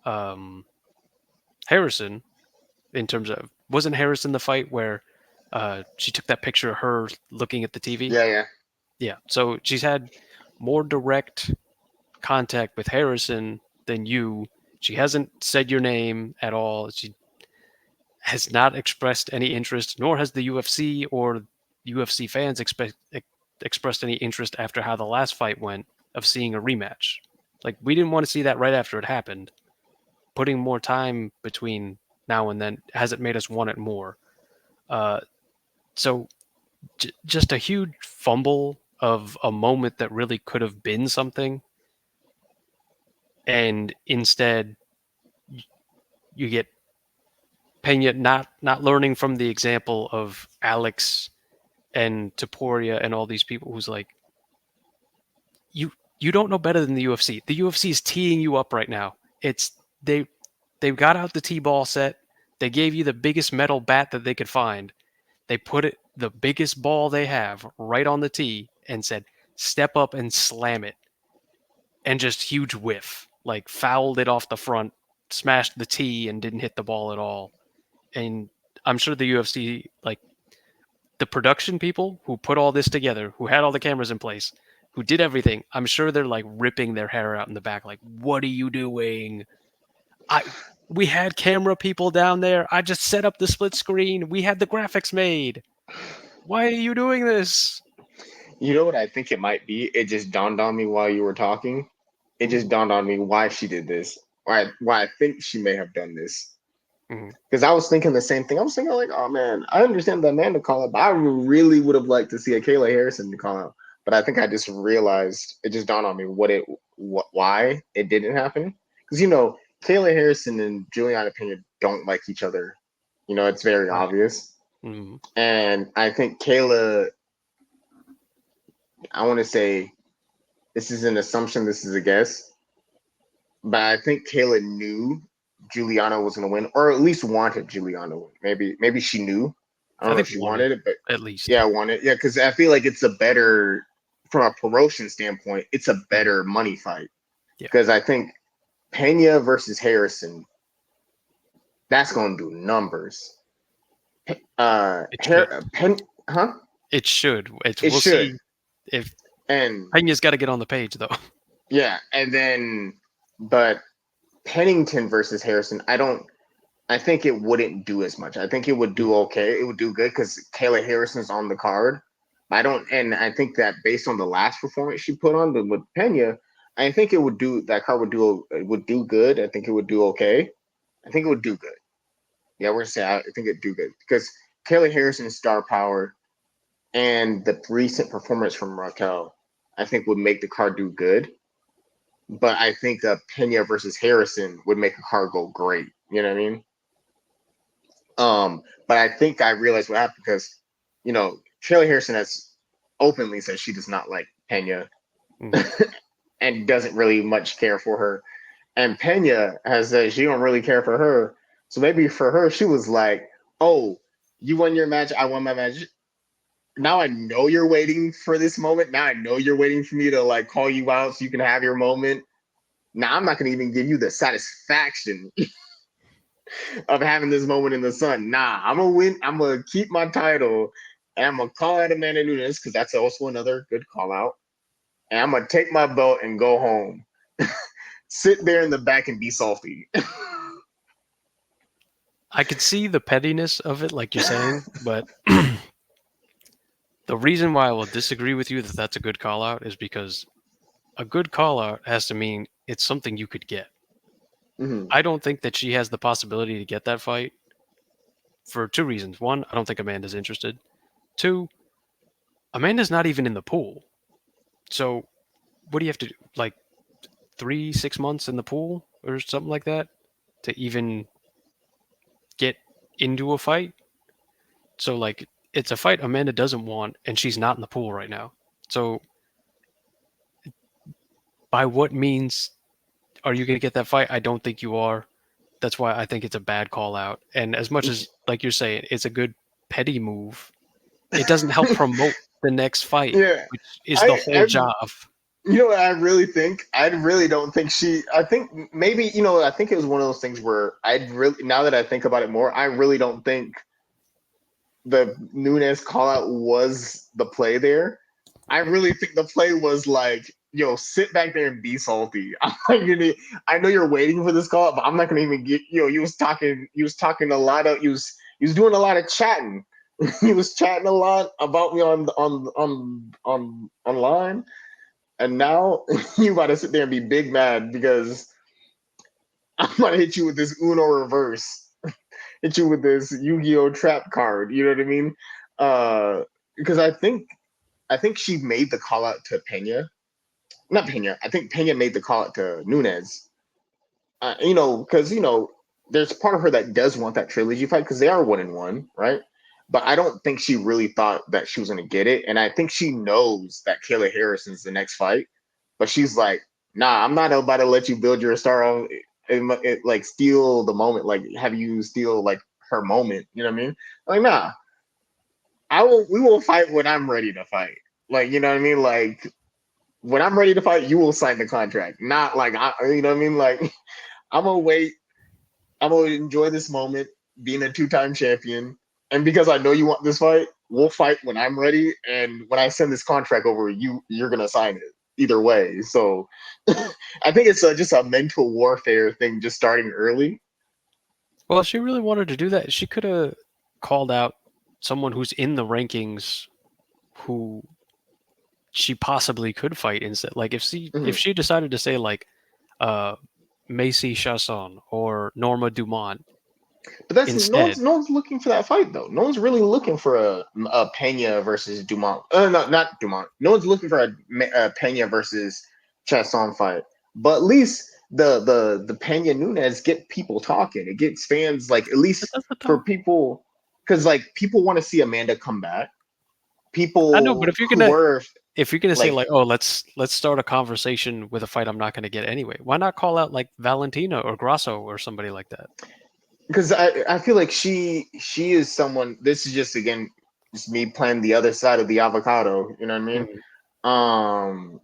um, Harrison in terms of wasn't Harrison the fight where she took that picture of her looking at the TV? Yeah, yeah. Yeah. So she's had more direct contact with Harrison than you. She hasn't said your name at all. She has not expressed any interest, nor has the UFC or UFC fans expressed any interest after how the last fight went of seeing a rematch. Like, we didn't want to see that right after it happened. Putting more time between now and then hasn't made us want it more. Uh, so, just a huge fumble of a moment that really could have been something. And instead, you get Pena not learning from the example of Alex and Taporia and all these people who's like, you you don't know better than the UFC. The UFC is teeing you up right now. It's they they've got out the T-ball set. They gave you the biggest metal bat that they could find. They put the biggest ball they have right on the tee and said, "Step up and slam it." And just huge whiff. Like fouled it off the front, smashed the tee and didn't hit the ball at all. And I'm sure the UFC, like the production people who put all this together, who had all the cameras in place, who did everything, I'm sure they're like ripping their hair out in the back, like, "What are you doing? I we had camera people down there. I just set up the split screen. We had the graphics made. Why are you doing this?" You know what I think it might be? It just dawned on me while you were talking. It just Ooh. dawned on me why she did this. Why I think she may have done this. Mhm. Because I was thinking the same thing. I was thinking like, oh man, I understand the Amanda call out, but I really would have liked to see a Kayla Harrison to call out. But I think I just realized it just dawned on me why it didn't happen. Because Kayla Harrison and Juliana Pena don't like each other. It's very Right. obvious. Mhm. And I think Kayla, I want to say this is an assumption, this is a guess, but I think Kayla knew Juliana was going to win, or at least wanted Juliana to win. Maybe she knew. I I don't know think if she wanted, wanted it, but at least. yeah, wanted. Yeah, because I feel like it's a better, from a promotion standpoint, it's a Mhm. better money fight. Yeah. Because I think Pena versus Harrison, that's going to do numbers. It should. Huh? It should. It We'll should. see if And Pena's got to get on the page, though. yeah, and then, but Pennington versus Harrison, I think it wouldn't do as much. I think it would do okay. It would do good because Kayla Harrison's on the card. And I think that based on the last performance she put on with Pena, I think that card would do good. I think it would do okay. I think it would do good. Yeah, we're gonna say I think it'd do good because Kayla Harrison's star power and the recent performance from Raquel, I think would make the card do good. But I think Pena versus Harrison would make a card go great. You know what I mean? But I think I realized what happened because, Shirley Harrison has openly said she does not like Pena Mhm. and doesn't really much care for her. And Pena has said she don't really care for her. So maybe for her, she was like, "Oh, you won your match, I won my match. Now I know you're waiting for this moment. Now I know you're waiting for me to like call you out so you can have your moment. Now I'm not gonna even give you the satisfaction of having this moment in the sun. Nah, I'm gonna win. I'm gonna keep my title, and I'm gonna call out Amanda Nunes because that's also another good call out. And I'm gonna take my belt and go home, sit there in the back and be salty." I could see the pettiness of it, like you're saying, but the The reason why I will disagree with you that that's a good call out is because a good call out has to mean it's something you could get. Hmm. I don't think that she has the possibility to get that fight for two reasons. One, I don't think Amanda's interested. Two, Amanda's not even in the pool. So what do you have to do? Like 3, 6 months in the pool or something like that to even get into a fight? So like it's a fight Amanda doesn't want and she's not in the pool right now. So by what means are you going to get that fight? I don't think you are. That's why I think it's a bad call out. And as much as like you're saying, it's a good petty move, it doesn't help promote the next fight, Yeah, which is the I, whole I, job. you know what I really think? I really don't think she. I think maybe I think it was one of those things where I'd really now that I think about it more, I really don't think the Nunes call out was the play there. I really think the play was like, sit back there and be salty. I'm not gonna. I know you're waiting for this call out, but I'm not gonna even get. He was talking a lot of. He was doing a lot of chatting. He was chatting a lot about me on online, and now you about to sit there and be big mad because I'm gonna hit you with this Uno reverse, hit you with this Yu-Gi-Oh trap card. You know what I mean? Because I think she made the call out to Pena, not Pena. I think Pena made the call out to Nunes. Because there's part of her that does want that trilogy fight because they are 1-1, right? But I don't think she really thought that she was going to get it, and I think she knows that Kayla Harrison's the next fight, but she's like, "Nah, I'm not about to let you build your star on like steal the moment, like have you steal like her moment." You know what I mean? Like, nah, I will. We will fight when I'm ready to fight. Like, you know what I mean? Like, when I'm ready to fight, you will sign the contract. Not like you know what I mean? Like, I'm gonna wait. I'm gonna enjoy this moment, being a two-time champion, and because I know you want this fight, we'll fight when I'm ready. And when I send this contract over, you're gonna sign it either way. So, I think it's just a mental warfare thing, just starting early. Well, if she really wanted to do that, she could have called out someone who's in the rankings who she possibly could fight instead. Like if Mhm. she decided to say like uh Macy Chasson or Norma Dumont But that's instead. no one's looking for that fight though. No one's really looking for a Pena versus Dumont. No, not Dumont. No one's looking for a Pena versus Chasson fight. But at least the Pena Nunes get people talking. It gets fans like at That least doesn't for though. people because like people want to see Amanda come back. I know, but People if you're who gonna were if you're gonna say like like, oh, let's start a conversation with a fight I'm not gonna get anyway, why not call out like Valentina or Grasso or somebody like that? because I feel like she is someone. This is just again just me playing the other side of the avocado. You know what I mean? Mhm.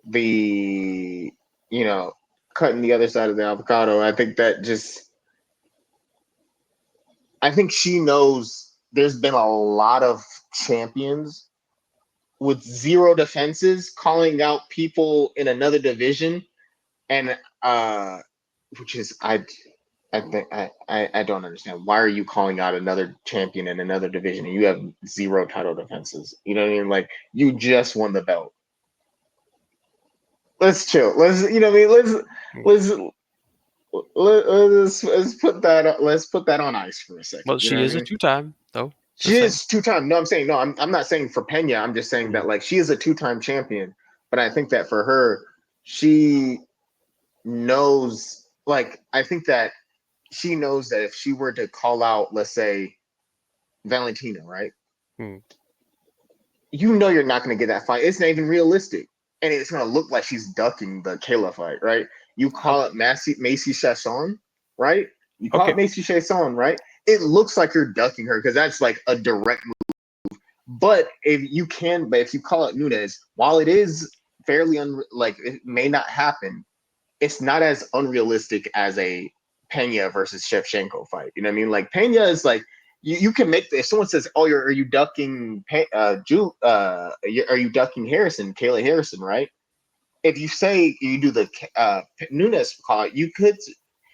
The you know cutting the other side of the avocado. I think she knows there's been a lot of champions with zero defenses calling out people in another division, and which is I think I don't understand. Why are you calling out another champion in another division and you have zero title defenses? You know what I mean? Like, you just won the belt. Let's chill. Let's you know what I mean. Let's let's put that on ice for a Well, second. You know she what I is a mean? two-time though. She Just saying. is two-time. No, I'm saying no. I'm not saying for Pena. I'm just saying Mhm. that like she is a two-time champion. But I think that for her, she knows. Like I think that she knows that if she were to call out, let's say Valentina, right? Mhm. You know you're not going to get that fight. It's not even realistic, and it's going to look like she's ducking the Kayla fight, right? You Uh, call it Macy Chasson, right? You call okay, it Macy Chasson, right? It looks like you're ducking her because that's like a direct move. But if you call it Nunes, while it is fairly like it may not happen, it's not as unrealistic as a Pena versus Shevchenko fight. You know what I mean? Like Pena is like you can make if someone says, "Oh, are you ducking are you ducking Harrison, Kayla Harrison?" Right? If you say you do the Nunes call,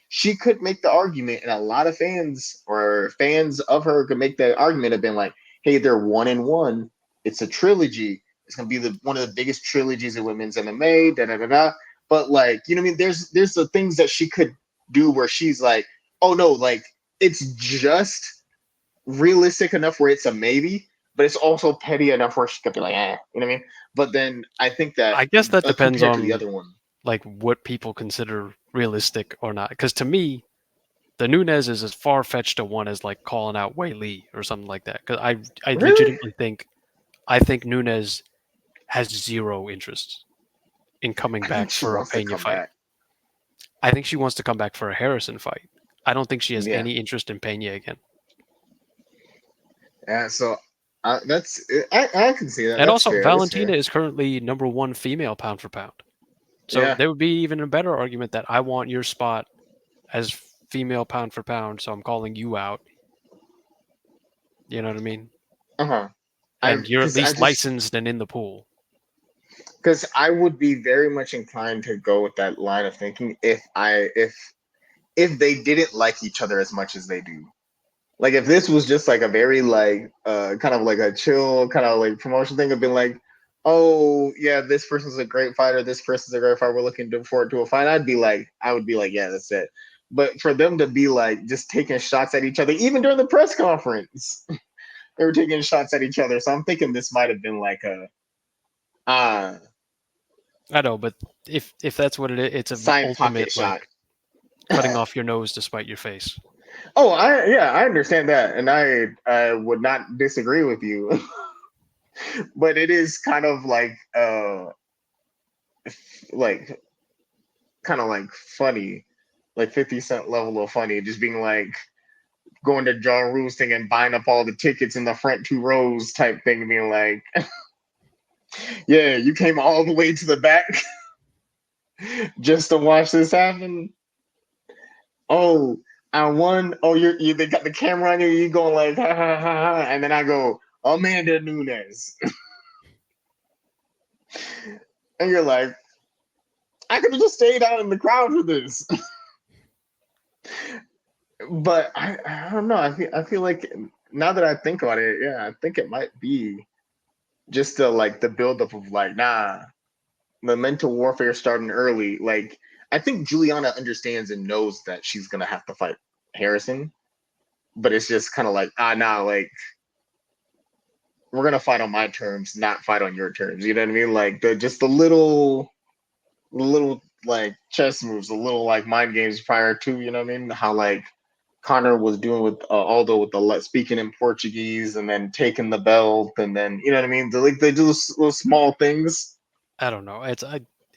she could make the argument, and a lot of fans or fans of her could make the argument of being like, "Hey, they're 1-1. It's a trilogy. It's gonna be one of the biggest trilogies in women's MMA. Da da da da. But like, you know what I mean? There's the things that she could do where she's like, oh no, like it's just realistic enough where it's a maybe, but it's also petty enough where she could be like, you know what I mean? But then I think that I guess that depends compared to the on other one, like what people consider realistic or not. Because to me, the Nunez is as far fetched a one as like calling out Wei Lee or something like that. Because I really, legitimately think I think Nunez has zero interest in coming I think back she for a wants to Pena come fight. back. I think she wants to come back for a Harrison fight. I don't think she has Yeah, any interest in Pena again. yeah. So that's I can see that. And That's also, fair. That's Valentina fair. is currently number one female pound for pound. So Yeah. there would be even a better argument that I want your spot as female pound for pound, so I'm calling you out. You know what I mean? Uh huh. I And you're at because I least just licensed and in the pool. because I would be very much inclined to go with that line of thinking if they didn't like each other as much as they do. Like if this was just like a very like kind of like a chill kind of like promotion thing of being like, oh yeah, this person's a great fighter, this person's a great fighter, we're looking forward to a fight. I would be like, yeah, that's it. But for them to be like just taking shots at each other, even during the press conference, they were taking shots at each other. So I'm thinking this might have been like a uh I know, but if that's what it is, it's an side pocket ultimate shot. like cutting off your nose to spite your face. Oh, I understand that, and I would not disagree with you, but it is kind of like kind of like funny, like 50 Cent level of funny, just being like going to John Roosting and buying up all the tickets in the front two rows type thing, being like, yeah, you came all the way to the back just to watch this happen. Oh, I won. Oh, they got the camera on you. You going like ha ha ha ha, and then I go Amanda Nunes, and you're like, I could have just stayed out in the crowd for this. But I don't know. I feel like now that I think about it, yeah, I think it might be just the buildup of like, nah, the mental warfare starting early. Like I think Juliana understands and knows that she's gonna have to fight Harrison, but it's just kind of like, nah, like we're gonna fight on my terms, not fight on your terms. You know what I mean? Like the little like chess moves, the little like mind games prior to, you know what I mean? How like Connor was doing with Aldo with the speaking in Portuguese and then taking the belt and then you know what I mean? They do those little small things. I don't know.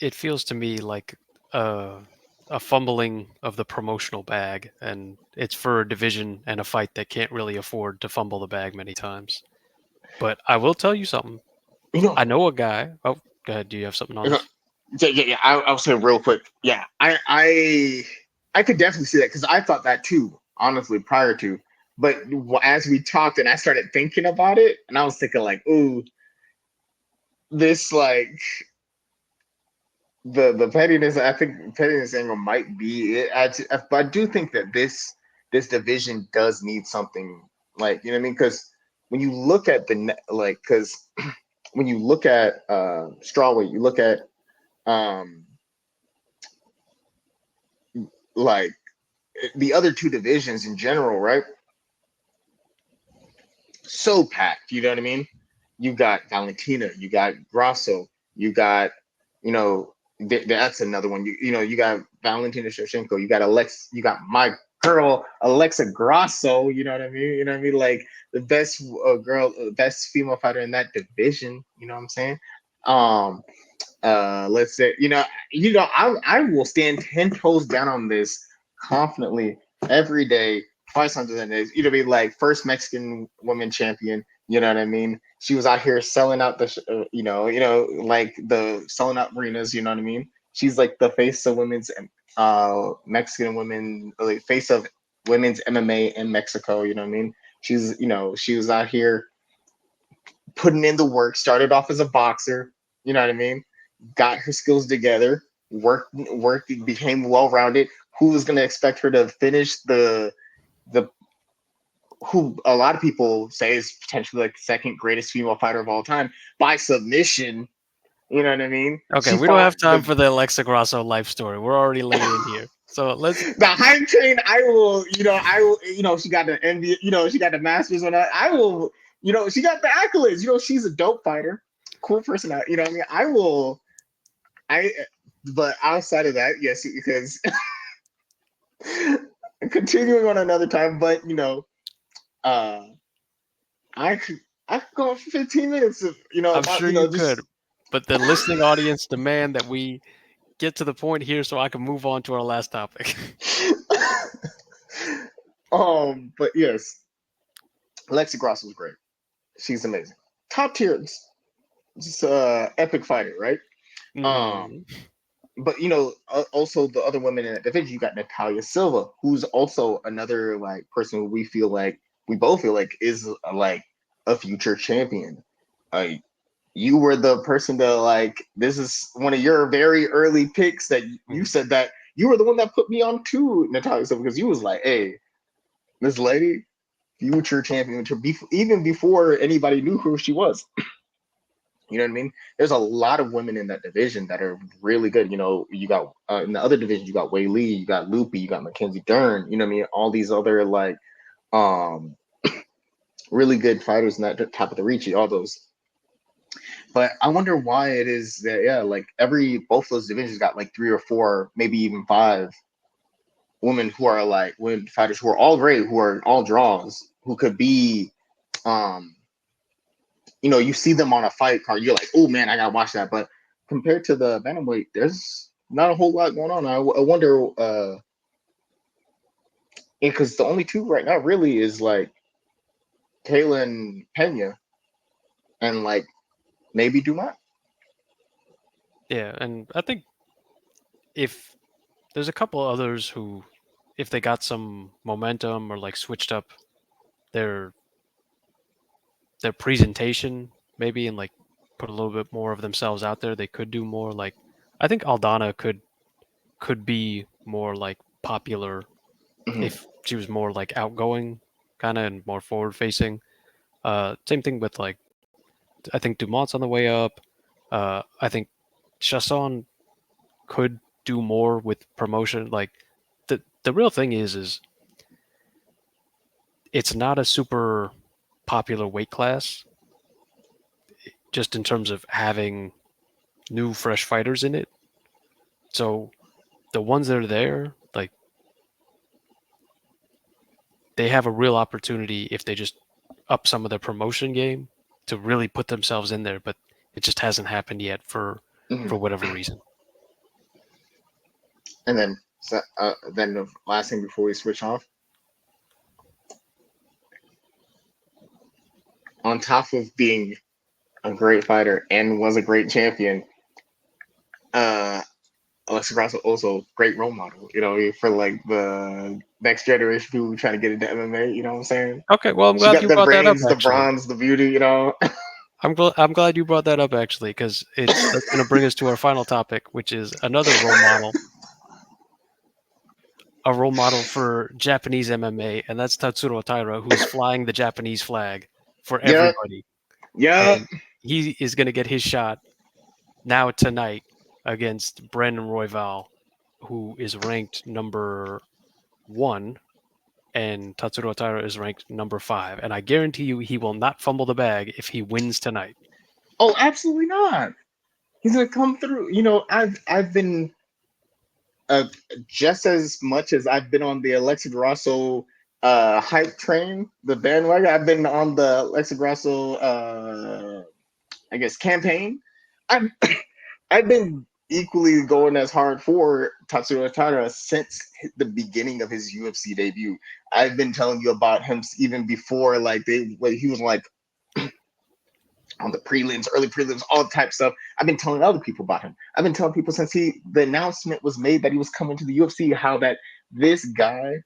It feels to me like uh, a fumbling of the promotional bag, and it's for a division and a fight that can't really afford to fumble the bag many times. But I will tell you something. You know, I know a guy. Oh, go ahead. Do you have something on you know this? yeah. I'll say real quick. Yeah, I could definitely see that because I thought that too, honestly, prior to. But as we talked and I started thinking about it, and I was thinking like, ooh, this like the pettiness. I think pettiness angle might be it. But I do think that this division does need something like you know what I mean because when you look at like because when you look at strawweight, you look at um like the other two divisions in general, right? So packed. You know what I mean? You got Valentina, you got Grasso, you got you know that's another one. You got Valentina Shevchenko, you got you got my girl Alexa Grasso. You know what I mean? You know what I mean? Like the best best female fighter in that division. You know what I'm saying? Um, let's say I will stand 10 toes down on this confidently every day, twice on the days. Either be like first Mexican woman champion. You know what I mean? She was out here selling out like the selling out arenas. You know what I mean? She's like the face of women's Mexican women, like face of women's MMA in Mexico. You know what I mean? She was out here putting in the work. Started off as a boxer. You know what I mean? Got her skills together, worked, became well rounded. Who was going to expect her to finish the who a lot of people say is potentially like the second greatest female fighter of all time by submission. You know what I mean? Okay, She we don't fought have time for the Alexa Grasso life story. We're already late in here. So let's. the hype train. I will. She got the NBA. She got the Masters on that. I will. She got the accolades. She's a dope fighter, cool person. What I mean? I will. I. But outside of that, yes, because continuing on another time. But uh, I could go on for 15 minutes of I'm about sure you could, just. but the listening audience demand that we get to the point here so I can move on to our last topic. But yes, Alexa Grasso was great. She's amazing. Top tier, just epic fighter, right? Um, Hmm. but also the other women in that division, you got Natalia Silva, who's also another like person who we both feel like is like a future champion. Uh, you were the person that like this is one of your very early picks that you said that you were the one that put me on to Natalia Silva because you was like, hey, this lady, future champion, even before anybody knew who she was. You know what I mean? There's a lot of women in that division that are really good. You got in the other division, you got Wei Lee, you got Loopy, you got Mackenzie Dern. You know what I mean? All these other like um really good fighters in that top of the reach. All those. But I wonder why it is that like both those divisions got like three or four, maybe even five women who are like women fighters who are all great, who are all draws, who could be um you see them on a fight card, you're like, oh man, I gotta watch that. But compared to the bantamweight, there's not a whole lot going on. I wonder, because the only two right now really is like Kayla and Pena, and like maybe Dumont. Yeah, and I think if there's a couple others who, if they got some momentum or like switched up their their presentation, maybe, and like put a little bit more of themselves out there, they could do more. Like I think Aldana could be more like popular Mhm. if she was more like outgoing, kind of, and more forward facing. Same thing with like I think Dumont's on the way up. I think Chasson could do more with promotion. Like the real thing is it's not a super popular weight class, just in terms of having new fresh fighters in it. So the ones that are there, like they have a real opportunity if they just up some of their promotion game to really put themselves in there, but it just hasn't happened yet Mhm. for whatever reason. And then the last thing before we switch off, on top of being a great fighter and was a great champion, uh, Alexa Grasso also great role model, for like the next generation people trying to get into MMA. You know what I'm saying? Okay, well I'm She glad got you the brought that up brains, the actually. bronze, the beauty. I'm glad you brought that up actually because that's going to bring us to our final topic, which is another role model, a role model for Japanese MMA, and that's Tatsuro Taira, who's flying the Japanese flag for Yep, everybody, yep. and he is going to get his shot now tonight against Brandon Royval, who is ranked number 1, and Tatsuro Taira is ranked number 5. And I guarantee you, he will not fumble the bag if he wins tonight. Oh, absolutely not. He's gonna come through. I've been uh, just as much as I've been on the Alexa Grasso hype train, the bandwagon. I've been on the Alexa Grasso, I guess, campaign. I've I've been equally going as hard for Tatsuro Taira since the beginning of his UFC debut. I've been telling you about him even before, like he was like on the prelims, early prelims, all type of stuff. I've been telling other people about him. I've been telling people since the announcement was made that he was coming to the UFC, how that this guy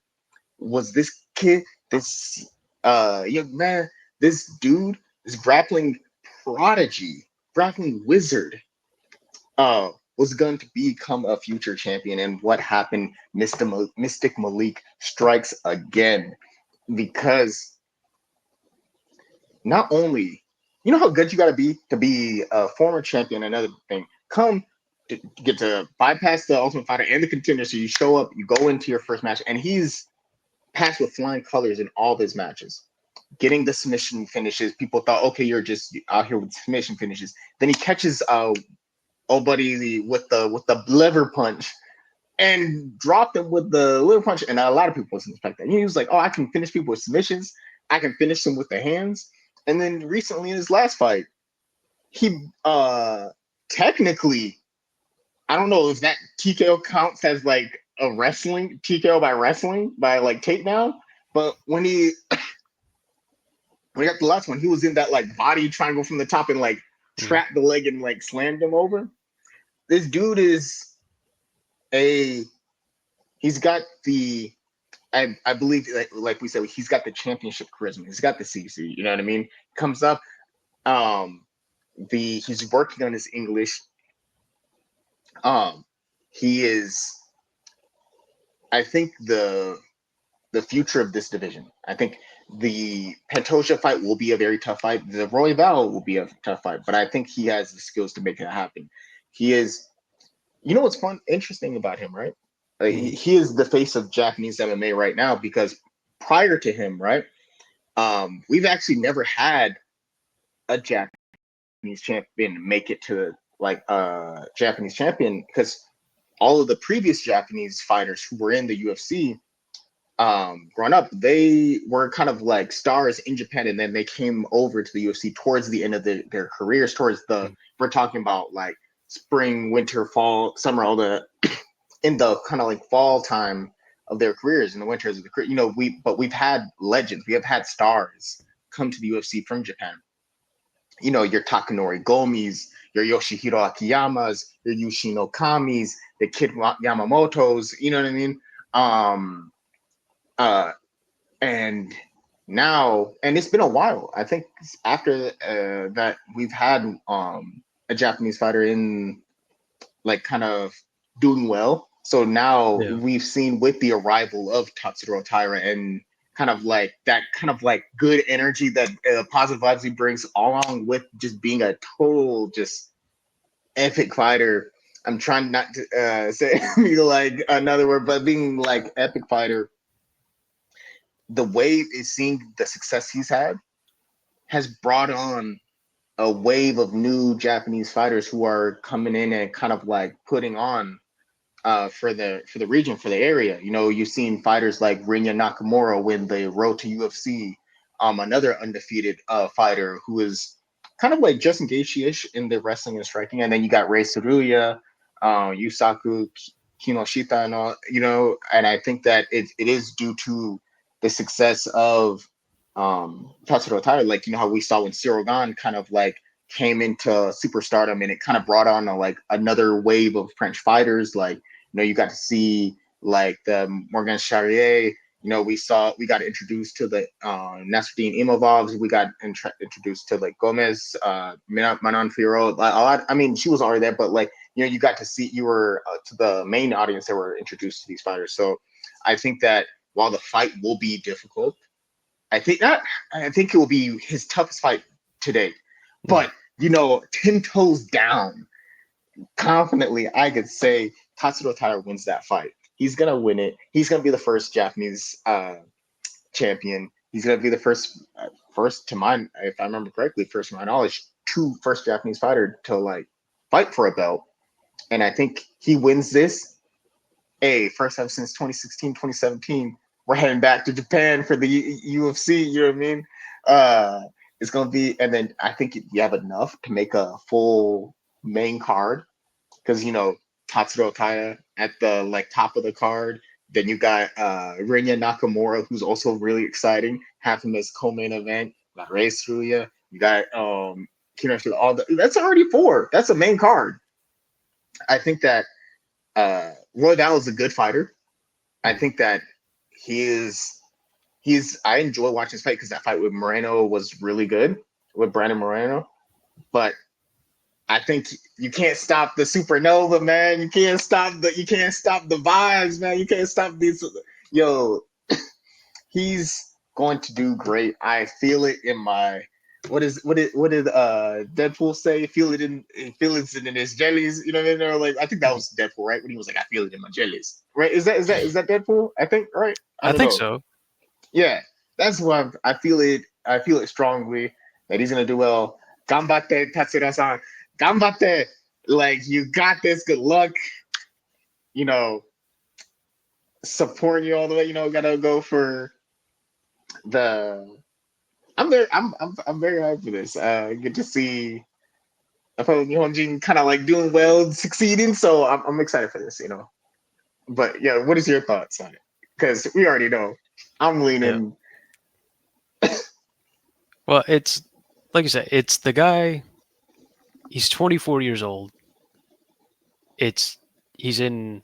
was this kid, this young man, this dude, this grappling prodigy, grappling wizard, was going to become a future champion. And what happened? Mystic Malik strikes again because. not only, you know how good you got to be a former champion. Another thing, come to get to bypass the Ultimate Fighter and the contender. So you show up, you go into your first match, and he's passed with flying colors in all of his matches. Getting the submission finishes, people thought, okay, you're just out here with submission finishes. Then he catches old buddy with the liver punch and dropped him with the liver punch. And a lot of people wasn't expect that. He was like, oh, I can finish people with submissions. I can finish them with the hands. And then recently in his last fight, he technically, I don't know if that TKO counts as like a wrestling TKO by wrestling by like takedown, but when he got the last one, he was in that like body triangle from the top and like Mm. trapped the leg and like slammed him over. This dude is a he's got the I believe like we said, he's got the championship charisma. He's got the CC, you know what I mean? Comes up, um he's working on his English. Um he is, I think, the future of this division. I think the Pantoja fight will be a very tough fight. The Royval will be a tough fight, but I think he has the skills to make it happen. He is, you know what's interesting about him, right? Mm. He is the face of Japanese MMA right now because prior to him, right, we've actually never had a Japanese champion make it to like a Japanese champion because all of the previous Japanese fighters who were in the UFC growing up, they were kind of like stars in Japan, and then they came over to the UFC towards the end of their careers. Towards the, Mm. we're talking about like spring, winter, fall, summer, all the in the kind of like fall time of their careers, in the winters of the career. You know, we've had legends, we have had stars come to the UFC from Japan. You know, your Takanori Gomis, your Yoshihiro Akiyamas, your Yushino Kamis, the Kid Yamamotos. You know what I mean? Um, uh, and now, and it's been a while. I think after that, we've had a Japanese fighter in like kind of doing well. So now Yeah. we've seen with the arrival of Tatsuro Taira and kind of like that kind of like good energy that positive vibes he brings along with just being a total just epic fighter. I'm trying not to say like another word, but being like epic fighter, the way is seeing the success he's had has brought on a wave of new Japanese fighters who are coming in and kind of like putting on for the region, for the area. You know, you've seen fighters like Rinya Nakamura win the road to UFC. Another undefeated fighter who is kind of like Justin Gaethje-ish in the wrestling and striking. And then you got Rei Tsuruya, Yusaku Kinoshita, and all. You know, and I think that it is due to the success of Tatsuro Taira. Like, you know how we saw when Cyril Gane kind of like came into superstardom, and it kind of brought on like another wave of French fighters. Like, you know, you got to see like the Morgan Charrier. You know, we got introduced to the Nasruddin Imovovs. We got introduced to like Gomez, Manon Fiorot. Like, a lot. I mean, she was already there, but like, you know, you got to see, you were to the main audience that were introduced to these fighters. So I think that while the fight will be difficult, I think it will be his toughest fight to date. Mm. But you know, 10 toes down, confidently, I could say Tatsuro Taira wins that fight. He's gonna win it. He's gonna be the first Japanese champion. He's gonna be the first to mine, if I remember correctly, first to my knowledge, first Japanese fighter to like fight for a belt. And I think he wins this. First time since 2016, 2017. We're heading back to Japan for the UFC. You know what I mean? Uh, it's gonna be, and then I think you have enough to make a full main card because you know Tatsuro Taira at the like top of the card. Then you got Rinya Nakamura, who's also really exciting. Have him as co-main event. You got Rei Tsuruya. You got Kinoshita. That's already four. That's a main card. I think that Royval is a good fighter. I Mm. think that he is. I enjoy watching his fight because that fight with Moreno was really good with Brandon Moreno. But I think you can't stop the supernova, man. You can't stop the vibes, man. You can't stop these. Yo, he's going to do great. I feel it in my what did Deadpool say? Feel it in his jellies. You know what I mean? Or like I think that was Deadpool, right? When he was like, I feel it in my jellies. Right? Is that Deadpool? I think right. I I don't think know. so. Yeah, that's why I feel it. I feel it strongly that he's gonna do well. Gambate Tatsura-san. Gambate. Like you got this. Good luck. You know, supporting you all the way. Gotta go for the. I'm very hyped for this. Good to see Nihonjin kind of like doing well, succeeding. So I'm excited for this. But yeah, what is your thoughts on it? Because we already know. I'm Yeah. leaning. Well, it's like you said, it's the guy. He's 24 years old. It's he's in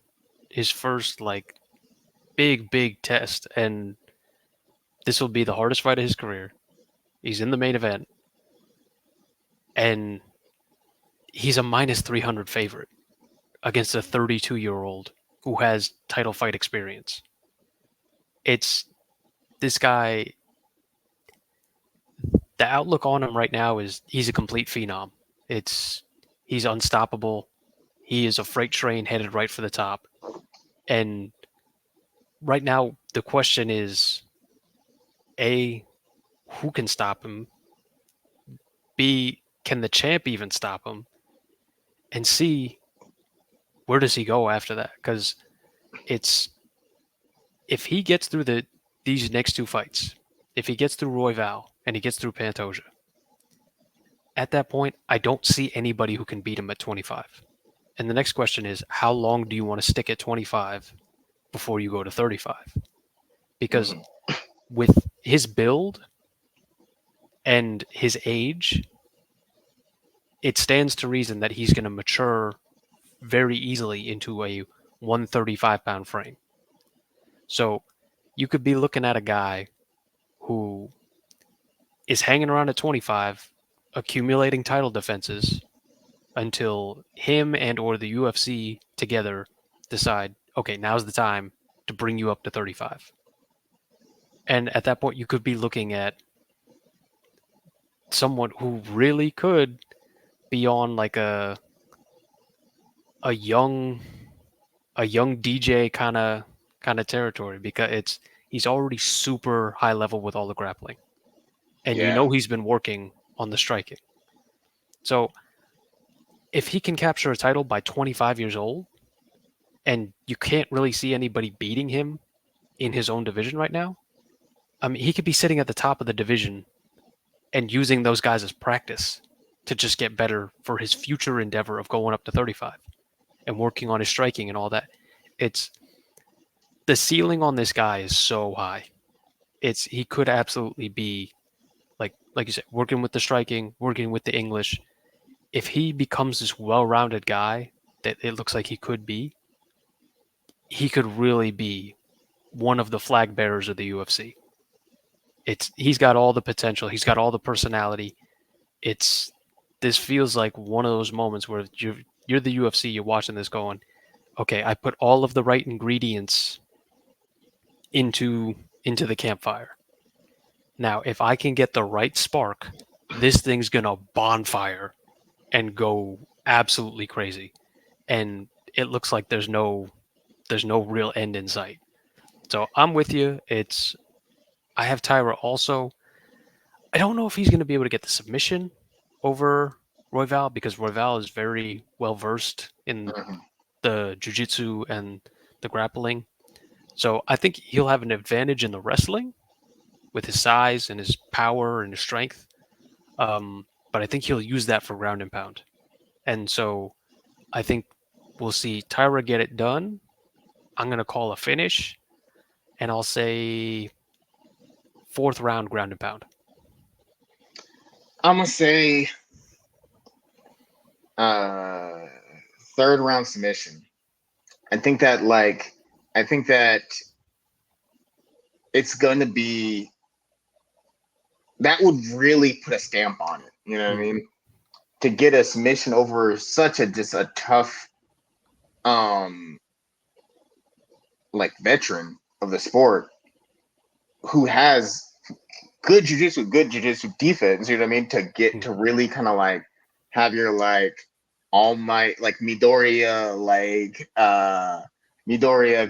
his first like big test, and this will be the hardest fight of his career. He's in the main event, and he's a minus 300 favorite against a 32-year-old who has title fight experience. It's this guy. The outlook on him right now is he's a complete phenom. It's he's unstoppable. He is a freight train headed right for the top. And right now, the question is A, who can stop him? B, can the champ even stop him? And C, where does he go after that? Because it's if he gets through these next two fights, if he gets through Royval and he gets through Pantoja, at that point, I don't see anybody who can beat him at 25. And the next question is, how long do you want to stick at 25 before you go to 35? Because Mhm. with his build and his age, it stands to reason that he's going to mature very easily into a 135-pound frame. So you could be looking at a guy who is hanging around at 25, accumulating title defenses until him and or the UFC together decide, okay, now's the time to bring you up to 35. And at that point, you could be looking at someone who really could be on like a young a young DJ kind of territory because he's already super high level with all the grappling, and Yeah. he's been working on the striking. So if he can capture a title by 25 years old, and you can't really see anybody beating him in his own division right now, I mean, he could be sitting at the top of the division and using those guys as practice to just get better for his future endeavor of going up to 35 and working on his striking and all that. It's the ceiling on this guy is so high. He could absolutely be like you said, working with the striking, working with the English. If he becomes this well-rounded guy that it looks like he could be, he could really be one of the flag bearers of the UFC. He's got all the potential, he's got all the personality. It's this feels like one of those moments where you're the UFC, you're watching this going, okay, I put all of the right ingredients into the campfire. Now, if I can get the right spark, this thing's gonna bonfire and go absolutely crazy. And it looks like there's no real end in sight. So I'm with you. I have Taira also. I don't know if he's gonna be able to get the submission over Royval because Royval is very well versed in Mhm. the jiu-jitsu and the grappling. So I think he'll have an advantage in the wrestling with his size and his power and his strength. But I think he'll use that for ground and pound. And so I think we'll see Tyra get it done. I'm going to call a finish, and I'll say fourth round ground and pound. I'm gonna say uh third round submission. I think that like I think that it's gonna be that would really put a stamp on it. You know what I Mm-hmm. mean? To get a submission over such a just a tough um like veteran of the sport who has good jujitsu defense. You know what I mean? To get to really kind of like have your like all might like Midoriya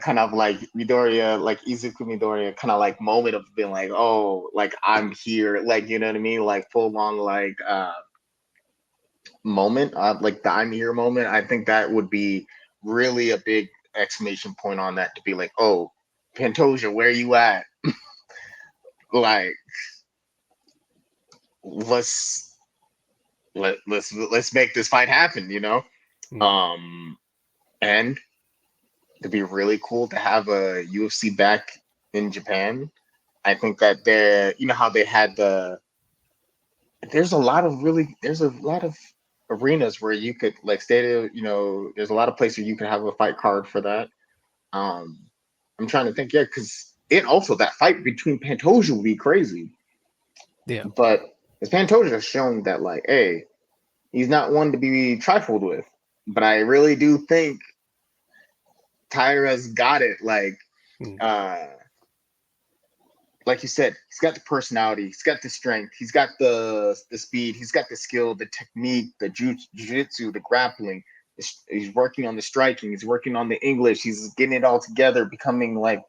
kind of like Midoriya like Izuku Midoriya kind of like moment of being like, oh, like I'm here, like you know what I mean, like full on like moment, like the I'm here moment. I think that would be really a big exclamation point on that to be like, oh, Pantoja, where you at? Like let's let's make this fight happen, you know. Mm. Um, and it'd be really cool to have a UFC back in Japan. I think that they're, you know how they had there's a lot of arenas where you could like stay, you know, there's a lot of places you can have a fight card for that. Um, I'm trying to think, yeah, because it also that fight between Pantoja would be crazy, Yeah. but as Pantoja has shown that like, hey, he's not one to be trifled with. But I really do think Taira's got it. Mm. Uh, like you said, he's got the personality, he's got the strength, he's got the speed, he's got the skill, the technique, the jiu-jitsu, the grappling. He's working on the striking, he's working on the English, he's getting it all together, becoming like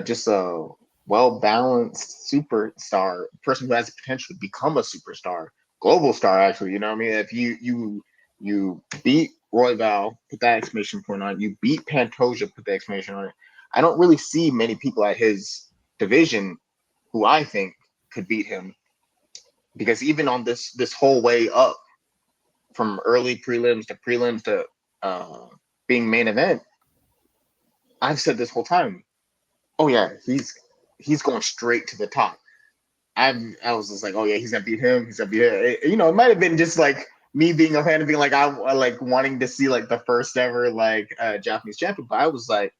just a well balanced superstar, person who has the potential to become a superstar, global star. Actually, you know what I mean. If you beat Royval, put that exclamation point on it. You beat Pantoja, put the exclamation on it. I don't really see many people at his division who I think could beat him because even on this whole way up from early prelims to uh, being main event, I've said this whole time, oh yeah, he's going straight to the top. I was just like, oh yeah, he's gonna beat him. He's gonna beat him. You know, it might have been just like me being a fan of being like I like wanting to see like the first ever like Japanese champion. But I was like,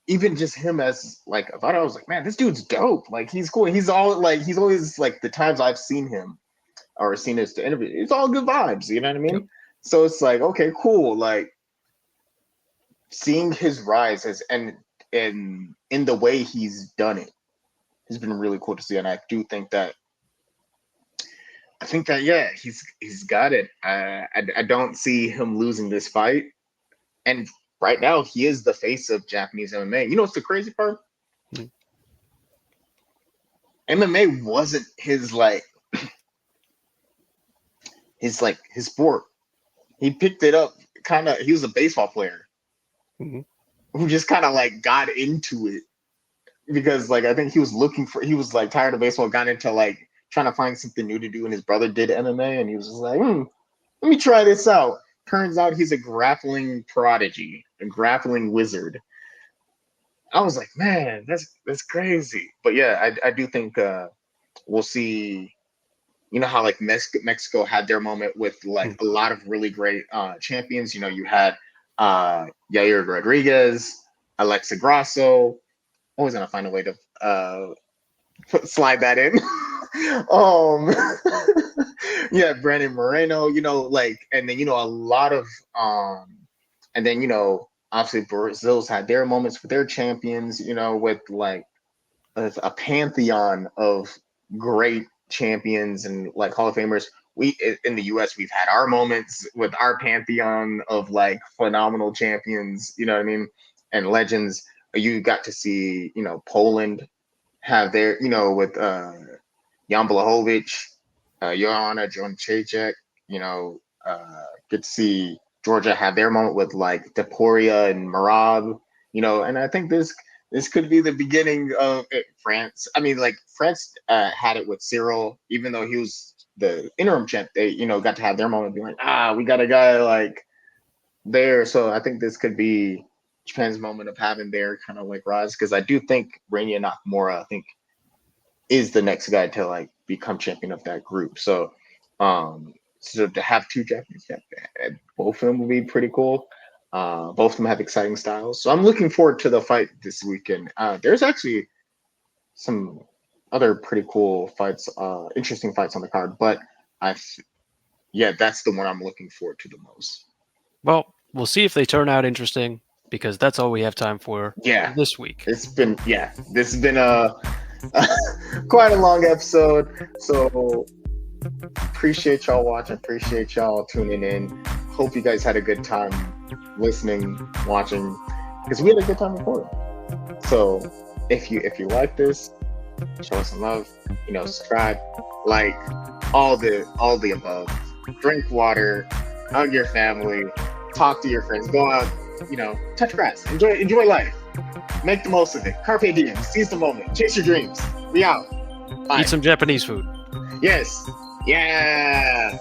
even just him as like I thought I was like, man, this dude's dope. Like he's cool. He's all like he's always like the times I've seen him or seen his interview, it's all good vibes. You know what I Yep. mean? So it's like okay, cool. Like seeing his rise as and in the way he's done it has been really cool to see, and I do think that yeah, he's got it. I don't see him losing this fight, and right now he is the face of Japanese MMA. You know what's the crazy part? Mm. MMA wasn't his sport. He picked it up kind of. He was a baseball player Mm-hmm. who just kind of like got into it because like I think he was like tired of baseball, got into like trying to find something new to do, and his brother did MMA, and he was just like, let me try this out. Turns out he's a grappling prodigy, a grappling wizard. I was like, man, that's crazy. But yeah, I do think we'll see. You know how like Mexico had their moment with like Mm. a lot of really great champions. You know, you had Yair Rodriguez, Alexa Grasso. Always gonna find a way to slide that in. um, yeah, Brandon Moreno. You know, like, and then you know a lot of and then you know obviously Brazil's had their moments with their champions. You know, with like a pantheon of great champions and like Hall of Famers. We in the U.S. we've had our moments with our pantheon of like phenomenal champions. You know what I mean? And legends. You got to see, you know, Poland have their, you know, with Jan Blachowicz, Joanna Jędrzejczyk, you know, get to see Georgia have their moment with like Deporia and Marab, you know, and I think this could be the beginning of it. France. I mean, like France had it with Cyril, even though he was the interim champ. They, you know, got to have their moment, being like, we got a guy like there. So I think this could be Japan's moment of having their kind of like rise because I do think Reina Nakamura, I think is the next guy to like become champion of that group. So to have two Japanese champions, both of them will be pretty cool. Both of them have exciting styles. So I'm looking forward to the fight this weekend. There's actually some other pretty cool fights, interesting fights on the card, but I, yeah, that's the one I'm looking forward to the most. Well, we'll see if they turn out interesting because that's all we have time for Yeah, this week. this has been Quite a long episode. So appreciate y'all watching. Appreciate y'all tuning in. Hope you guys had a good time listening, watching, because we had a good time recording. So if you like this, show us some love. Subscribe, like, all the above. Drink water, hug your family, talk to your friends, go out, touch grass, enjoy life, make the most of it. Carpe diem, seize the moment, chase your dreams. We out. Bye. Eat some Japanese food. Yes. Yeah.